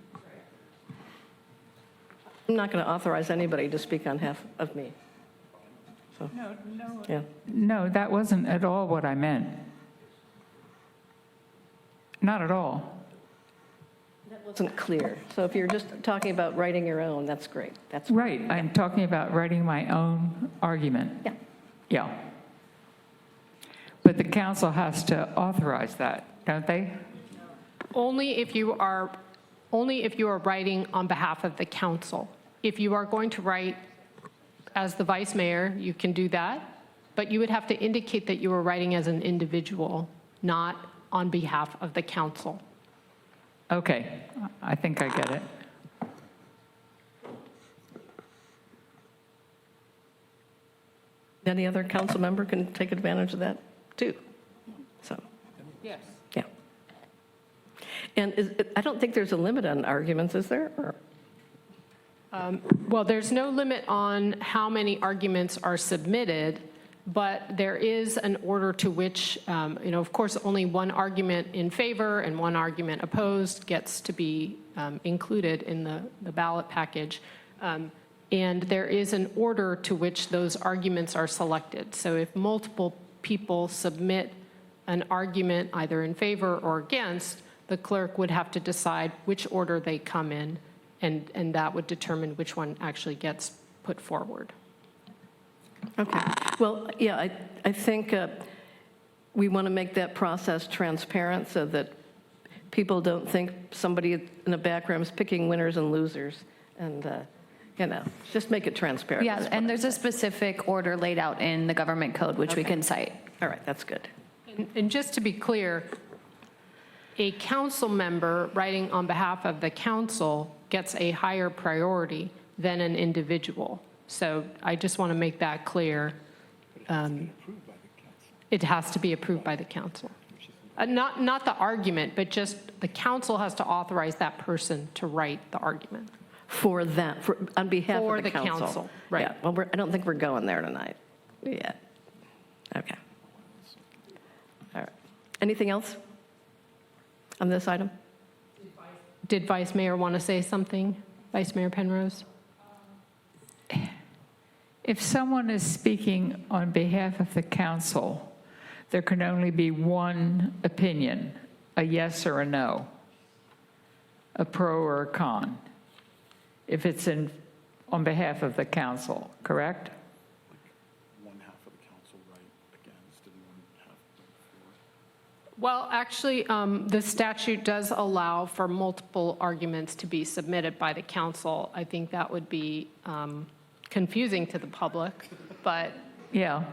I'm not going to authorize anybody to speak on behalf of me. So, No, that wasn't at all what I meant. Not at all. That wasn't clear. So if you're just talking about writing your own, that's great. That's Right, I'm talking about writing my own argument. Yeah. Yeah. But the council has to authorize that, don't they? Only if you are writing on behalf of the council. If you are going to write as the vice mayor, you can do that, but you would have to indicate that you were writing as an individual, not on behalf of the council. Okay, I think I get it. Any other council member can take advantage of that too. So, yes. Yeah. And I don't think there's a limit on arguments, is there? Or? Well, there's no limit on how many arguments are submitted, but there is an order to which, of course, only one argument in favor and one argument opposed gets to be included in the ballot package. And there is an order to which those arguments are selected. So if multiple people submit an argument either in favor or against, the clerk would have to decide which order they come in, and that would determine which one actually gets put forward. Okay. Well, yeah, I think we want to make that process transparent so that people don't think somebody in the background is picking winners and losers, and, just make it transparent. Yeah, and there's a specific order laid out in the government code, which we can cite. All right, that's good. And just to be clear, a council member writing on behalf of the council gets a higher priority than an individual. So I just want to make that clear. It has to be approved by the council. Not the argument, but just the council has to authorize that person to write the argument. For that, on behalf For of the the council, right. Yeah, well, I don't think we're going there tonight yet. Okay. All right. Anything else on this item? Did Vice Mayor want to say something? Vice Mayor Penrose? If someone is speaking on behalf of the council, there can only be one opinion, a yes or a no, a pro or a con, if it's on behalf of the council, correct? One half of the council right against and one half for. Well, actually, the statute does allow for multiple arguments to be submitted by the council. I think that would be confusing to the public, but yeah,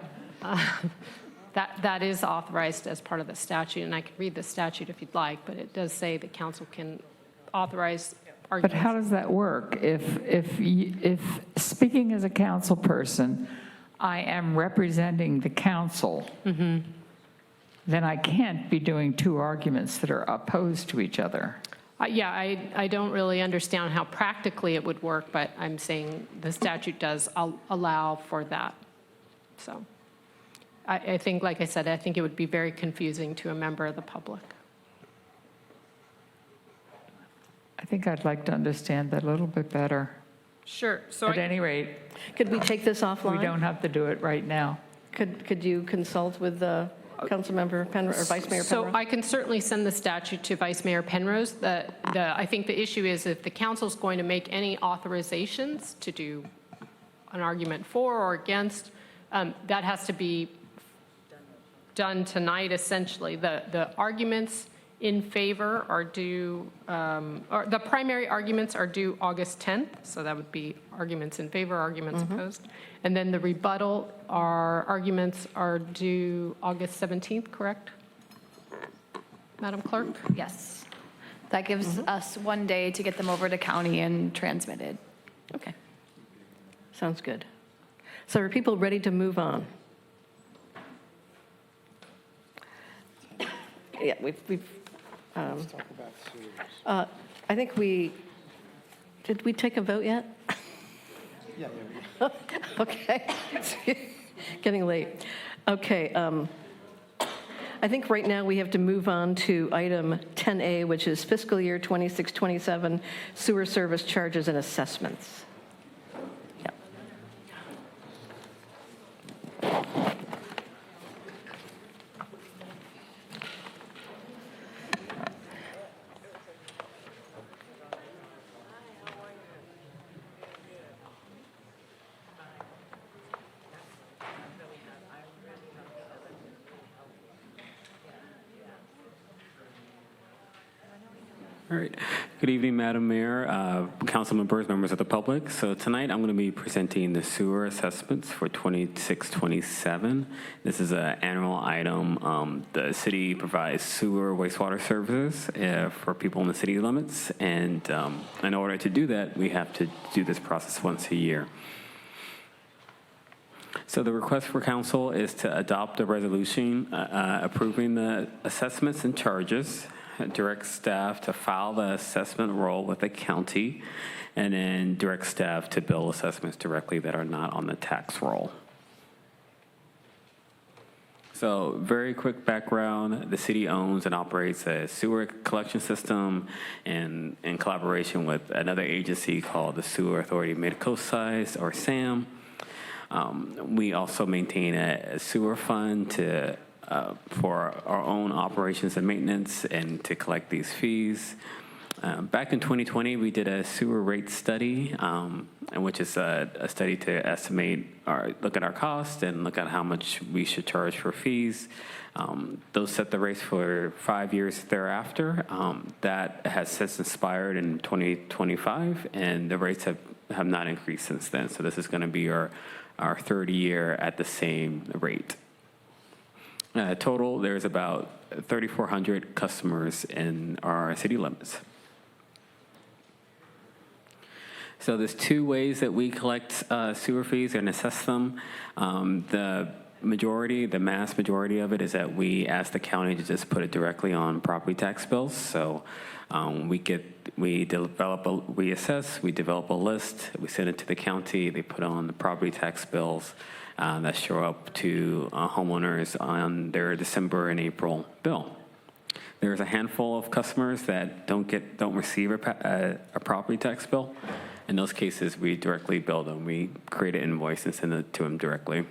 that is authorized as part of the statute, and I can read the statute if you'd like, but it does say the council can authorize arguments. But how does that work? If speaking as a council person, I am representing the council, then I can't be doing two arguments that are opposed to each other. Yeah, I don't really understand how practically it would work, but I'm saying the statute does allow for that. So I think, like I said, I think it would be very confusing to a member of the public. I think I'd like to understand that a little bit better. Sure. So At any rate, could we take this offline? we don't have to do it right now. Could you consult with Councilmember Penrose or Vice Mayor Penrose? So I can certainly send the statute to Vice Mayor Penrose. I think the issue is if the council's going to make any authorizations to do an argument for or against, that has to be done tonight, essentially. The arguments in favor are due, or the primary arguments are due August 10th, so that would be arguments in favor, arguments opposed. And then the rebuttal arguments are due August 17th, correct? Madam Clerk? Yes. That gives us 1 day to get them over to county and transmitted. Okay. Sounds good. So are people ready to move on? Yeah, we've Let's talk about sewers. I think did we take a vote yet? Yeah. Okay. Getting late. Okay. I think right now we have to move on to item 10A, which is fiscal year 26-27 sewer service charges and assessments. Yeah. All right. Good evening, Madam Mayor, council members, members of the public. So tonight I'm going to be presenting the sewer assessments for 26-27. This is an annual item. The city provides sewer wastewater services for people in the city limits. And in order to do that, we have to do this process once a year. So the request for council is to adopt a resolution approving the assessments and charges, direct staff to file the assessment roll with the county, and then direct staff to bill assessments directly that are not on the tax roll. So very quick background, the city owns and operates a sewer collection system in collaboration with another agency called the Sewer Authority Mid-Coast, or SAM. We also maintain a sewer fund to for our own operations and maintenance and to collect these fees. Back in 2020, we did a sewer rate study, which is a study to estimate look at our costs and look at how much we should charge for fees. Those set the rates for 5 years thereafter. That has since expired in 2025, and the rates have not increased since then. So this is going to be our third year at the same rate. Total, there's about 3,400 customers in our city limits. So there's two ways that we collect sewer fees and assess them. The mass majority of it is that we ask the county to just put it directly on property tax bills. So we assess, we develop a list, we send it to the county, they put on the property tax bills that show up to homeowners on their December and April bill. There's a handful of customers that don't receive a property tax bill. In those cases, we directly bill them. We create an invoice and send it to them directly.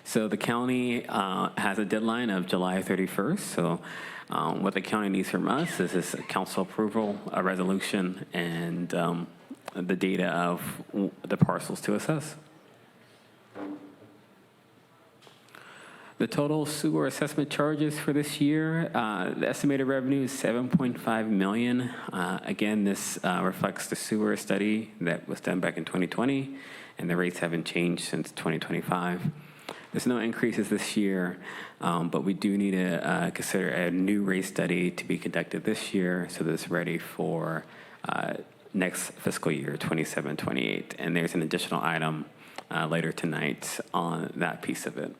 So the county has a deadline of July 31st. So what the county needs from us is this council approval, a resolution, and the data of the parcels to assess. The total sewer assessment charges for this year, the estimated revenue is $7.5 million. Again, this reflects the sewer study that was done back in 2020, and the rates haven't changed since 2025. There's no increases this year, but we do need to consider a new rate study to be conducted this year so that it's ready for next fiscal year, 27-28. And there's an additional item later tonight on that piece of it.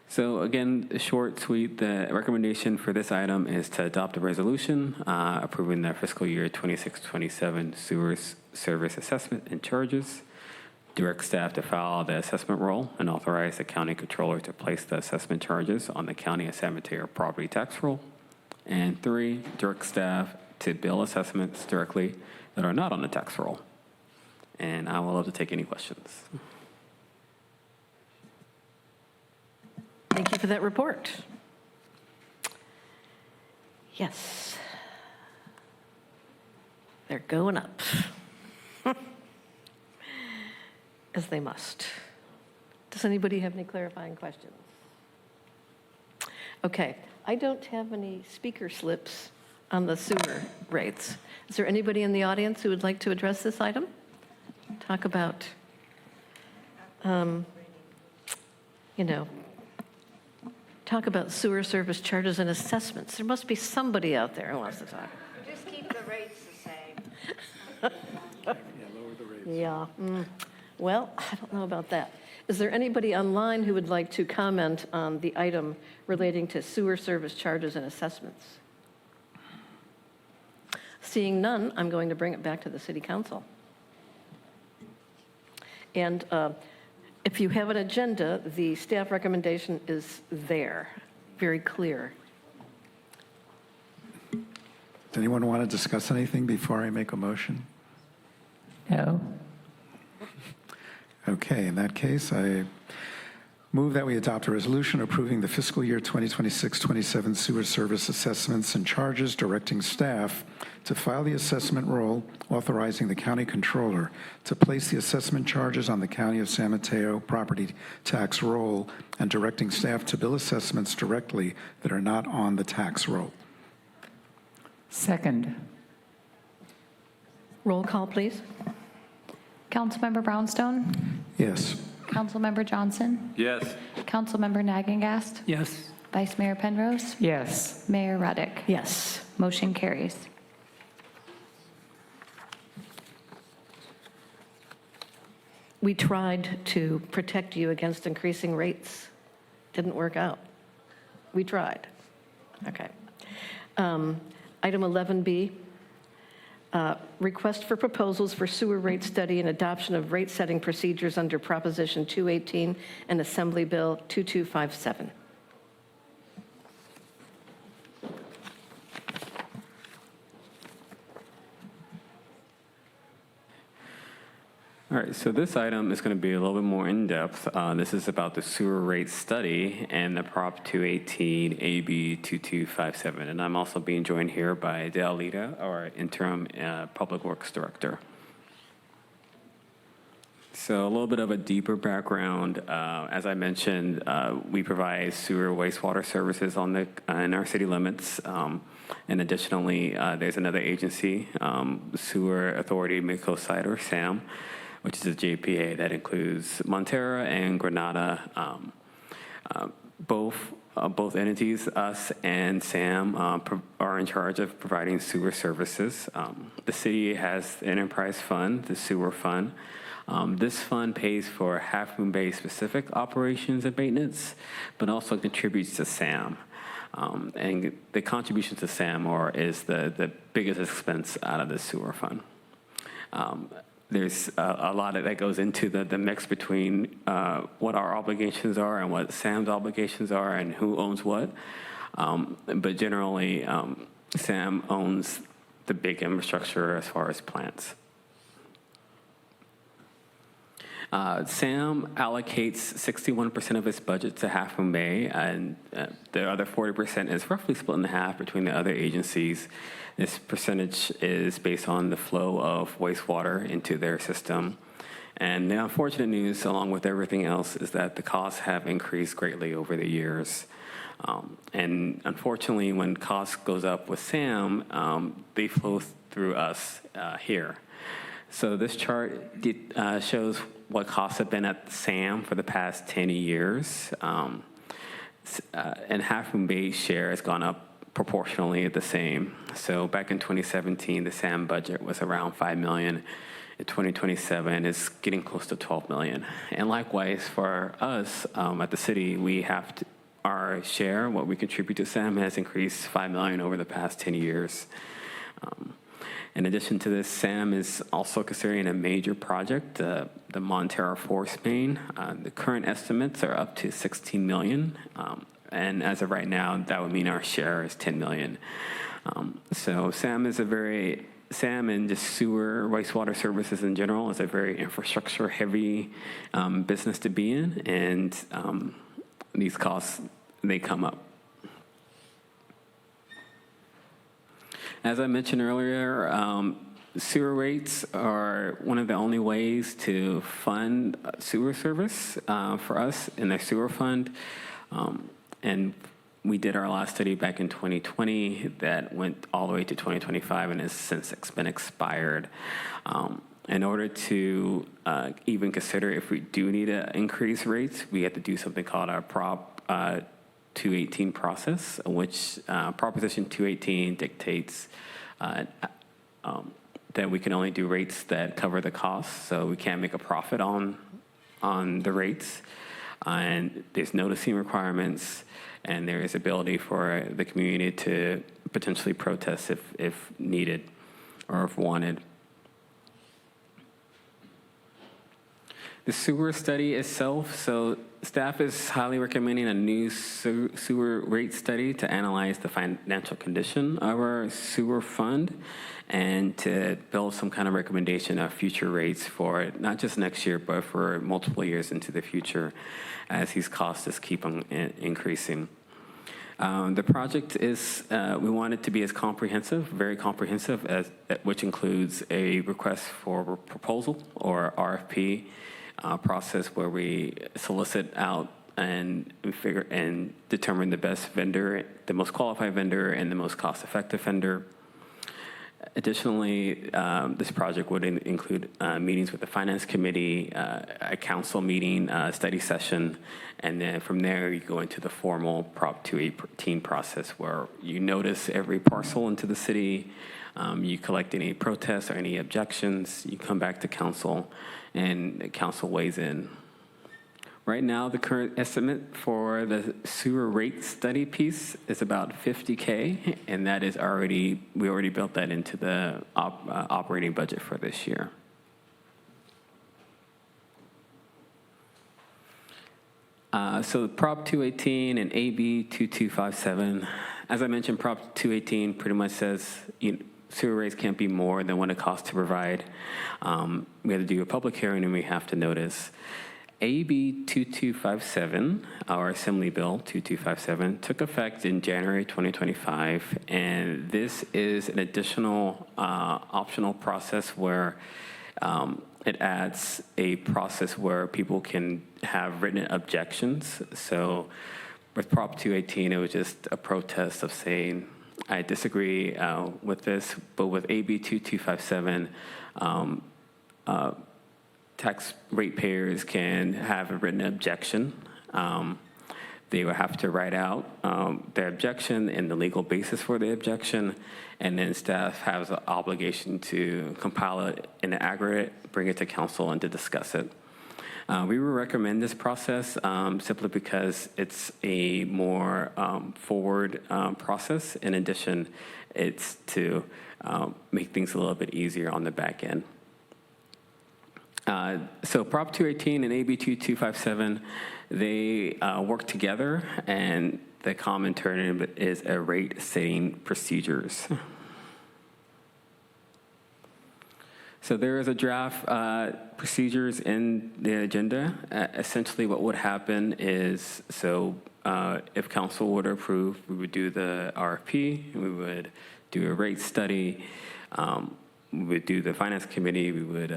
So again, short, sweet, the recommendation for this item is to adopt a resolution approving the fiscal year 26-27 sewer service assessment and charges, direct staff to file the assessment roll, and authorize the county controller to place the assessment charges on the county of San Mateo property tax roll. And 3, direct staff to bill assessments directly that are not on the tax roll. And I will love to take any questions. Thank you for that report. Yes. They're going up. As they must. Does anybody have any clarifying questions? Okay, I don't have any speaker slips on the sewer rates. Is there anybody in the audience who would like to address this item? Talk about, talk about sewer service charges and assessments. There must be somebody out there who wants to talk. Just keep the rates the same. Yeah. Well, I don't know about that. Is there anybody online who would like to comment on the item relating to sewer service charges and assessments? Seeing none, I'm going to bring it back to the City Council. And if you have an agenda, the staff recommendation is there, very clear. Does anyone want to discuss anything before I make a motion? No. Okay, in that case, I move that we adopt a resolution approving the fiscal year 2026-27 sewer service assessments and charges, directing staff to file the assessment roll, authorizing the county controller to place the assessment charges on the county of San Mateo property tax roll, and directing staff to bill assessments directly that are not on the tax roll. Second. Roll call, please. Councilmember Brownstone? Yes. Councilmember Johnson? Yes. Councilmember Nagengast? Yes. Vice Mayor Penrose? Yes. Mayor Reddick? Yes. Motion carries. We tried to protect you against increasing rates. Didn't work out. We tried. Okay. Item 11B, request for proposals for sewer rate study and adoption of rate-setting procedures under Proposition 218 and Assembly Bill 2257. All right, so this item is going to be a little bit more in-depth. This is about the sewer rate study and the Prop 218 AB 2257. And I'm also being joined here by Dale Lita, our interim Public Works Director. So a little bit of a deeper background. As I mentioned, we provide sewer wastewater services in our city limits. And additionally, there's another agency, Sewer Authority Midcoast or SAM, which is a JPA that includes Montera and Granada. Both entities, us and SAM, are in charge of providing sewer services. The city has the enterprise fund, the sewer fund. This fund pays for Half Moon Bay specific operations and maintenance, but also contributes to SAM. And the contribution to SAM is the biggest expense out of the sewer fund. There's a lot that goes into the mix between what our obligations are and what SAM's obligations are and who owns what. But generally, SAM owns the big infrastructure as far as plants. SAM allocates 61% of its budget to Half Moon Bay, and the other 40% is roughly split in half between the other agencies. This percentage is based on the flow of wastewater into their system. And the unfortunate news, along with everything else, is that the costs have increased greatly over the years. And unfortunately, when cost goes up with SAM, they flow through us here. So this chart shows what costs have been at SAM for the past 10 years. And Half Moon Bay's share has gone up proportionally the same. So back in 2017, the SAM budget was around $5 million. In 2027, it's getting close to $12 million. And likewise, for us at the city, we have our share, what we contribute to SAM, has increased $5 million over the past 10 years. In addition to this, SAM is also considering a major project, the Montera Force Main. The current estimates are up to $16 million. And as of right now, that would mean our share is $10 million. So SAM and just sewer wastewater services in general is a very infrastructure-heavy business to be in, and these costs, they come up. As I mentioned earlier, sewer rates are one of the only ways to fund sewer service for us in the sewer fund. And we did our last study back in 2020 that went all the way to 2025 and has since been expired. In order to even consider if we do need to increase rates, we have to do something called our Prop 218 process, which Proposition 218 dictates that we can only do rates that cover the costs, so we can't make a profit on the rates. And there's noticing requirements, and there is ability for the community to potentially protest if needed or if wanted. The sewer study itself, so staff is highly recommending a new sewer rate study to analyze the financial condition of our sewer fund and to build some kind of recommendation of future rates for not just next year, but for multiple years into the future as these costs just keep on increasing. The project is, we want it to be as comprehensive, very comprehensive, which includes a request for proposal or RFP process where we solicit out and determine the best vendor, the most qualified vendor, and the most cost-effective vendor. Additionally, this project would include meetings with the Finance Committee, a council meeting, study session, and then from there you go into the formal Prop 218 process where you notice every parcel into the city, you collect any protests or any objections, you come back to council, and the council weighs in. Right now, the current estimate for the sewer rate study piece is about $50K, and that is we already built that into the operating budget for this year. So Prop 218 and AB 2257, as I mentioned, Prop 218 pretty much says, sewer rates can't be more than what it costs to provide. We have to do a public hearing and we have to notice. AB 2257, our Assembly Bill 2257, took effect in January 2025, and this is an additional optional process where it adds a process where people can have written objections. So with Prop 218, it was just a protest of saying, I disagree with this, but with AB 2257, tax ratepayers can have a written objection. They will have to write out their objection and the legal basis for the objection, and then staff has an obligation to compile it in an aggregate, bring it to council, and to discuss it. We would recommend this process simply because it's a more forward process. In addition, it's to make things a little bit easier on the back end. So Prop 218 and AB 2257, they work together, and the common term is a rate setting procedures. So there is a draft procedures in the agenda. Essentially what would happen is, so if council would approve, we would do the RFP, we would do a rate study, we would do the finance committee, we would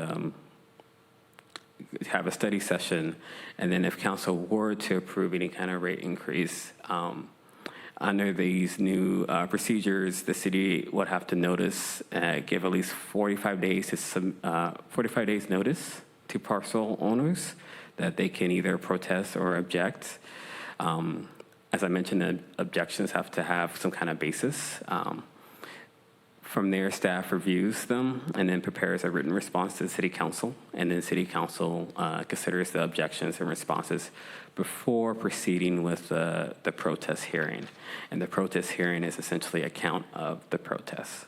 have a study session, and then if council were to approve any kind of rate increase, under these new procedures, the city would have to notice, give at least 45 days to 45 days notice to parcel owners that they can either protest or object. As I mentioned, the objections have to have some kind of basis. From there, staff reviews them and then prepares a written response to the city council, and then city council considers the objections and responses before proceeding with the protest hearing. And the protest hearing is essentially a count of the protests.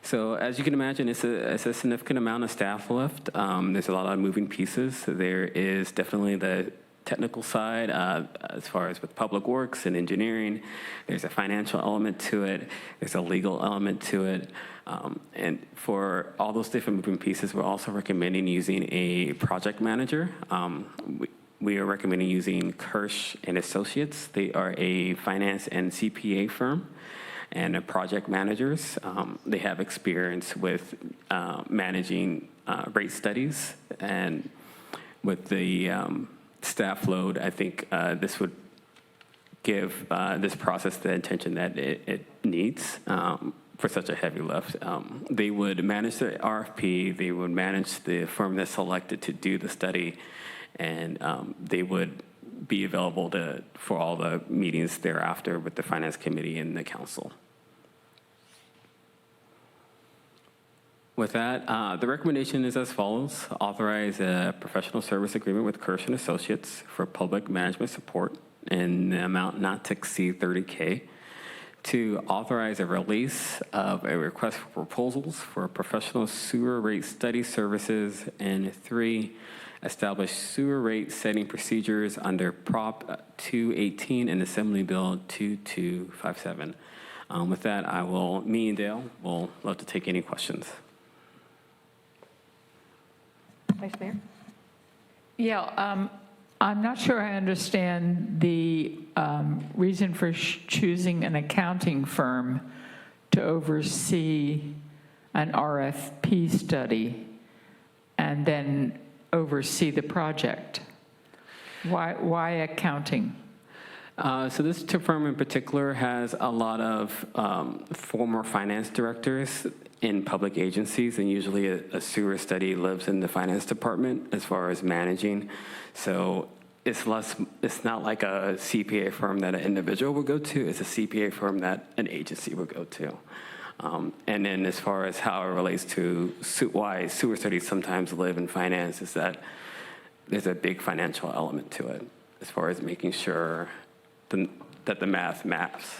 So as you can imagine, it's a significant amount of staff left. There's a lot of moving pieces. There is definitely the technical side, as far as with public works and engineering. There's a financial element to it. There's a legal element to it. And for all those different moving pieces, we're also recommending using a project manager. We are recommending using Kirsch and Associates. They are a finance and CPA firm and project managers. They have experience with managing rate studies, and with the staff load, I think this would give this process the attention that it needs for such a heavy lift. They would manage the RFP, they would manage the firm that's selected to do the study, and they would be available for all the meetings thereafter with the finance committee and the council. With that, the recommendation is as follows. Authorize a professional service agreement with Kirsch and Associates for public management support in the amount not to exceed $30K. To authorize a release of a request for proposals for professional sewer rate study services. And 3, establish sewer rate setting procedures under Prop 218 and Assembly Bill 2257. With that, me and Dale will love to take any questions. Vice Mayor? Yeah, I'm not sure I understand the reason for choosing an accounting firm to oversee an RFP study and then oversee the project. Why accounting? So this firm in particular has a lot of former finance directors in public agencies, and usually a sewer study lives in the finance department as far as managing. So it's not like a CPA firm that an individual would go to, it's a CPA firm that an agency would go to. And then as far as how it relates to why sewer studies sometimes live in finance is that there's a big financial element to it as far as making sure that the math maps.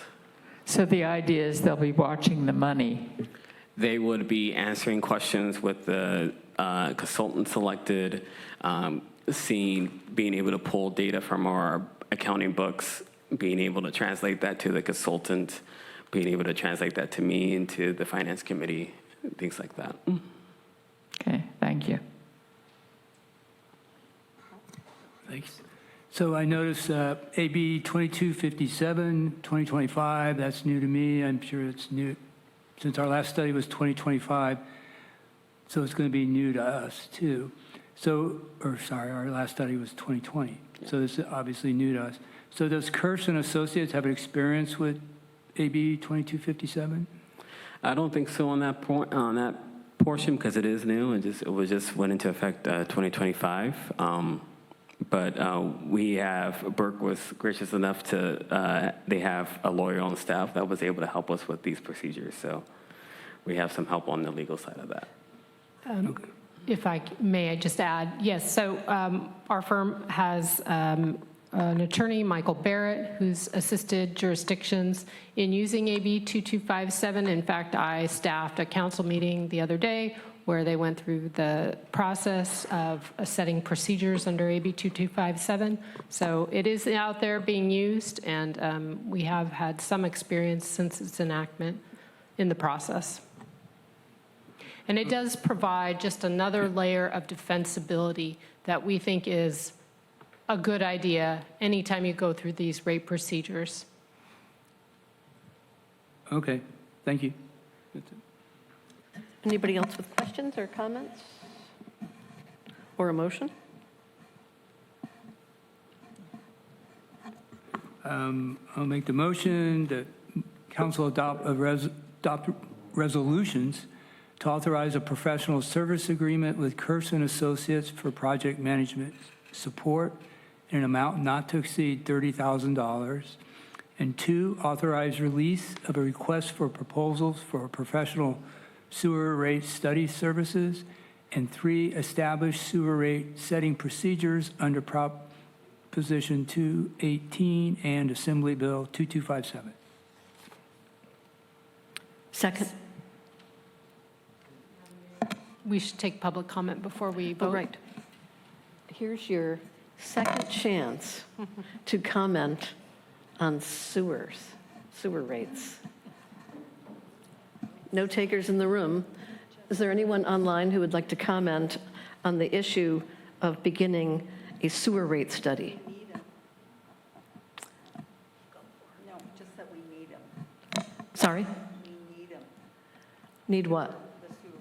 So the idea is they'll be watching the money. They would be answering questions with the consultant selected, being able to pull data from our accounting books, being able to translate that to the consultant, being able to translate that to me and to the finance committee, things like that. Okay, thank you. Thanks. So I noticed AB 2257, 2025, that's new to me. I'm sure it's new, since our last study was 2025, so it's going to be new to us too. So, or sorry, our last study was 2020, so this is obviously new to us. So does Kirsch and Associates have experience with AB 2257? I don't think so on that point, on that portion, because it is new and it went into effect 2025. But Burke was gracious enough to, they have a lawyer on staff that was able to help us with these procedures. So we have some help on the legal side of that. If I may, I just add, yes, so our firm has an attorney, Michael Barrett, who's assisted jurisdictions in using AB 2257. In fact, I staffed a council meeting the other day where they went through the process of setting procedures under AB 2257. So it is out there being used, and we have had some experience since its enactment in the process. And it does provide just another layer of defensibility that we think is a good idea anytime you go through these rate procedures. Okay, thank you. Anybody else with questions or comments? Or a motion? I'll make the motion that council adopt resolutions to authorize a professional service agreement with Kirsch and Associates for project management support in an amount not to exceed $30,000. And 2, authorize release of a request for proposals for professional sewer rate study services. And 3, establish sewer rate setting procedures under Proposition 218 and Assembly Bill 2257. Second. We should take public comment before we vote. Oh, right. Here's your second chance to comment on sewer rates. No takers in the room. Is there anyone online who would like to comment on the issue of beginning a sewer rate study? No, just that we need them. Sorry? We need them. Need what? The sewer.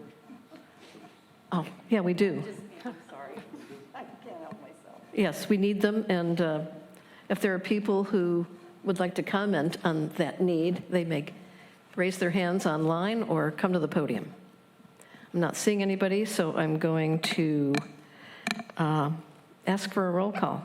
Oh, yeah, we do. I'm sorry. I can't help myself. Yes, we need them, and if there are people who would like to comment on that need, they may raise their hands online or come to the podium. I'm not seeing anybody, so I'm going to ask for a roll call.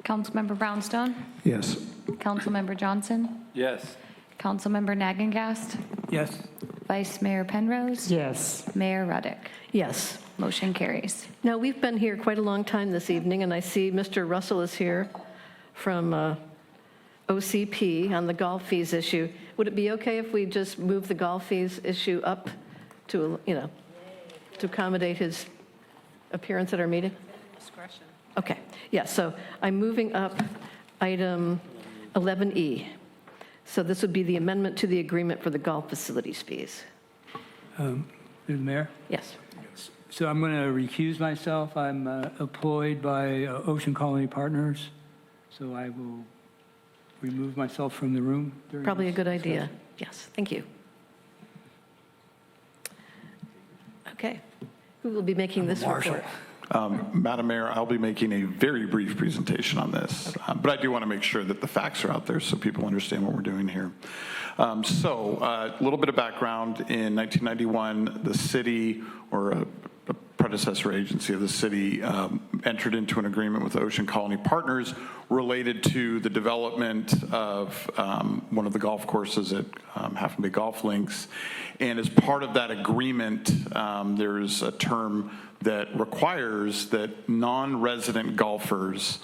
Councilmember Brownstone? Yes. Councilmember Johnson? Yes. Councilmember Nagengast? Yes. Vice Mayor Penrose? Yes. Mayor Ruddick? Yes. Motion carries. Now, we've been here quite a long time this evening, and I see Mr. Russell is here from OCP on the golf fees issue. Would it be okay if we just move the golf fees issue up to, to accommodate his appearance at our meeting? Discretion. Okay, yeah, so I'm moving up item 11E. So this would be the amendment to the agreement for the golf facilities fees. Through the mayor? Yes. So I'm going to recuse myself. I'm employed by Ocean Colony Partners, so I will remove myself from the room. Probably a good idea. Yes, thank you. Okay, who will be making this report? Madam Mayor, I'll be making a very brief presentation on this, but I do want to make sure that the facts are out there so people understand what we're doing here. So a little bit of background. In 1991, the city, or a predecessor agency of the city, entered into an agreement with Ocean Colony Partners related to the development of one of the golf courses at Half Moon Bay Golf Links. And as part of that agreement, there's a term that requires that non-resident golfers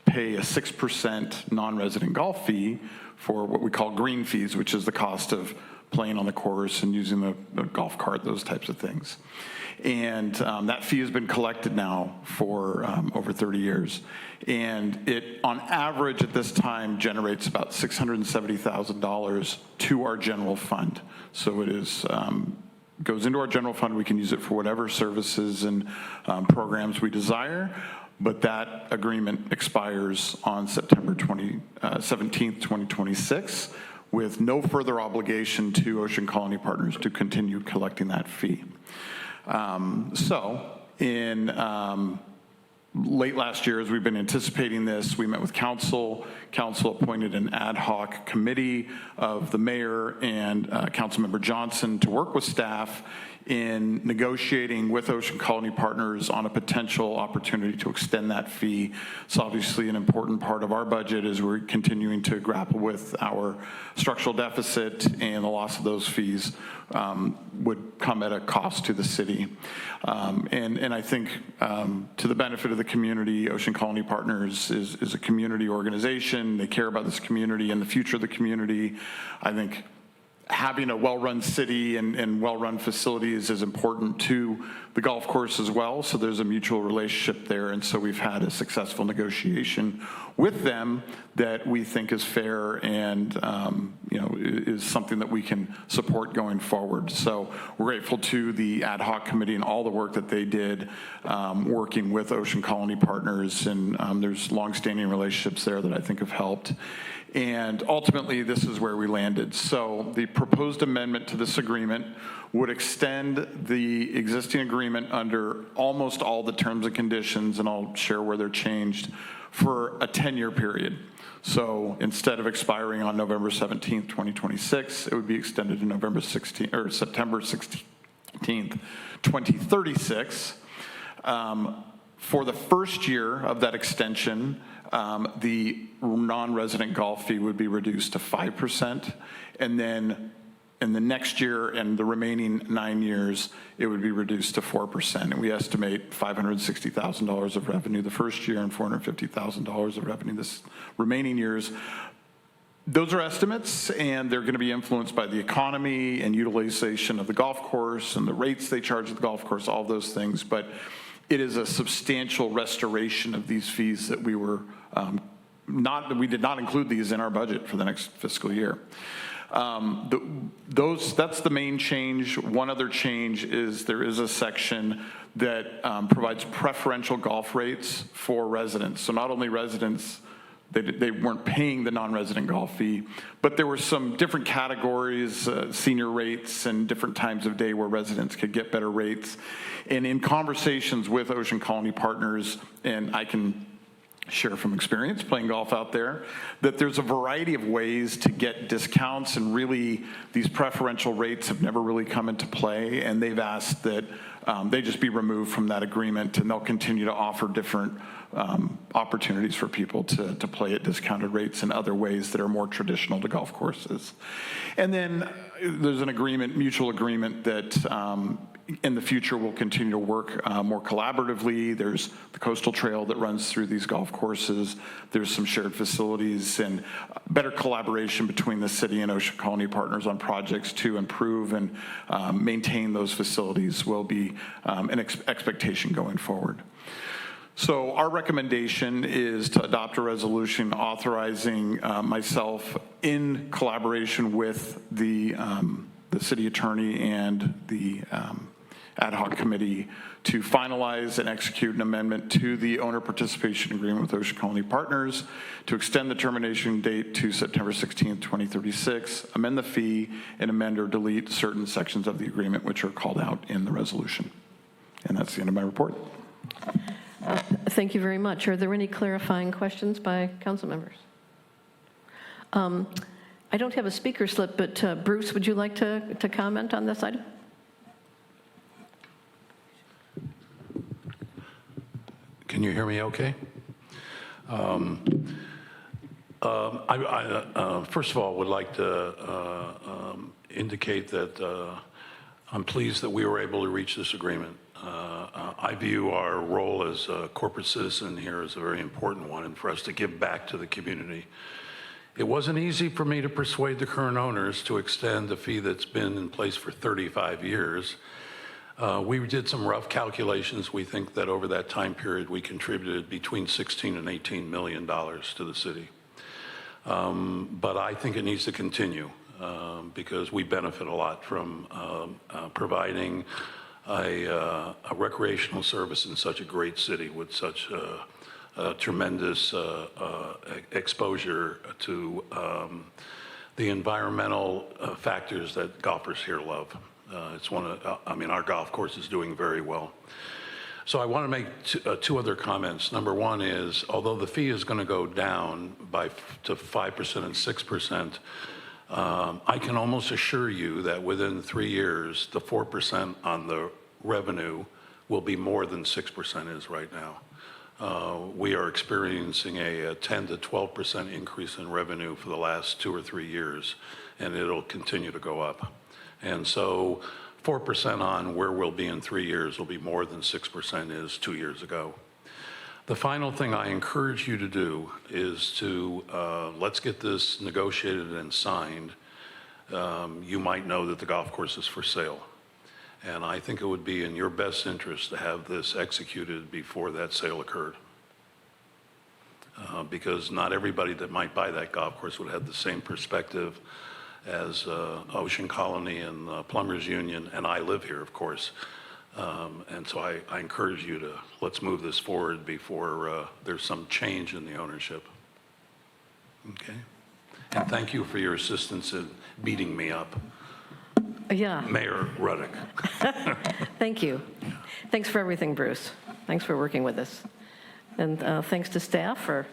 pay a 6% non-resident golf fee for what we call green fees, which is the cost of playing on the course and using the golf cart, those types of things. And that fee has been collected now for over 30 years. And it, on average at this time, generates about $670,000 to our general fund. So it is, goes into our general fund. We can use it for whatever services and programs we desire. But that agreement expires on September 17th, 2026, with no further obligation to Ocean Colony Partners to continue collecting that fee. So in late last year, as we've been anticipating this, we met with council. Council appointed an ad hoc committee of the mayor and Councilmember Johnson to work with staff in negotiating with Ocean Colony Partners on a potential opportunity to extend that fee. It's obviously an important part of our budget as we're continuing to grapple with our structural deficit, and the loss of those fees would come at a cost to the city. And I think to the benefit of the community, Ocean Colony Partners is a community organization. They care about this community and the future of the community. I think having a well-run city and well-run facilities is important to the golf course as well. So there's a mutual relationship there. And so we've had a successful negotiation with them that we think is fair and is something that we can support going forward. So we're grateful to the ad hoc committee and all the work that they did working with Ocean Colony Partners. And there's longstanding relationships there that I think have helped. And ultimately, this is where we landed. So the proposed amendment to this agreement would extend the existing agreement under almost all the terms and conditions, and I'll share where they're changed, for a 10-year period. So instead of expiring on November 17th, 2026, it would be extended to September 16th, 2036. For the first year of that extension, the non-resident golf fee would be reduced to 5%, and then in the next year and the remaining 9 years, it would be reduced to 4%. And we estimate $560,000 of revenue the first year and $450,000 of revenue this remaining years. Those are estimates, and they're going to be influenced by the economy and utilization of the golf course and the rates they charge at the golf course, all those things. But it is a substantial restoration of these fees that we were we did not include these in our budget for the next fiscal year. That's the main change. One other change is there is a section that provides preferential golf rates for residents. So not only residents, they weren't paying the non-resident golf fee, but there were some different categories, senior rates and different times of day where residents could get better rates. And in conversations with Ocean Colony Partners, and I can share from experience playing golf out there, that there's a variety of ways to get discounts, and really these preferential rates have never really come into play, and they've asked that they just be removed from that agreement, and they'll continue to offer different opportunities for people to play at discounted rates in other ways that are more traditional to golf courses. And then there's an agreement, mutual agreement, that in the future we'll continue to work more collaboratively. There's the coastal trail that runs through these golf courses. There's some shared facilities and better collaboration between the city and Ocean Colony Partners on projects to improve and maintain those facilities will be an expectation going forward. So our recommendation is to adopt a resolution authorizing myself, in collaboration with the city attorney and the ad hoc committee, to finalize and execute an amendment to the owner participation agreement with Ocean Colony Partners to extend the termination date to September 16th, 2036, amend the fee, and amend or delete certain sections of the agreement which are called out in the resolution. And that's the end of my report. Thank you very much. Are there any clarifying questions by council members? I don't have a speaker slip, but Bruce, would you like to comment on this item? Can you hear me okay? I first of all would like to indicate that I'm pleased that we were able to reach this agreement. I view our role as a corporate citizen here as a very important one, and for us to give back to the community. It wasn't easy for me to persuade the current owners to extend the fee that's been in place for 35 years. We did some rough calculations. We think that over that time period, we contributed between $16 and $18 million to the city. But I think it needs to continue because we benefit a lot from providing a recreational service in such a great city with such tremendous exposure to the environmental factors that golfers here love. It's one of, I mean, our golf course is doing very well. So I want to make two other comments. Number one is, although the fee is going to go down to 5% and 6%, I can almost assure you that within 3 years, the 4% on the revenue will be more than 6% is right now. We are experiencing a 10 to 12% increase in revenue for the last 2 or 3 years, and it'll continue to go up. And so 4% on where we'll be in 3 years will be more than 6% is 2 years ago. The final thing I encourage you to do is to, let's get this negotiated and signed. You might know that the golf course is for sale. And I think it would be in your best interest to have this executed before that sale occurred. Because not everybody that might buy that golf course would have the same perspective as Ocean Colony and Plumbers Union, and I live here, of course. And so I encourage you to, let's move this forward before there's some change in the ownership. Okay? And thank you for your assistance in beating me up. Yeah. Mayor Ruddick. Thank you. Thanks for everything, Bruce. Thanks for working with us. And thanks to staff for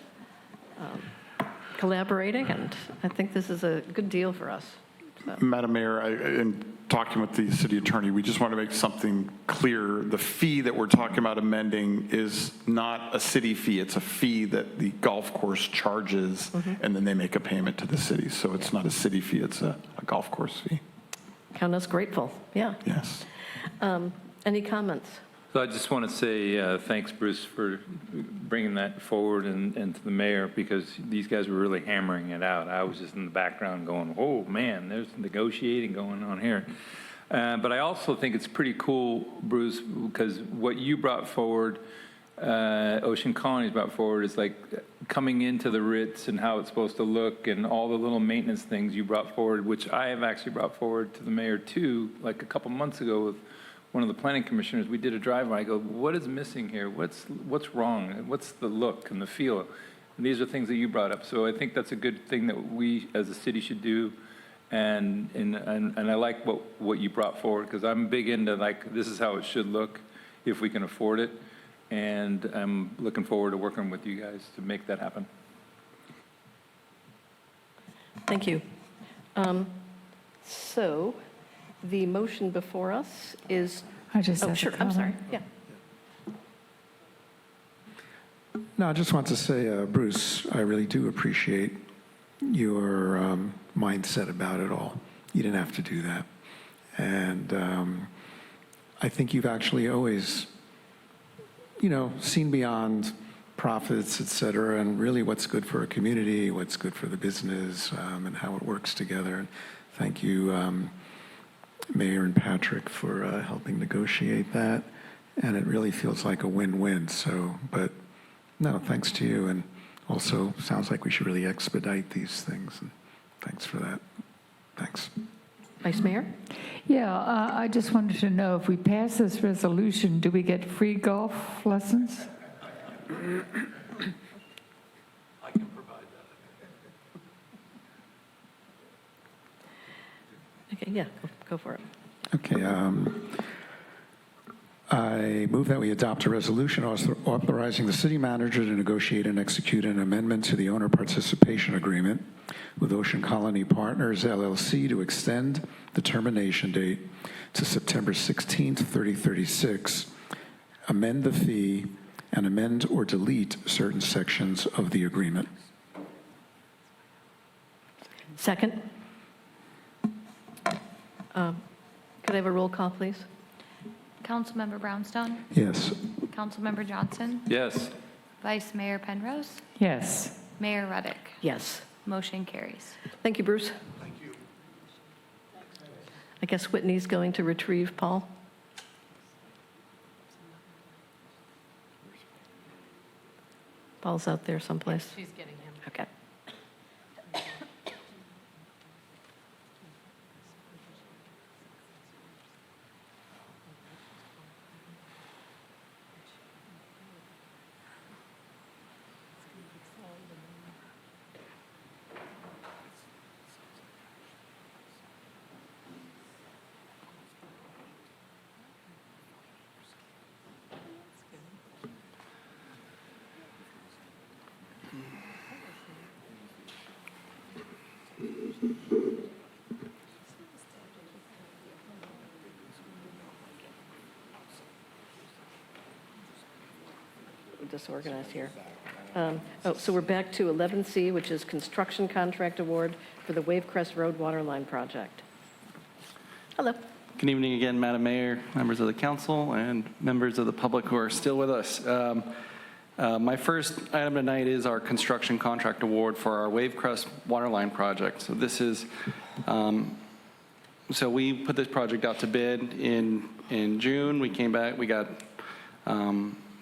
collaborating, and I think this is a good deal for us. So. Madam Mayor, in talking with the city attorney, we just want to make something clear. The fee that we're talking about amending is not a city fee. It's a fee that the golf course charges, and then they make a payment to the city. So it's not a city fee, it's a golf course fee. Count us grateful, yeah. Yes. Any comments? So I just want to say thanks, Bruce, for bringing that forward and to the mayor, because these guys were really hammering it out. I was just in the background going, oh, man, there's negotiating going on here. But I also think it's pretty cool, Bruce, because what you brought forward, Ocean Colony's brought forward, is like coming into the Ritz and how it's supposed to look and all the little maintenance things you brought forward, which I have actually brought forward to the mayor, too, like a couple months ago with one of the planning commissioners. We did a drive-by. I go, what is missing here? What's wrong? What's the look and the feel? And these are things that you brought up. So I think that's a good thing that we as a city should do. And I like what you brought forward, because I'm big into, like, this is how it should look if we can afford it. And I'm looking forward to working with you guys to make that happen. Thank you. So the motion before us is, I just oh, have a sure, I'm sorry, comment. yeah. No, I just want to say, Bruce, I really do appreciate your mindset about it all. You didn't have to do that. And I think you've actually always, seen beyond profits, et cetera, and really what's good for a community, what's good for the business, and how it works together. And thank you, Mayor and Patrick, for helping negotiate that. And it really feels like a win-win. So, but no, thanks to you. And also sounds like we should really expedite these things. And thanks for that. Thanks. Vice Mayor? Yeah, I just wanted to know, if we pass this resolution, do we get free golf lessons? I can provide that. Okay, yeah, go for it. Okay. I move that we adopt a resolution authorizing the city manager to negotiate and execute an amendment to the owner participation agreement with Ocean Colony Partners, LLC, to extend the termination date to September 16th, 2036, amend the fee, and amend or delete certain sections of the agreement. Second. Could I have a roll call, please? Councilmember Brownstone? Yes. Councilmember Johnson? Yes. Vice Mayor Penrose? Yes. Mayor Ruddick? Yes. Motion carries. Thank you, Bruce. Thank you. I guess Whitney's going to retrieve Paul. Ball's out there someplace. She's getting him. Okay. Disorganized here. So we're back to 11C, which is construction contract award for the Wavecrest Road Waterline project. Hello. Good evening again, Madam Mayor, members of the council, and members of the public who are still with us. My first item tonight is our construction contract award for our Wavecrest Waterline project. So this is, so we put this project out to bid in June. We came back, we got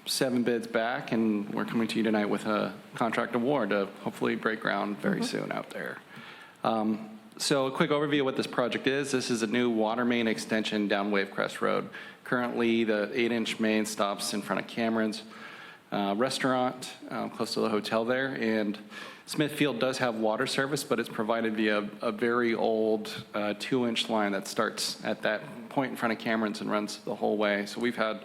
7 bids back, and we're coming to you tonight with a contract award to hopefully break ground very soon out there. So a quick overview of what this project is. This is a new water main extension down Wavecrest Road. Currently, the 8-inch main stops in front of Cameron's restaurant, close to the hotel there. And Smithfield does have water service, but it's provided via a very old 2-inch line that starts at that point in front of Cameron's and runs the whole way. So we've had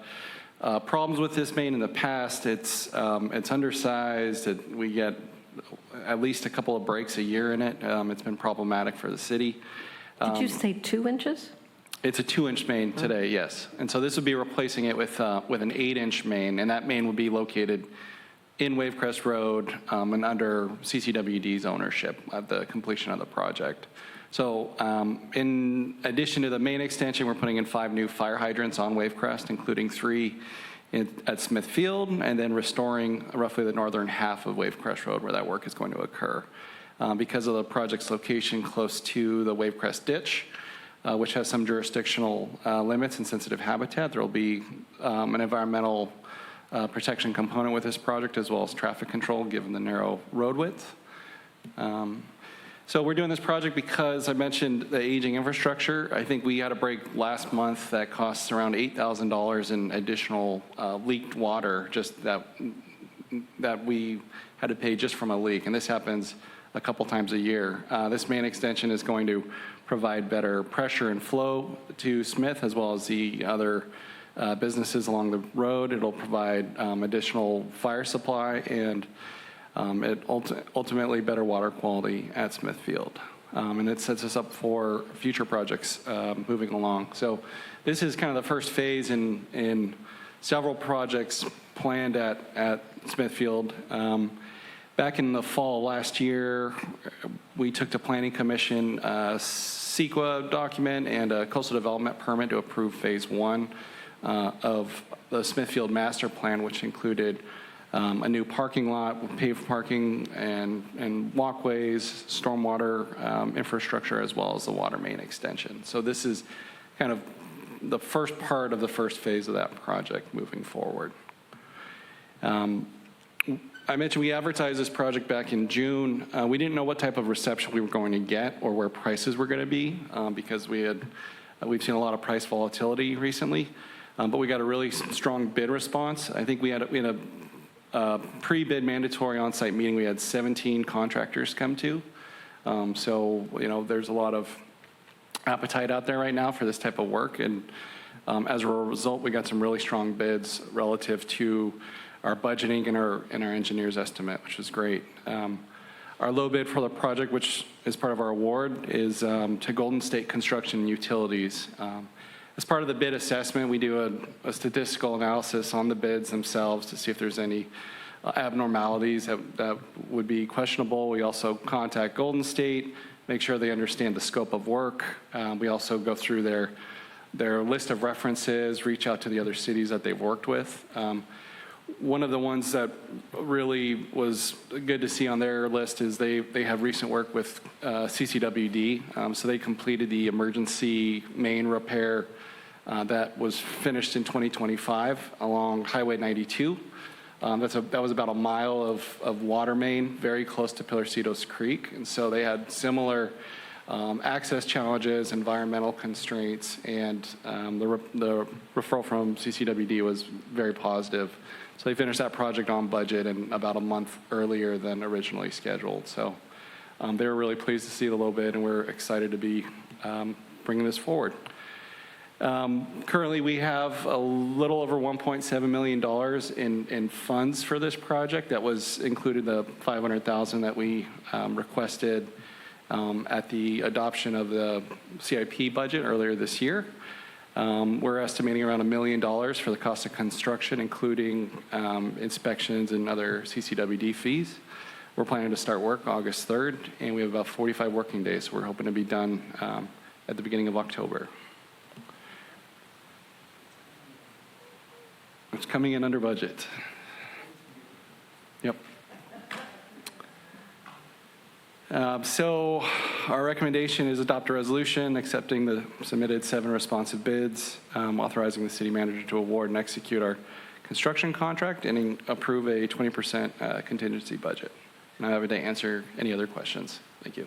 problems with this main in the past. It's undersized. We get at least a couple of breaks a year in it. It's been problematic for the city. Did you say 2 inches? It's a 2-inch main today, yes. And so this would be replacing it with an 8-inch main, and that main would be located in Wavecrest Road and under CCWD's ownership at the completion of the project. So in addition to the main extension, we're putting in 5 new fire hydrants on Wavecrest, including 3 at Smithfield, and then restoring roughly the northern half of Wavecrest Road where that work is going to occur. Because of the project's location close to the Wavecrest ditch, which has some jurisdictional limits and sensitive habitat, there will be an environmental protection component with this project, as well as traffic control given the narrow road width. So we're doing this project because I mentioned the aging infrastructure. I think we had a break last month that costs around $8,000 in additional leaked water just that we had to pay just from a leak, and this happens a couple times a year. This main extension is going to provide better pressure and flow to Smith as well as the other businesses along the road. It'll provide additional fire supply and ultimately better water quality at Smithfield. And it sets us up for future projects moving along. So this is kind of the first phase in several projects planned at Smithfield. Back in the fall last year, we took to Planning Commission a CEQA document and a coastal development permit to approve phase 1 of the Smithfield master plan, which included a new parking lot with paved parking and walkways, stormwater infrastructure, as well as the water main extension. So this is kind of the first part of the first phase of that project moving forward. I mentioned we advertised this project back in June. We didn't know what type of reception we were going to get or where prices were going to be because we've seen a lot of price volatility recently. But we got a really strong bid response. I think we had a pre-bid mandatory on-site meeting. We had 17 contractors come to. So, there's a lot of appetite out there right now for this type of work. And as a result, we got some really strong bids relative to our budgeting and our engineer's estimate, which is great. Our low bid for the project, which is part of our award, is to Golden State Construction and Utilities. As part of the bid assessment, we do a statistical analysis on the bids themselves to see if there's any abnormalities that would be questionable. We also contact Golden State, make sure they understand the scope of work. We also go through their list of references, reach out to the other cities that they've worked with. One of the ones that really was good to see on their list is they have recent work with CCWD. So they completed the emergency main repair that was finished in 2025 along Highway 92. That was about a mile of water main, very close to Pilarcitos Creek. And so they had similar access challenges, environmental constraints, and the referral from CCWD was very positive. So they finished that project on budget and about a month earlier than originally scheduled. So they were really pleased to see the low bid, and we're excited to be bringing this forward. Currently, we have a little over $1.7 million in funds for this project. That was included the $500,000 that we requested at the adoption of the CIP budget earlier this year. We're estimating around $1 million for the cost of construction, including inspections and other CCWD fees. We're planning to start work August 3rd, and we have about 45 working days. We're hoping to be done at the beginning of October. It's coming in under budget. Yep. So our recommendation is adopt a resolution accepting the submitted 7 responsive bids, authorizing the city manager to award and execute our construction contract, and approve a 20% contingency budget. And I'm happy to answer any other questions. Thank you.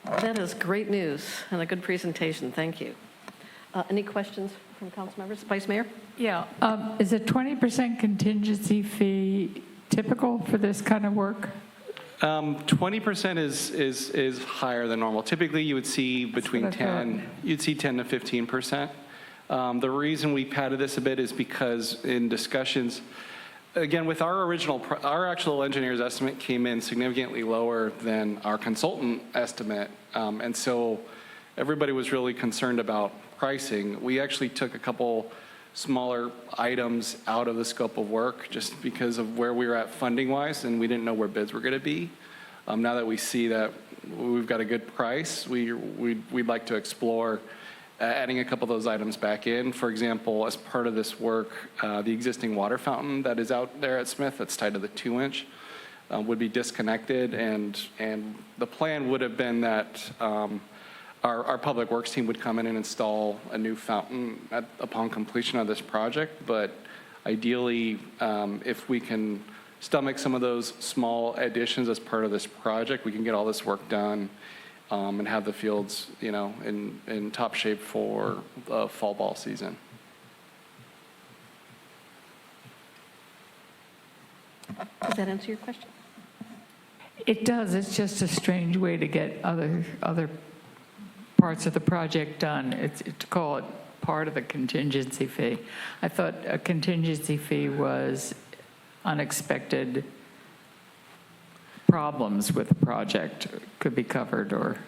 That is great news and a good presentation. Thank you. Any questions from council members? Vice Mayor? Yeah. Is a 20% contingency fee typical for this kind of work? 20% is higher than normal. Typically, you would see between 10 to 15%. The reason we padded this a bit is because in discussions, again, with our actual engineer's estimate came in significantly lower than our consultant estimate, and so everybody was really concerned about pricing. We actually took a couple smaller items out of the scope of work just because of where we were at funding-wise, and we didn't know where bids were going to be. Now that we see that we've got a good price, we'd like to explore adding a couple of those items back in. For example, as part of this work, the existing water fountain that is out there at Smith that's tied to the 2-inch would be disconnected, and the plan would have been that our public works team would come in and install a new fountain upon completion of this project. But ideally, if we can stomach some of those small additions as part of this project, we can get all this work done and have the fields, in top shape for the fall ball season. Does that answer your question? It does. It's just a strange way to get other parts of the project done. It's to call it part of the contingency fee. I thought a contingency fee was unexpected problems with the project could be covered, or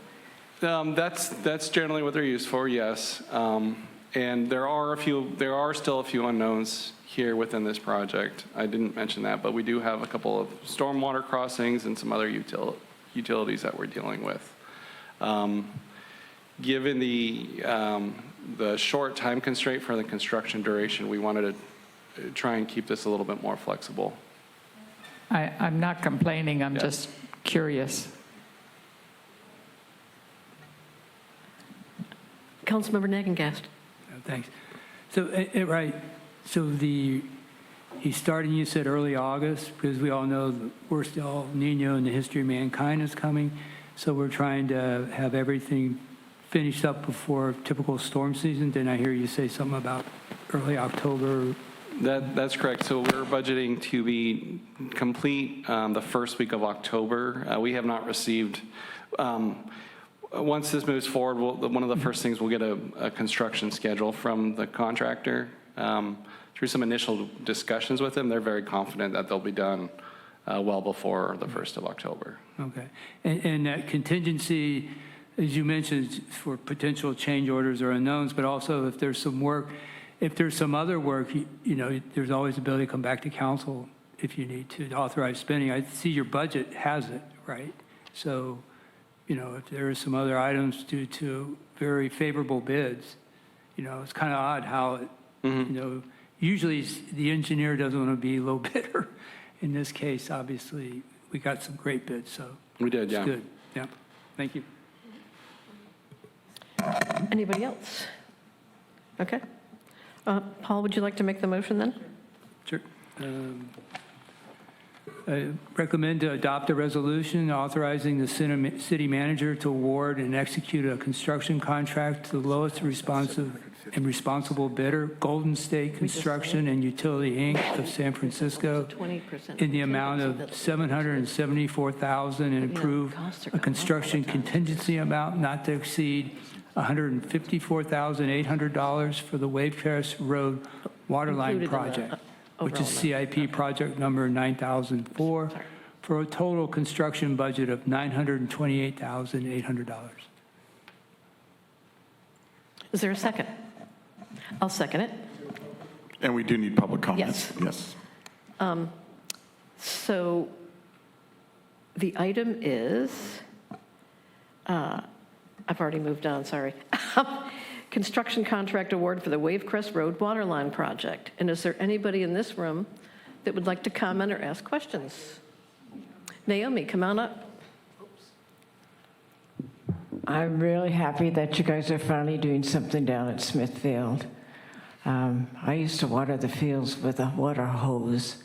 that's generally what they're used for, yes. And there are still a few unknowns here within this project. I didn't mention that, but we do have a couple of stormwater crossings and some other utilities that we're dealing with. Given the short time constraint for the construction duration, we wanted to try and keep this a little bit more flexible. I'm not complaining. I'm just curious. Councilmember Nagengast. Thanks. So, right, so he's starting, you said early August, because we all know the worst El Nino in the history of mankind is coming. So we're trying to have everything finished up before typical storm season. Didn't I hear you say something about early October? That's correct. So we're budgeting to be complete the first week of October. We have not received, once this moves forward, one of the first things we'll get a construction schedule from the contractor. Through some initial discussions with them, they're very confident that they'll be done well before the 1st of October. Okay. And that contingency, as you mentioned, for potential change orders or unknowns, but also if there's some work, if there's some other work, there's always the ability to come back to council if you need to authorize spending. I see your budget has it, right? So, if there are some other items due to very favorable bids, it's kind of odd how, usually the engineer doesn't want to be low bidder. In this case, obviously, we got some great bids, so. We did, yeah. It's good, yeah. Thank you. Anybody else? Okay. Paul, would you like to make the motion then? Sure. recommend to adopt a resolution authorizing the city manager to award and execute a construction contract to the lowest responsive and responsible bidder, Golden State Construction and Utility, Inc. of San Francisco, 20% in the amount of $774,000 and approve a construction contingency amount not to exceed $154,800 for the Wavecrest Road Waterline Included in the Project, which is overall CIP project number 9004, for a total construction budget of $928,800. Is there a second? I'll second it. And we do need public comments. Yes. So the item is, I've already moved on, sorry. Construction contract award for the Wavecrest Road Waterline Project. And is there anybody in this room that would like to comment or ask questions? Naomi, come on up. I'm really happy that you guys are finally doing something down at Smithfield. I used to water the fields with a water hose,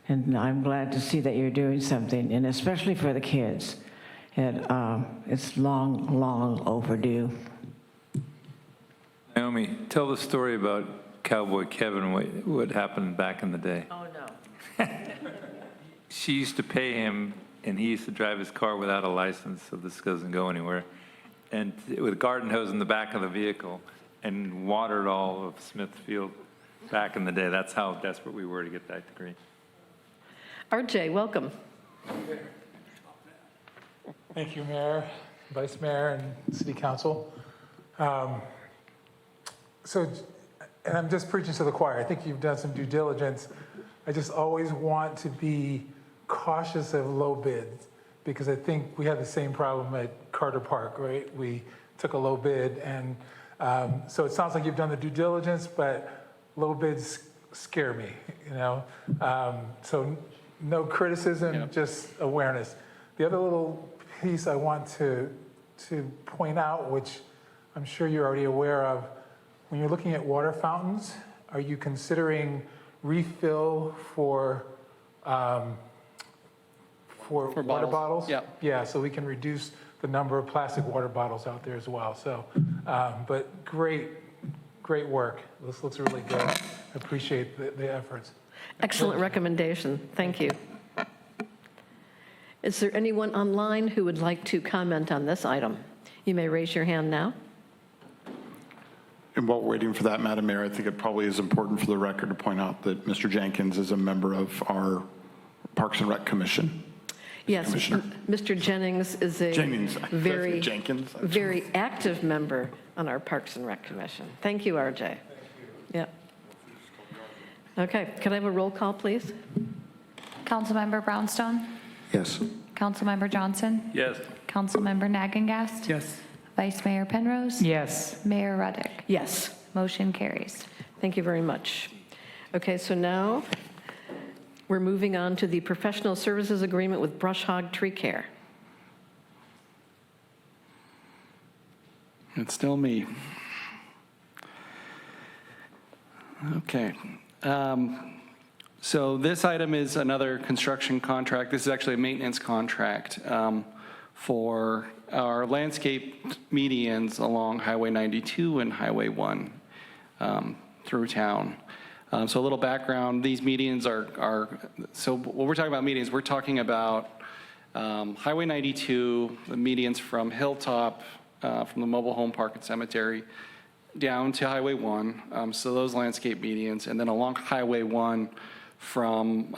and I'm glad to see that you're doing something, and especially for the kids. It's long, long overdue. Naomi, tell the story about Cowboy Kevin, what happened back in the day. Oh, no. She used to pay him, and he used to drive his car without a license, so this doesn't go anywhere, and with a garden hose in the back of the vehicle, and watered all of Smithfield back in the day. That's how desperate we were to get that degree. RJ, welcome. Thank you, Mayor, Vice Mayor, and City Council. And I'm just preaching to the choir. I think you've done some due diligence. I just always want to be cautious of low bids, because I think we had the same problem at Carter Park, right? We took a low bid, and so it sounds like you've done the due diligence, but low bids scare me, you know? So no criticism, just awareness. The other little piece I want to point out, which I'm sure you're already aware of, when you're looking at water fountains, are you considering refill for water bottles? Yeah. Yeah, so we can reduce the number of plastic water bottles out there as well. So, but great work. This looks really good. I appreciate the efforts. Excellent recommendation. Thank you. Is there anyone online who would like to comment on this item? You may raise your hand now. And while we're waiting for that, Madam Mayor, I think it probably is important for the record to point out that Mr. Jenkins is a member of our Parks and Rec Commission. Yes, Mr. Jennings is a very active member on our Parks and Rec Commission. Thank you, RJ. Thank you. Yeah. Okay, could I have a roll call, please? Councilmember Brownstone? Yes. Councilmember Johnson? Yes. Councilmember Nagengast? Yes. Vice Mayor Penrose? Yes. Mayor Ruddick? Yes. Motion carries. Thank you very much. Okay, so now we're moving on to the professional services agreement with Brush Hog Tree Care. It's still me. Okay. So this item is another construction contract. This is actually a maintenance contract for our landscape medians along Highway 92 and Highway 1 through town. So a little background, these medians are so when we're talking about medians, we're talking about Highway 92, the medians from Hilltop, from the mobile home park and cemetery, down to Highway 1, so those landscape medians, and then along Highway 1 from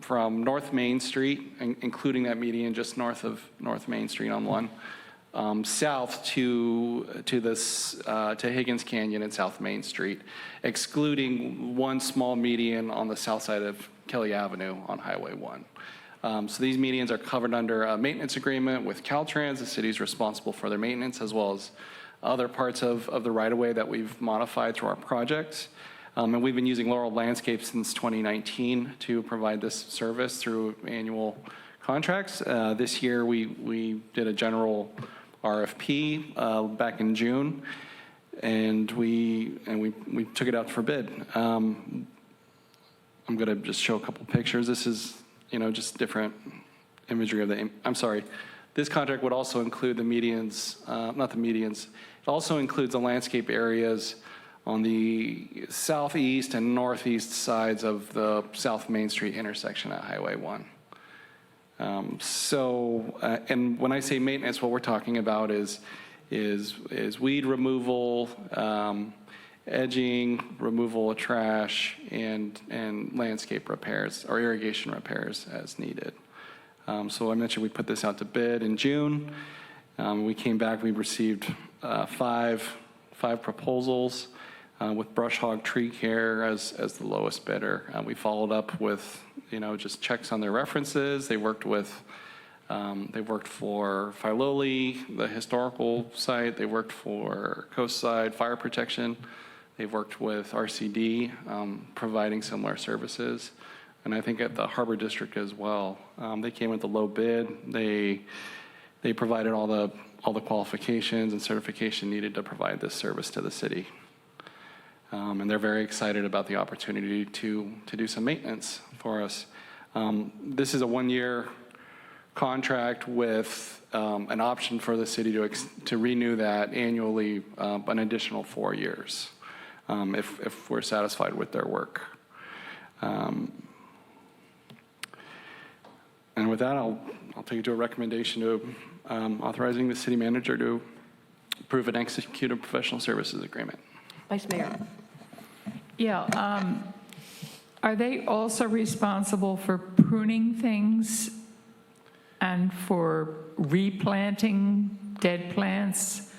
North Main Street, including that median just north of North Main Street on 1, south to Higgins Canyon and South Main Street, excluding one small median on the south side of Kelly Avenue on Highway 1. So these medians are covered under a maintenance agreement with Caltrans. The city's responsible for their maintenance, as well as other parts of the right-of-way that we've modified through our projects. And we've been using Laurel Landscape since 2019 to provide this service through annual contracts. This year, we did a general RFP back in June, and we took it out for bid. I'm going to just show a couple pictures. This is, just different imagery of I'm sorry. This contract would also include the medians, not the medians. It also includes the landscape areas on the southeast and northeast sides of the South Main Street intersection at Highway 1. And when I say maintenance, what we're talking about is weed removal, edging, removal of trash, and landscape repairs or irrigation repairs as needed. So I mentioned we put this out to bid in June. We came back, we received five proposals with Brush Hog Tree Care as the lowest bidder. We followed up with, just checks on their references. They worked for Filoli, the historical site. They worked for Coastside Fire Protection. They've worked with RCD, providing similar services. And I think at the Harbor District as well. They came with a low bid. They provided all the qualifications and certification needed to provide this service to the city. And they're very excited about the opportunity to do some maintenance for us. This is a one-year contract with an option for the city to renew that annually an additional 4 years if we're satisfied with their work. And with that, I'll take you to a recommendation to authorizing the city manager to approve and execute a professional services agreement. Vice Mayor. Yeah, are they also responsible for pruning things and for replanting dead plants?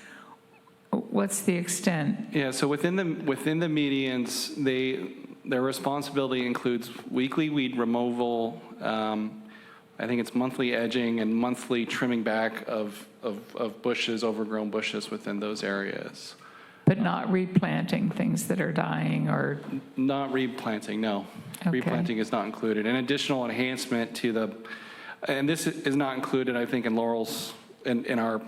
What's the extent? Yeah, so within the medians, their responsibility includes weekly weed removal. I think it's monthly edging and monthly trimming back of bushes, overgrown bushes within those areas. But not replanting things that are dying or? Not replanting, no. Okay. Replanting is not included. An additional enhancement to and this is not included, I think, in Laurel's, in our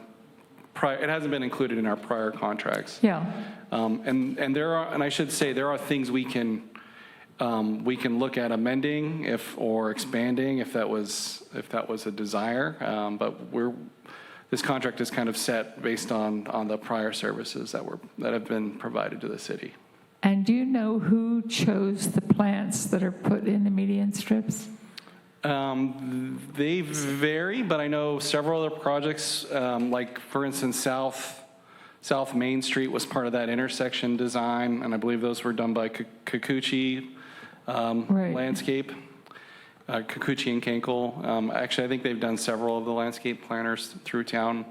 prior, it hasn't been included in our prior contracts. Yeah. And I should say, there are things we can look at amending or expanding if that was a desire. But this contract is kind of set based on the prior services that have been provided to the city. And do you know who chose the plants that are put in the median strips? They vary, but I know several other projects, like for instance, South Main Street was part of that intersection design, and I believe those were done by Kikuchi Landscape. Kikuchi and Kenkel. Actually, I think they've done several of the landscape planners through town.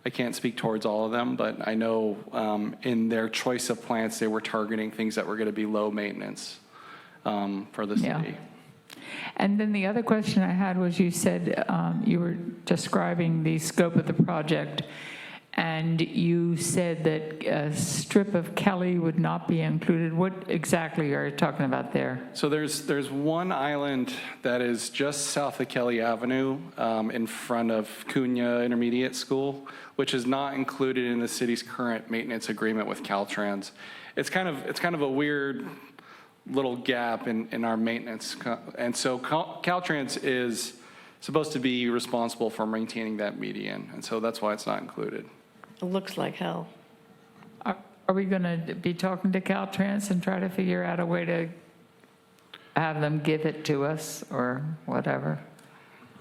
I can't speak towards all of them, but I know in their choice of plants, they were targeting things that were going to be low maintenance for the city. Yeah. And then the other question I had was, you said you were describing the scope of the project, and you said that a strip of Kelly would not be included. What exactly are you talking about there? So there's one island that is just south of Kelly Avenue in front of Cunha Intermediate School, which is not included in the city's current maintenance agreement with Caltrans. It's kind of a weird little gap in our maintenance. And so Caltrans is supposed to be responsible for maintaining that median, and so that's why it's not included. It looks like hell. Are we going to be talking to Caltrans and try to figure out a way to have them give it to us or whatever?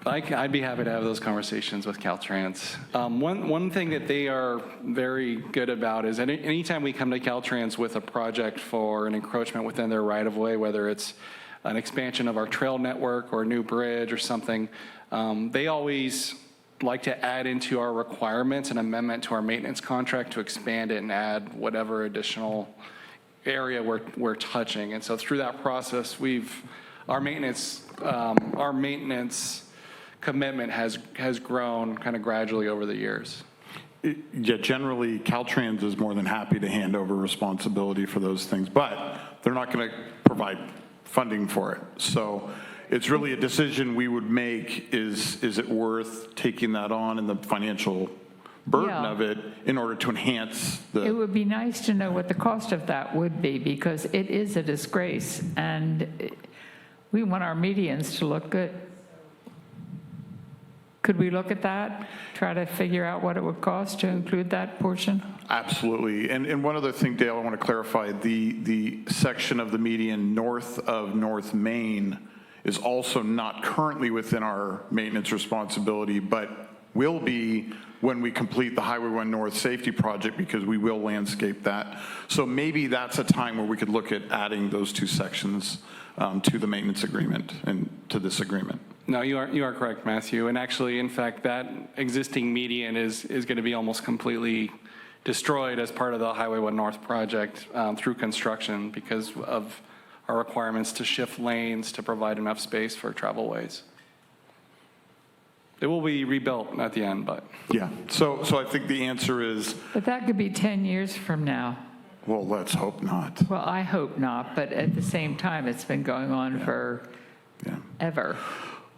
I'd be happy to have those conversations with Caltrans. One thing that they are very good about is anytime we come to Caltrans with a project for an encroachment within their right-of-way, whether it's an expansion of our trail network or a new bridge or something, they always like to add into our requirements an amendment to our maintenance contract to expand it and add whatever additional area we're touching. And so through that process, our maintenance commitment has grown kind of gradually over the years. Yeah, generally, Caltrans is more than happy to hand over responsibility for those things, but they're not going to provide funding for it. So it's really a decision we would make, is it worth taking that on and the financial burden of it in order to enhance the... It would be nice to know what the cost of that would be, because it is a disgrace. And We want our medians to look good. Could we look at that, try to figure out what it would cost to include that portion? Absolutely. And one other thing, Dale, I want to clarify, the section of the median north of North Main is also not currently within our maintenance responsibility, but will be when we complete the Highway 1 North Safety Project, because we will landscape that. So maybe that's a time where we could look at adding those two sections to the maintenance agreement and to this agreement. No, you are correct, Matthew. And actually, in fact, that existing median is going to be almost completely destroyed as part of the Highway 1 North project through construction because of our requirements to shift lanes to provide enough space for travelways. It will be rebuilt at the end, but. Yeah, so I think the answer is, But that could be 10 years from now. well, let's hope not. Well, I hope not, but at the same time, it's been going on for ever.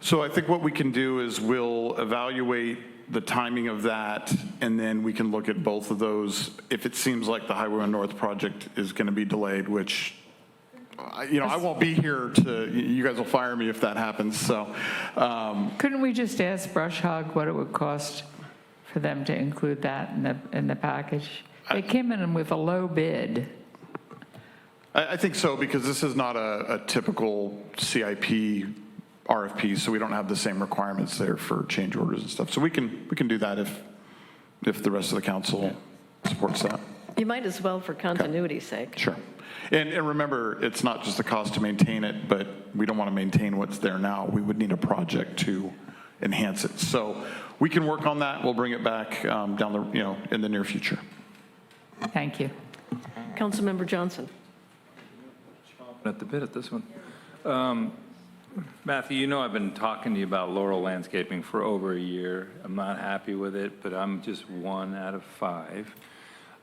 So I think what we can do is we'll evaluate the timing of that, and then we can look at both of those. If it seems like the Highway 1 North project is going to be delayed, which, I won't be here you guys will fire me if that happens, so. Couldn't we just ask Brush Hog what it would cost for them to include that in the package? They came in with a low bid. I think so, because this is not a typical CIP RFP, so we don't have the same requirements there for change orders and stuff. So we can do that if the rest of the council supports that. You might as well for continuity's sake. Sure. And remember, it's not just the cost to maintain it, but we don't want to maintain what's there now. We would need a project to enhance it. So we can work on that. We'll bring it back in the near future. Thank you. Councilmember Johnson. At the bit at this one. Matthew, I've been talking to you about Laurel Landscaping for over a year. I'm not happy with it, but I'm just 1 out of 5.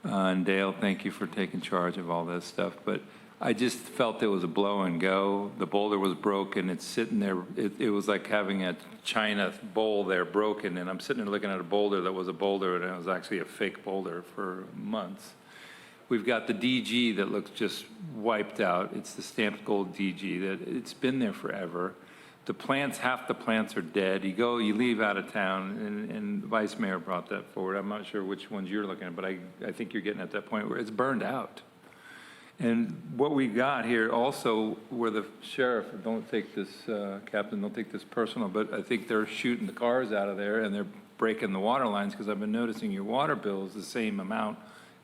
And Dale, thank you for taking charge of all this stuff. But I just felt it was a blow and go. The boulder was broken. It's sitting there. It was like having a china bowl there broken. And I'm sitting there looking at a boulder that was a boulder, and it was actually a fake boulder for months. We've got the DG that looks just wiped out. It's the stamped gold DG that it's been there forever. The plants, half the plants are dead. You leave out of town, and the Vice Mayor brought that forward. I'm not sure which ones you're looking at, but I think you're getting at that point where it's burned out. And what we got here also, where the sheriff, don't take this, Captain, don't take this personal, but I think they're shooting the cars out of there and they're breaking the water lines, because I've been noticing your water bill is the same amount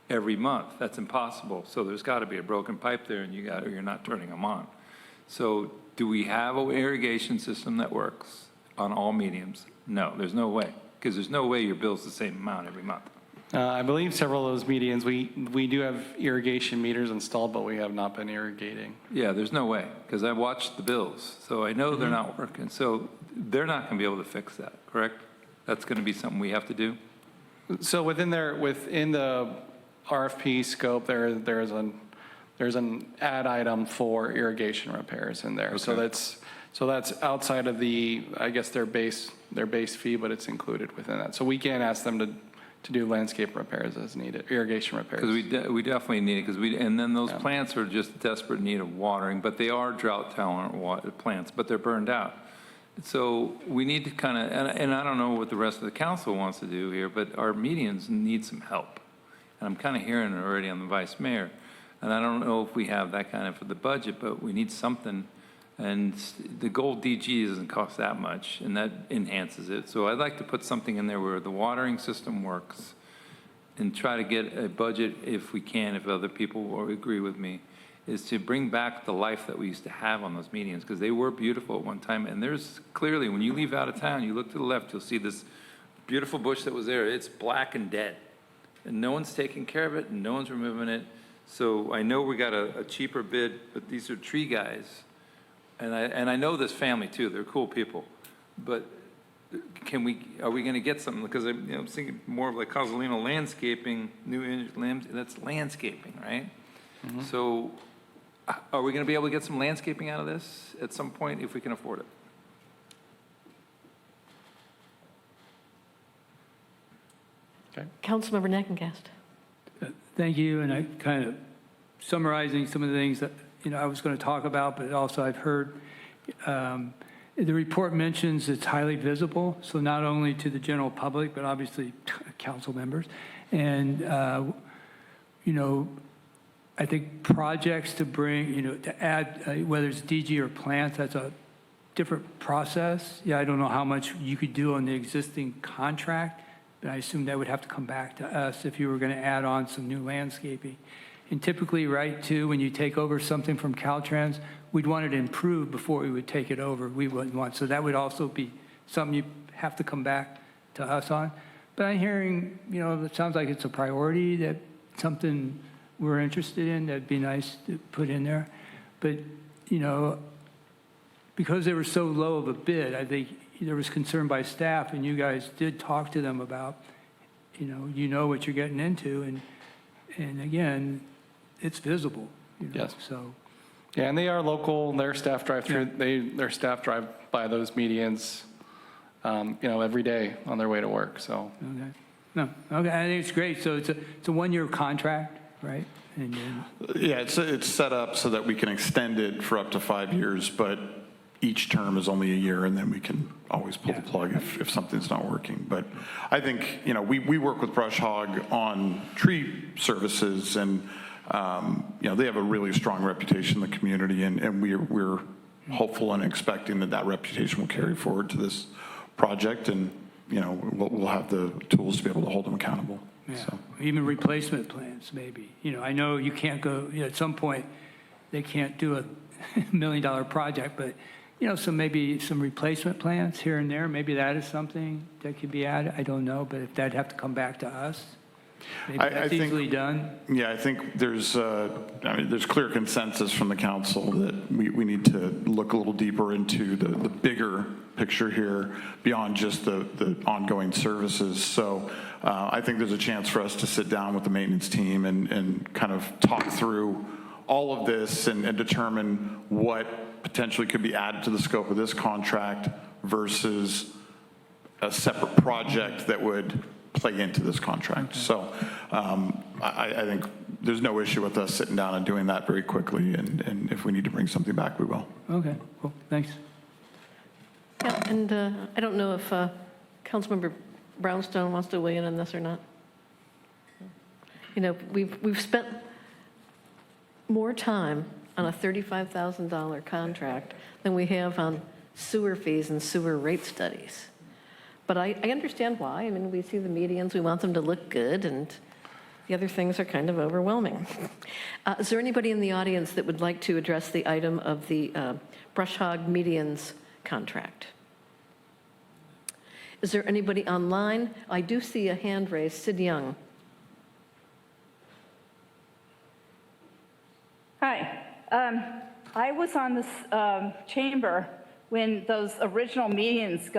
every month. That's impossible. So there's got to be a broken pipe there, and you're not turning them on. So do we have an irrigation system that works on all mediums? No, there's no way, because there's no way your bill's the same amount every month. I believe several of those medians, we do have irrigation meters installed, but we have not been irrigating. Yeah, there's no way, because I watched the bills, so I know they're not working. So they're not going to be able to fix that, correct? That's going to be something we have to do? So within the RFP scope, there's an add item for irrigation repairs in there. Okay. So that's outside of their base fee, but it's included within that. So we can ask them to do landscape repairs as needed, irrigation repairs. Because we definitely need it, and then those plants are just desperate need of watering, but they are drought tolerant plants, but they're burned out. So we need to kind of, and I don't know what the rest of the council wants to do here, but our medians need some help. And I'm kind of hearing it already on the Vice Mayor. And I don't know if we have that kind of for the budget, but we need something. And the gold DG doesn't cost that much, and that enhances it. So I'd like to put something in there where the watering system works and try to get a budget, if we can, if other people will agree with me, is to bring back the life that we used to have on those medians, because they were beautiful at one time. And there's clearly, when you leave out of town, you look to the left, you'll see this beautiful bush that was there. It's black and dead. And no one's taking care of it, and no one's removing it. So I know we got a cheaper bid, but these are tree guys. And I know this family too, they're cool people. But are we gonna get something? Because I'm thinking more of like Causalino landscaping, that's landscaping, right? Mm-hmm. So are we gonna be able to get some landscaping out of this at some point if we can afford it? Okay. Councilmember Nackengast. Thank you, and I kind of summarizing some of the things that I was going to talk about, but also I've heard The report mentions it's highly visible, so not only to the general public, but obviously council members. And, I think projects to bring, to add, whether it's DG or plants, that's a different process. Yeah, I don't know how much you could do on the existing contract, but I assume that would have to come back to us if you were going to add on some new landscaping. And typically, right, too, when you take over something from Caltrans, we'd want it improved before we would take it over. We wouldn't want, so that would also be something you have to come back to us on. But I'm hearing, it sounds like it's a priority, that something we're interested in, that'd be nice to put in there. But, because they were so low of a bid, I think there was concern by staff, and you guys did talk to them about, what you're getting into, and again, it's visible. Yes. So. Yeah, and they are local. Their staff drive through. Their staff drive by those medians, every day on their way to work. So. Okay. No. Okay. I think it's great. So it's a 1-year contract, right? And then, Yeah, it's set up so that we can extend it for up to 5 years, but each term is only a year, and then we can always pull the plug if something's not working. But I think, we work with Brush Hog on tree services, and, they have a really strong reputation in the community, and we're hopeful and expecting that reputation will carry forward to this project, and, we'll have the tools to be able to hold them accountable. yeah. So. Even replacement plans, maybe. I know you can't go, at some point, they can't do a $1 million project, but, so maybe some replacement plans here and there, maybe that is something that could be added. I don't know, but if that'd have to come back to us, maybe that's easily done. Yeah, I think there's clear consensus from the council that we need to look a little deeper into the bigger picture here beyond just the ongoing services. So I think there's a chance for us to sit down with the maintenance team and kind of talk through all of this and determine what potentially could be added to the scope of this contract versus a separate project that would play into this contract. Okay. So I think there's no issue with us sitting down and doing that very quickly, and if we need to bring something back, we will. Okay, cool, thanks. Yeah, and I don't know if Councilmember Brownstone wants to weigh in on this or not. We've spent more time on a $35,000 contract than we have on sewer fees and sewer rate studies. But I understand why. I mean, we see the medians, we want them to look good, and the other things are kind of overwhelming. Is there anybody in the audience that would like to address the item of the Brush Hog medians contract? Is there anybody online? I do see a hand raised. Sid Young. Hi. I was on this chamber when those original medians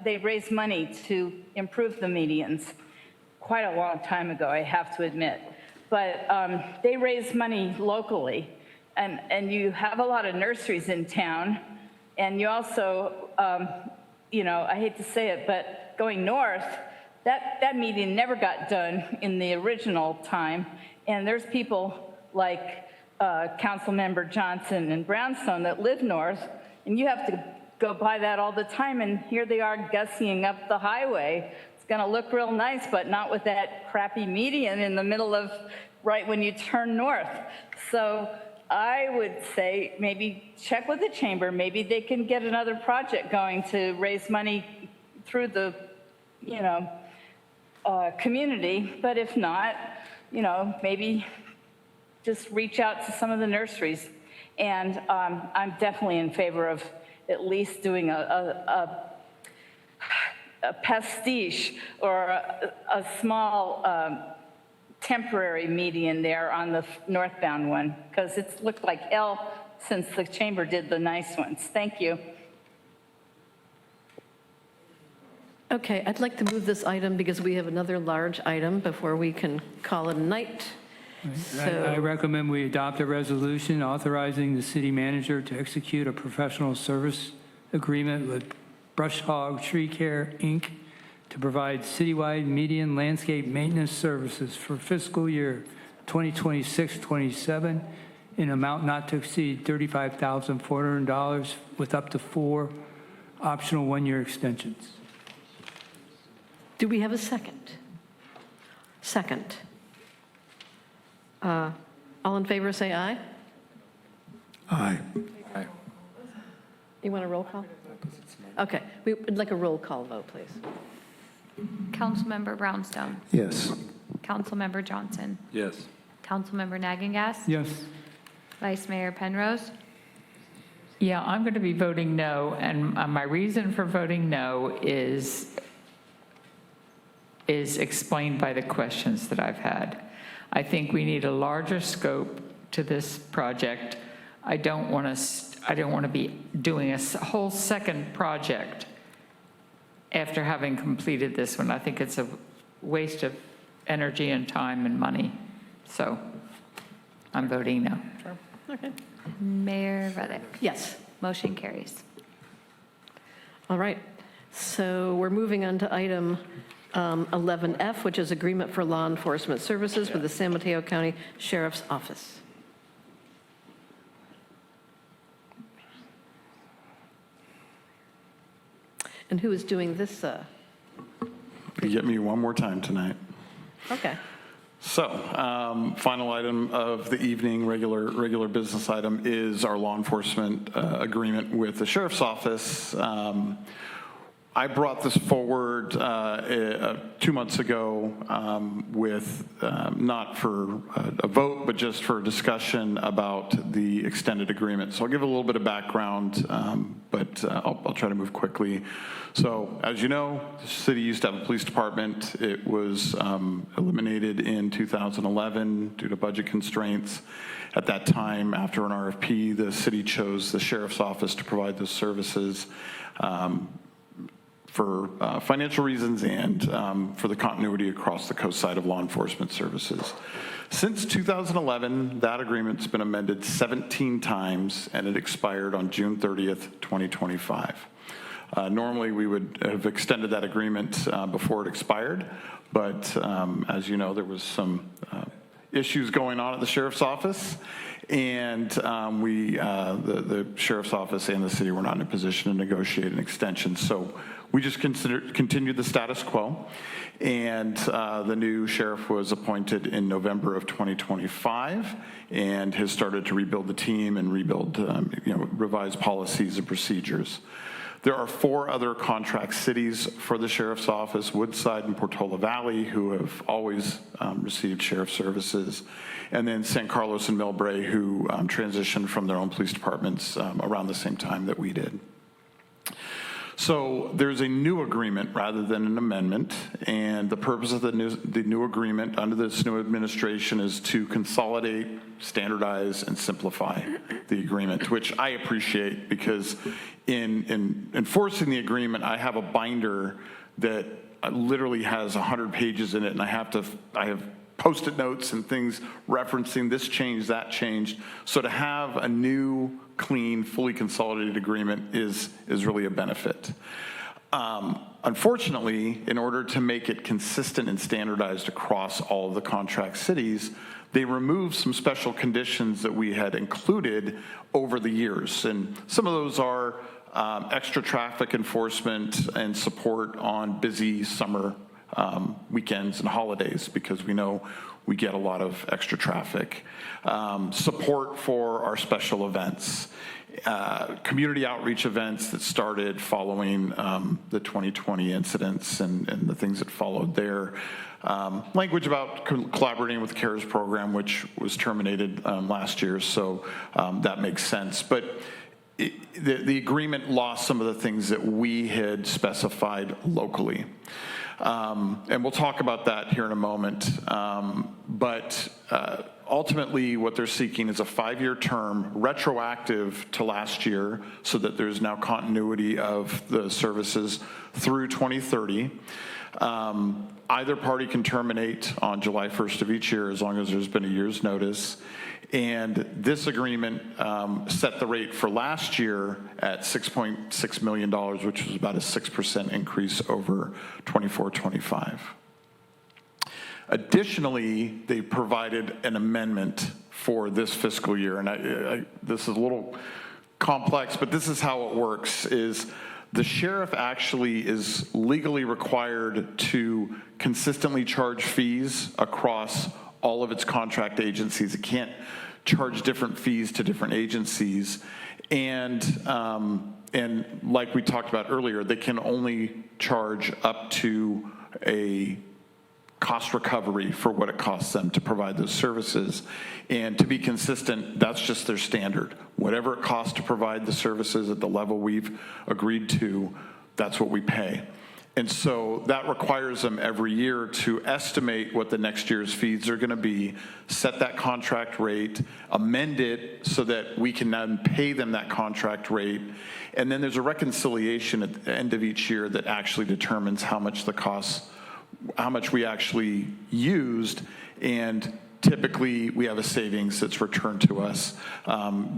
they raised money to improve the medians quite a long time ago, I have to admit. But they raised money locally, and you have a lot of nurseries in town, and you also, I hate to say it, but going north, that median never got done in the original time, and there's people like Councilmember Johnson and Brownstone that live north, and you have to go by that all the time, and here they are gussying up the highway. It's gonna look real nice, but not with that crappy median in the middle of, right when you turn north. So I would say maybe check with the chamber, maybe they can get another project going to raise money through the, community, but if not, maybe just reach out to some of the nurseries. And I'm definitely in favor of at least doing a pastiche or a small temporary median there on the northbound one, because it's looked like L since the chamber did the nice ones. Thank you. Okay, I'd like to move this item because we have another large item before we can call it a night. I recommend we adopt a resolution authorizing the city manager to execute a professional service agreement with Brush Hog Tree Care, Inc. to provide citywide median landscape maintenance services for fiscal year 2026-27 in amount not to exceed $35,400 with up to 4 optional one-year extensions. Do we have a second? Second. All in favor, say aye. Aye. You want a roll call? Okay, we would like a roll call vote, please. Councilmember Brownstone. Yes. Councilmember Johnson. Yes. Councilmember Nagangas. Yes. Vice Mayor Penrose. Yeah, I'm going to be voting no, and my reason for voting no is explained by the questions that I've had. I think we need a larger scope to this project. I don't want to be doing a whole second project after having completed this one. I think it's a waste of energy and time and money. So I'm voting no. Okay. Mayor Reddick. Yes. Motion carries. All right. So we're moving on to item 11F, which is agreement for law enforcement services with the San Mateo County Sheriff's Office. And who is doing this? You get me one more time tonight. Okay. So, final item of the evening, regular business item, is our law enforcement agreement with the Sheriff's Office. I brought this forward 2 months ago with not for a vote, but just for discussion about the extended agreement. So I'll give a little bit of background, but I'll try to move quickly. So as you know, the city used to have a police department. It was eliminated in 2011 due to budget constraints. At that time, after an RFP, the city chose the Sheriff's Office to provide those services. For financial reasons and for the continuity across the coast side of law enforcement services. Since 2011, that agreement's been amended 17 times, and it expired on June 30th, 2025. Normally, we would have extended that agreement before it expired, but as you know, there was some issues going on at the Sheriff's Office, and the Sheriff's Office and the city were not in a position to negotiate an extension. So we just continued the status quo, and the new sheriff was appointed in November of 2025 and has started to rebuild the team and revise policies and procedures. There are 4 other contract cities for the Sheriff's Office, Woodside and Portola Valley, who have always received sheriff services, and then San Carlos and Millbrae, who transitioned from their own police departments around the same time that we did. So there's a new agreement rather than an amendment, and the purpose of the new agreement under this new administration is to consolidate, standardize, and simplify the agreement, which I appreciate because in enforcing the agreement, I have a binder that literally has 100 pages in it, and I have Post-it notes and things referencing this changed, that changed. So to have a new, clean, fully consolidated agreement is really a benefit. Unfortunately, in order to make it consistent and standardized across all of the contract cities, they removed some special conditions that we had included over the years. And some of those are extra traffic enforcement and support on busy summer weekends and holidays, because we know we get a lot of extra traffic. Support for our special events. Community outreach events that started following the 2020 incidents and the things that followed there. Language about collaborating with the CARES program, which was terminated last year, so that makes sense. But the agreement lost some of the things that we had specified locally. And we'll talk about that here in a moment. But ultimately, what they're seeking is a 5-year term, retroactive to last year, so that there's now continuity of the services through 2030. Either party can terminate on July 1st of each year as long as there's been a year's notice. And this agreement set the rate for last year at $6.6 million, which was about a 6% increase over 24-25. Additionally, they provided an amendment for this fiscal year. And this is a little complex, but this is how it works, is the sheriff actually is legally required to consistently charge fees across all of its contract agencies. It can't charge different fees to different agencies. And like we talked about earlier, they can only charge up to a cost recovery for what it costs them to provide those services. And to be consistent, that's just their standard. Whatever it costs to provide the services at the level we've agreed to, that's what we pay. And so that requires them every year to estimate what the next year's fees are going to be, set that contract rate, amend it so that we can then pay them that contract rate. And then there's a reconciliation at the end of each year that actually determines how much the costs, how much we actually used, and typically we have a savings that's returned to us,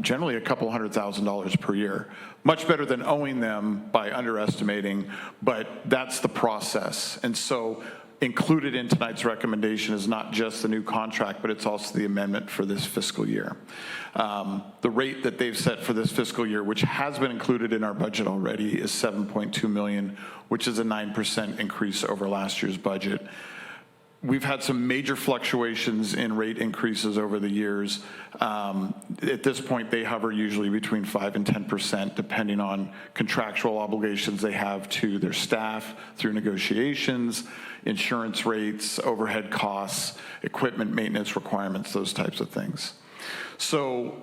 generally a couple $100,000 per year. Much better than owing them by underestimating, but that's the process. And so included in tonight's recommendation is not just the new contract, but it's also the amendment for this fiscal year. The rate that they've set for this fiscal year, which has been included in our budget already, is $7.2 million, which is a 9% increase over last year's budget. We've had some major fluctuations in rate increases over the years. At this point, they hover usually between 5 and 10%, depending on contractual obligations they have to their staff through negotiations, insurance rates, overhead costs, equipment maintenance requirements, those types of things. So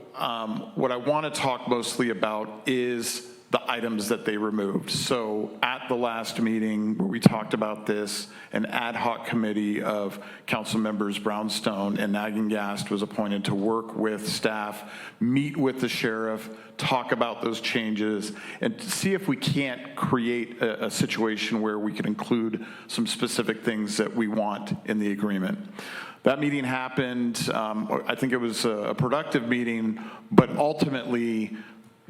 what I want to talk mostly about is the items that they removed. So at the last meeting where we talked about this, an ad hoc committee of council members Brownstone and Nagengast was appointed to work with staff, meet with the sheriff, talk about those changes, and see if we can't create a situation where we can include some specific things that we want in the agreement. That meeting happened. I think it was a productive meeting, but ultimately,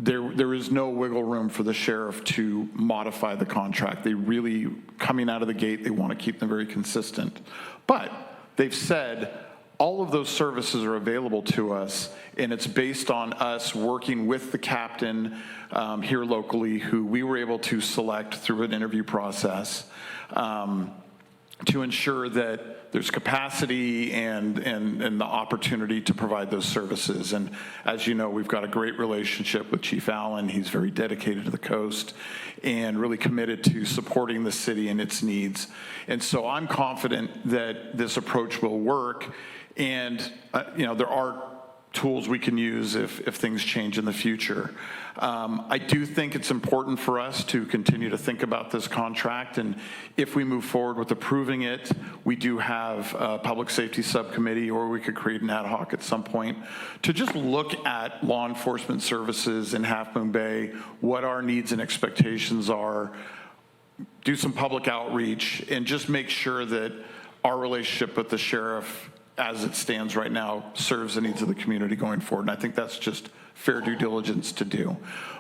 there is no wiggle room for the sheriff to modify the contract. They really, coming out of the gate, they want to keep them very consistent. But they've said all of those services are available to us, and it's based on us working with the captain here locally, who we were able to select through an interview process, to ensure that there's capacity and the opportunity to provide those services. And as you know, we've got a great relationship with Chief Allen. He's very dedicated to the coast and really committed to supporting the city and its needs. And so I'm confident that this approach will work. And there are tools we can use if things change in the future. I do think it's important for us to continue to think about this contract, and if we move forward with approving it, we do have a public safety subcommittee, or we could create an ad hoc at some point to just look at law enforcement services in Half Moon Bay, what our needs and expectations are, do some public outreach, and just make sure that our relationship with the sheriff as it stands right now serves the needs of the community going forward. And I think that's just fair due diligence to do.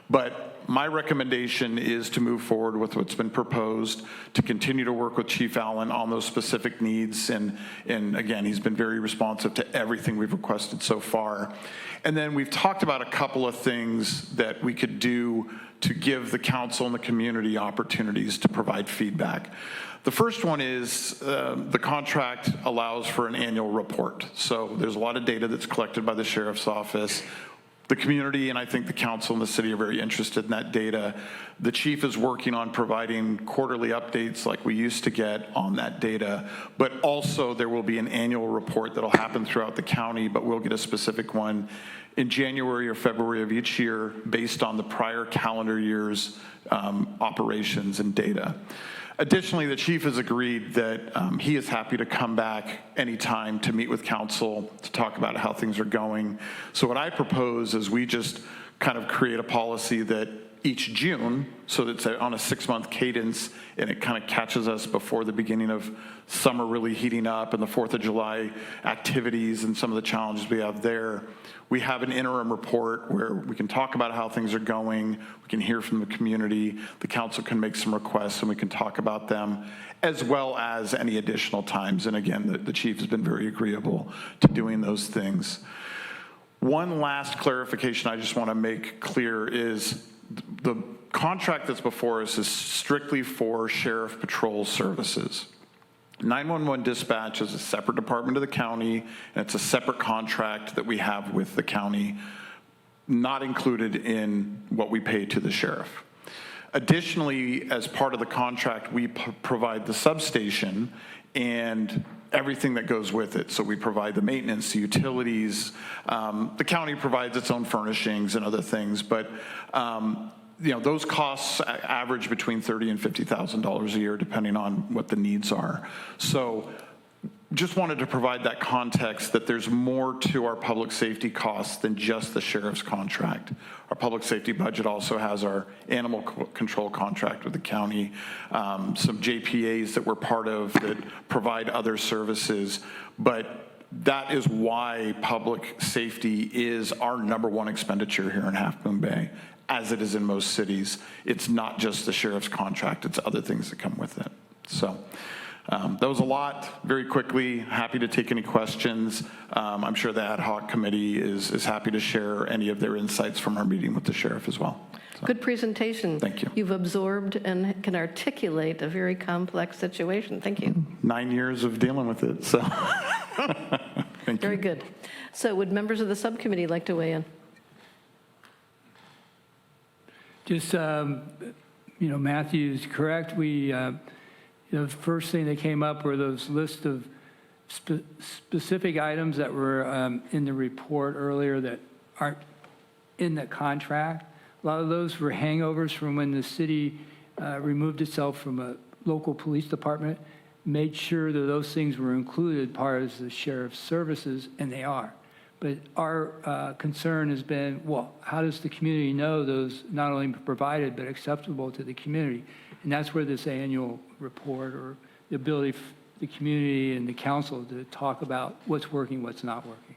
But my recommendation is to move forward with what's been proposed, to continue to work with Chief Allen on those specific needs. And again, he's been very responsive to everything we've requested so far. And then we've talked about a couple of things that we could do to give the council and the community opportunities to provide feedback. The first one is the contract allows for an annual report. So there's a lot of data that's collected by the sheriff's office. The community and I think the council and the city are very interested in that data. The chief is working on providing quarterly updates like we used to get on that data, but also there will be an annual report that'll happen throughout the county, but we'll get a specific one in January or February of each year based on the prior calendar year's operations and data. Additionally, the chief has agreed that he is happy to come back anytime to meet with council to talk about how things are going. So what I propose is we just kind of create a policy that each June, so that's on a 6-month cadence, and it kind of catches us before the beginning of summer really heating up and the 4th of July activities and some of the challenges we have there. We have an interim report where we can talk about how things are going, we can hear from the community, the council can make some requests and we can talk about them, as well as any additional times. And again, the chief has been very agreeable to doing those things. One last clarification I just want to make clear is the contract that's before us is strictly for sheriff patrol services. 911 dispatch is a separate department of the county, and it's a separate contract that we have with the county, not included in what we pay to the sheriff. Additionally, as part of the contract, we provide the substation and everything that goes with it. So we provide the maintenance, the utilities. The county provides its own furnishings and other things, but those costs average between $30,000 and $50,000 a year, depending on what the needs are. So just wanted to provide that context that there's more to our public safety costs than just the sheriff's contract. Our public safety budget also has our animal control contract with the county, some JPAs that we're part of that provide other services, but that is why public safety is our #1 expenditure here in Half Moon Bay, as it is in most cities. It's not just the sheriff's contract, it's other things that come with it. So that was a lot. Very quickly, happy to take any questions. I'm sure the ad hoc committee is happy to share any of their insights from our meeting with the sheriff as well. So. Good presentation. Thank you. You've absorbed and can articulate a very complex situation. Thank you. 9 years of dealing with it, so. Thank Very you. good. So would members of the subcommittee like to weigh in? Just, Matthew's correct. We, the first thing that came up were those list of specific items that were in the report earlier that aren't in the contract. A lot of those were hangovers from when the city removed itself from a local police department, made sure that those things were included part of the sheriff's services, and they are. But our concern has been, well, how does the community know those not only provided but acceptable to the community? And that's where this annual report, or the ability for the community and the council to talk about what's working, what's not working.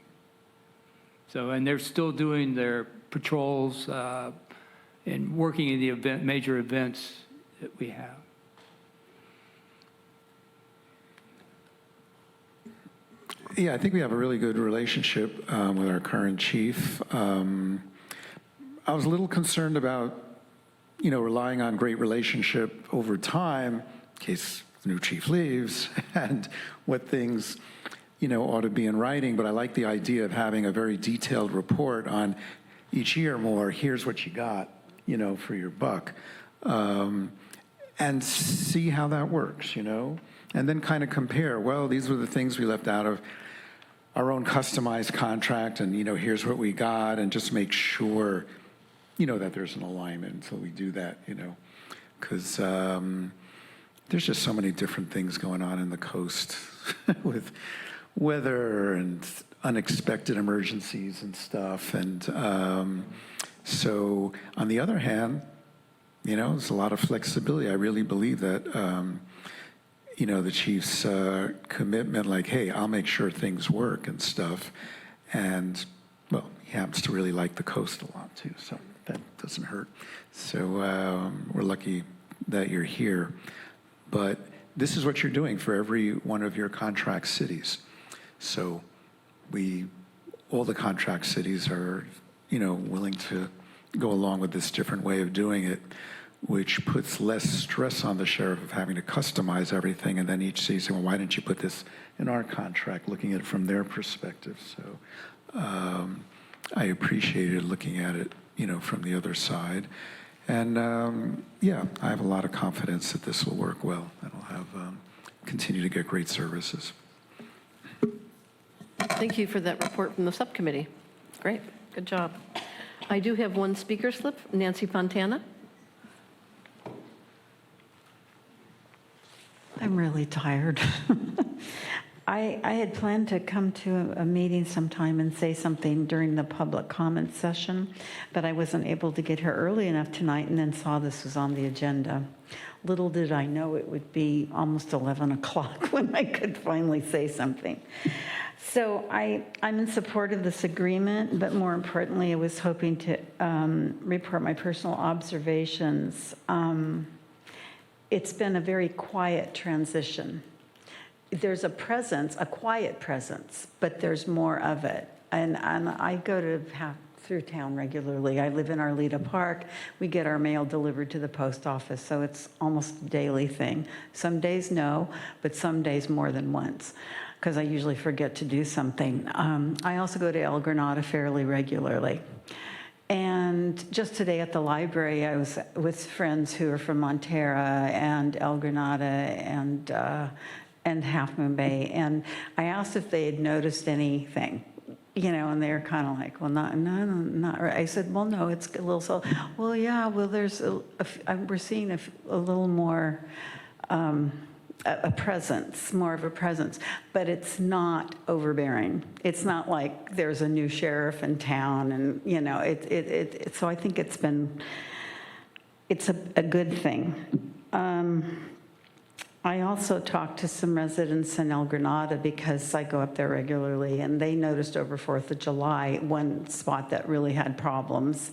So, and they're still doing their patrols and working in the major events that we have. Yeah, I think we have a really good relationship with our current chief. I was a little concerned about, relying on great relationship over time in case the new chief leaves and what things, ought to be in writing. But I like the idea of having a very detailed report on each year more, here's what you got, for your buck. And see how that works, and then kind of compare, well, these were the things we left out of our own customized contract, and, here's what we got, and just make sure, that there's an alignment. So we do that, because there's just so many different things going on in the coast with weather and unexpected emergencies and stuff. And so on the other hand, there's a lot of flexibility. I really believe that, the chief's commitment, like, hey, I'll make sure things work and stuff. And, well, he happens to really like the coast a lot, too, so that doesn't hurt. So we're lucky that you're here. But this is what you're doing for every one of your contract cities. So all the contract cities are, willing to go along with this different way of doing it, which puts less stress on the sheriff of having to customize everything, and then each city saying, well, why didn't you put this in our contract, looking at it from their perspective. So I appreciated looking at it, from the other side. And yeah, I have a lot of confidence that this will work well, and we'll have continue to get great services. Thank you for that report from the subcommittee. Great, good job. I do have one speaker slip, Nancy Fontana. I'm really tired. I had planned to come to a meeting sometime and say something during the public comment session, but I wasn't able to get here early enough tonight, and then saw this was on the agenda. Little did I know it would be almost 11 o'clock when I could finally say something. So I'm in support of this agreement, but more importantly, I was hoping to report my personal observations. It's been a very quiet transition. There's a presence, a quiet presence, but there's more of it. And I go through town regularly. I live in Arleta Park. We get our mail delivered to the post office, so it's almost a daily thing. Some days no, but some days more than once, because I usually forget to do something. I also go to El Granada fairly regularly. And just today at the library, I was with friends who are from Montera and El Granada and Half Moon Bay, and I asked if they had noticed anything, and they're kind of like, well, not right. I said, well, no, it's a little so. Well, yeah, well, we're seeing a little more. A presence, more of a presence, but it's not overbearing. It's not like there's a new sheriff in town, and so I think it's a good thing. I also talked to some residents in El Granada because I go up there regularly, and they noticed over 4th of July one spot that really had problems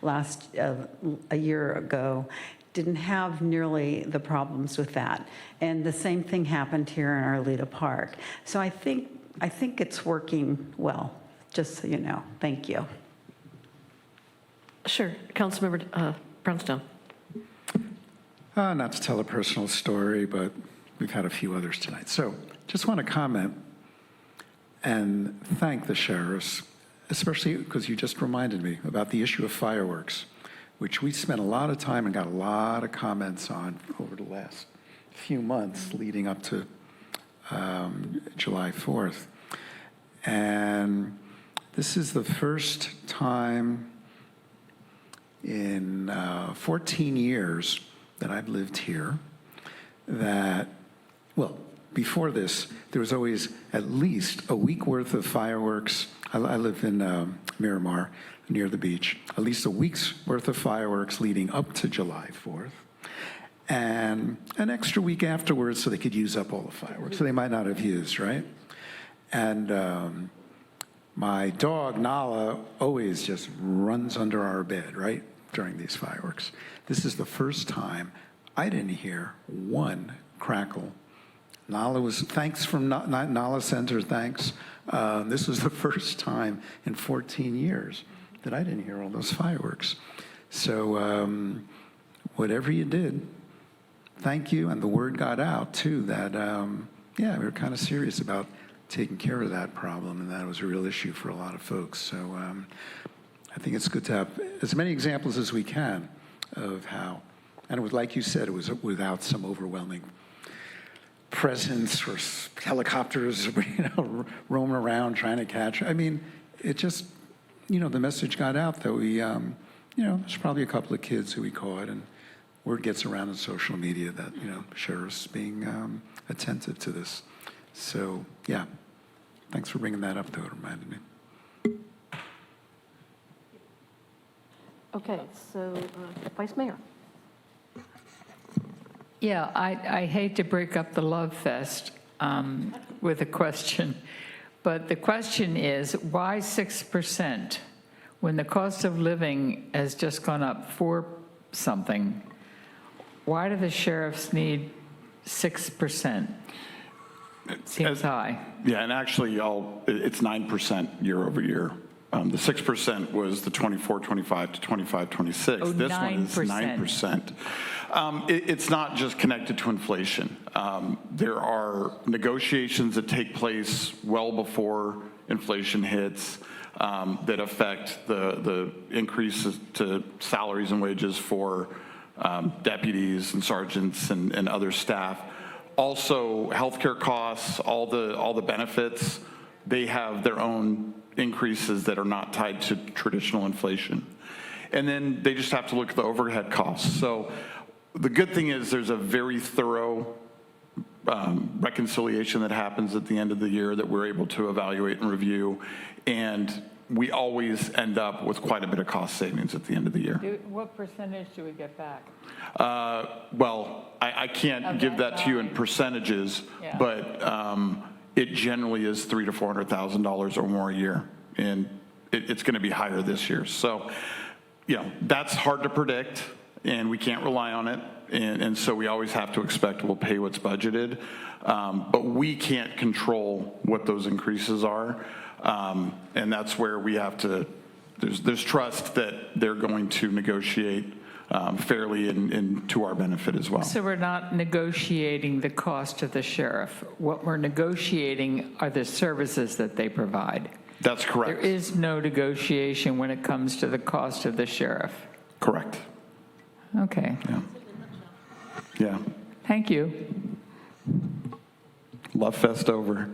a year ago. Didn't have nearly the problems with that. And the same thing happened here in Arleta Park. So I think it's working well, just so you know. Thank you. Sure. Councilmember Brownstone. Not to tell a personal story, but we've had a few others tonight. So just want to comment and thank the sheriffs, especially because you just reminded me about the issue of fireworks, which we spent a lot of time and got a lot of comments on over the last few months leading up to July 4th. And this is the first time in 14 years that I've lived here that, well, before this, there was always at least a week worth of fireworks. I live in Miramar, near the beach, at least a week's worth of fireworks leading up to July 4th, and an extra week afterwards so they could use up all the fireworks, so they might not have used, right? And my dog, Nala, always just runs under our bed, right, during these fireworks. This is the first time I didn't hear one crackle. Nala was, thanks from Nala Center, thanks. This was the first time in 14 years that I didn't hear all those fireworks. So whatever you did, thank you. And the word got out, too, that, yeah, we were kind of serious about taking care of that problem, and that was a real issue for a lot of folks. So I think it's good to have as many examples as we can of how, and it was like you said, it was without some overwhelming presence or helicopters, roaming around trying to catch. I mean, it just, the message got out that we, there's probably a couple of kids who we caught, and word gets around on social media that, sheriffs being attentive to this. So, yeah, thanks for bringing that up, though. It reminded me. Okay, so Vice Mayor. Yeah, I hate to break up the love fest with a question, but the question is, why 6% when the cost of living has just gone up 4 something? Why do the sheriffs need 6%? It seems high. Yeah, and actually, it's 9% year over year. The 6% was the 24-25 to 25-26. Oh, this 9%. one is 9%. It's not just connected to inflation. There are negotiations that take place well before inflation hits that affect the increases to salaries and wages for deputies and sergeants and other staff. Also, healthcare costs, all the benefits, they have their own increases that are not tied to traditional inflation. And then they just have to look at the overhead costs. So the good thing is there's a very thorough reconciliation that happens at the end of the year that we're able to evaluate and review. And we always end up with quite a bit of cost savings at the end of the year. What percentage do we get back? Well, I can't give that to you in percentages, yeah. But it generally is $300,000 to $400,000 or more a year, and it's going to be higher this year. So, that's hard to predict, and we can't rely on it, and so we always have to expect we'll pay what's budgeted, but we can't control what those increases are. And that's where we have to, there's trust that they're going to negotiate fairly and to our benefit as well. So we're not negotiating the cost of the sheriff. What we're negotiating are the services that they provide. That's correct. There is no negotiation when it comes to the cost of the sheriff. Correct. Okay. Yeah. Thank you. Love fest over.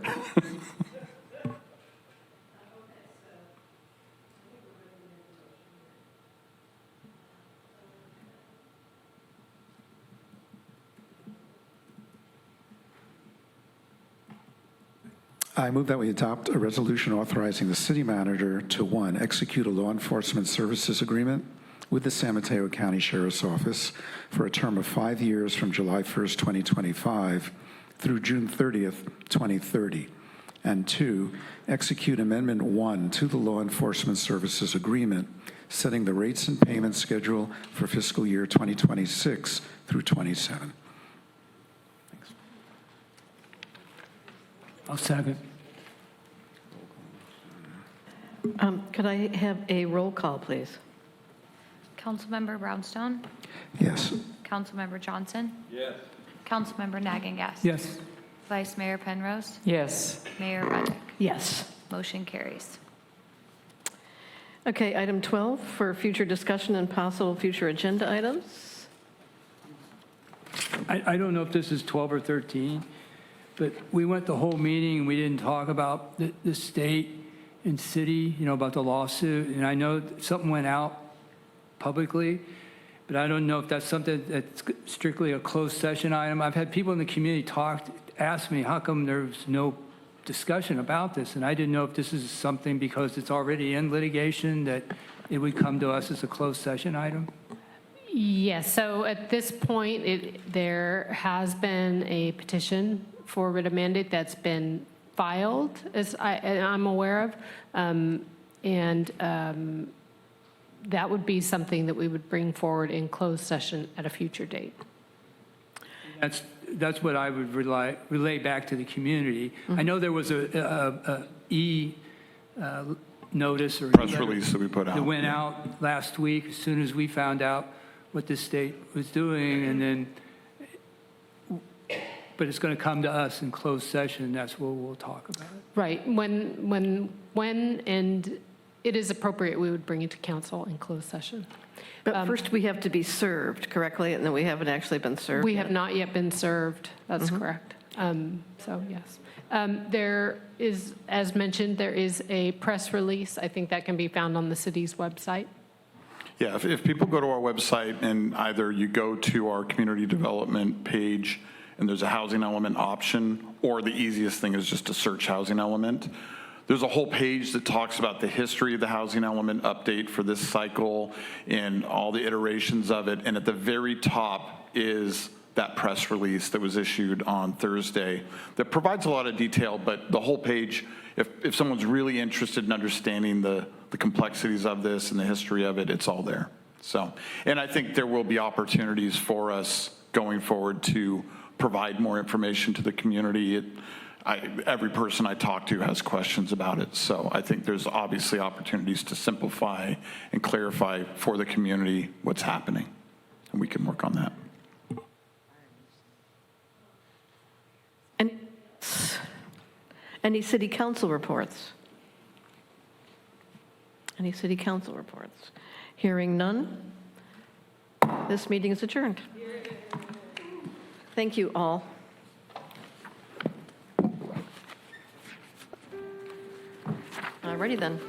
I move that we adopt a resolution authorizing the city manager to, 1, execute a law enforcement services agreement with the San Mateo County Sheriff's Office for a term of 5 years from July 1st, 2025 through June 30th, 2030. And 2, execute Amendment 1 to the law enforcement services agreement, setting the rates and payment schedule for fiscal year 2026 through 27. I'll second. Could I have a roll call, please? Councilmember Brownstone? Yes. Councilmember Johnson? Yes. Councilmember Nagan-Gast? Yes. Vice Mayor Penrose? Yes. Mayor Reddick? Yes. Motion carries. Okay, item 12 for future discussion and possible future agenda items. I don't know if this is 12 or 13, but we went the whole meeting and we didn't talk about the state and city, about the lawsuit. And I know something went out publicly, but I don't know if that's something that's strictly a closed session item. I've had people in the community ask me, how come there's no discussion about this? And I didn't know if this is something, because it's already in litigation, that it would come to us as a closed session item. Yes, so at this point, there has been a petition for writ of mandate that's been filed, as I'm aware of, and that would be something that we would bring forward in closed session at a future date. That's what I would relay back to the community. I know there was a notice or Press release that we put out. that went out last week as soon as we found out what the state was doing, and then, but it's going to come to us in closed session. That's what we'll talk about it. Right, when and it is appropriate, we would bring it to council in closed session. But first, we have to be served correctly, and then we haven't actually been served We yet. have not yet been served. That's correct. So, yes. There is, as mentioned, there is a press release. I think that can be found on the city's website. Yeah, if people go to our website and either you go to our community development page and there's a housing element option, or the easiest thing is just to search housing element. There's a whole page that talks about the history of the housing element update for this cycle and all the iterations of it. And at the very top is that press release that was issued on Thursday that provides a lot of detail, but the whole page, if someone's really interested in understanding the complexities of this and the history of it, it's all there. So, and I think there will be opportunities for us going forward to provide more information to the community. Every person I talk to has questions about it. So I think there's obviously opportunities to simplify and clarify for the community what's happening. And we can work on that. Any city council reports? Any city council reports? Hearing none, this meeting is adjourned. Thank you all. All righty then.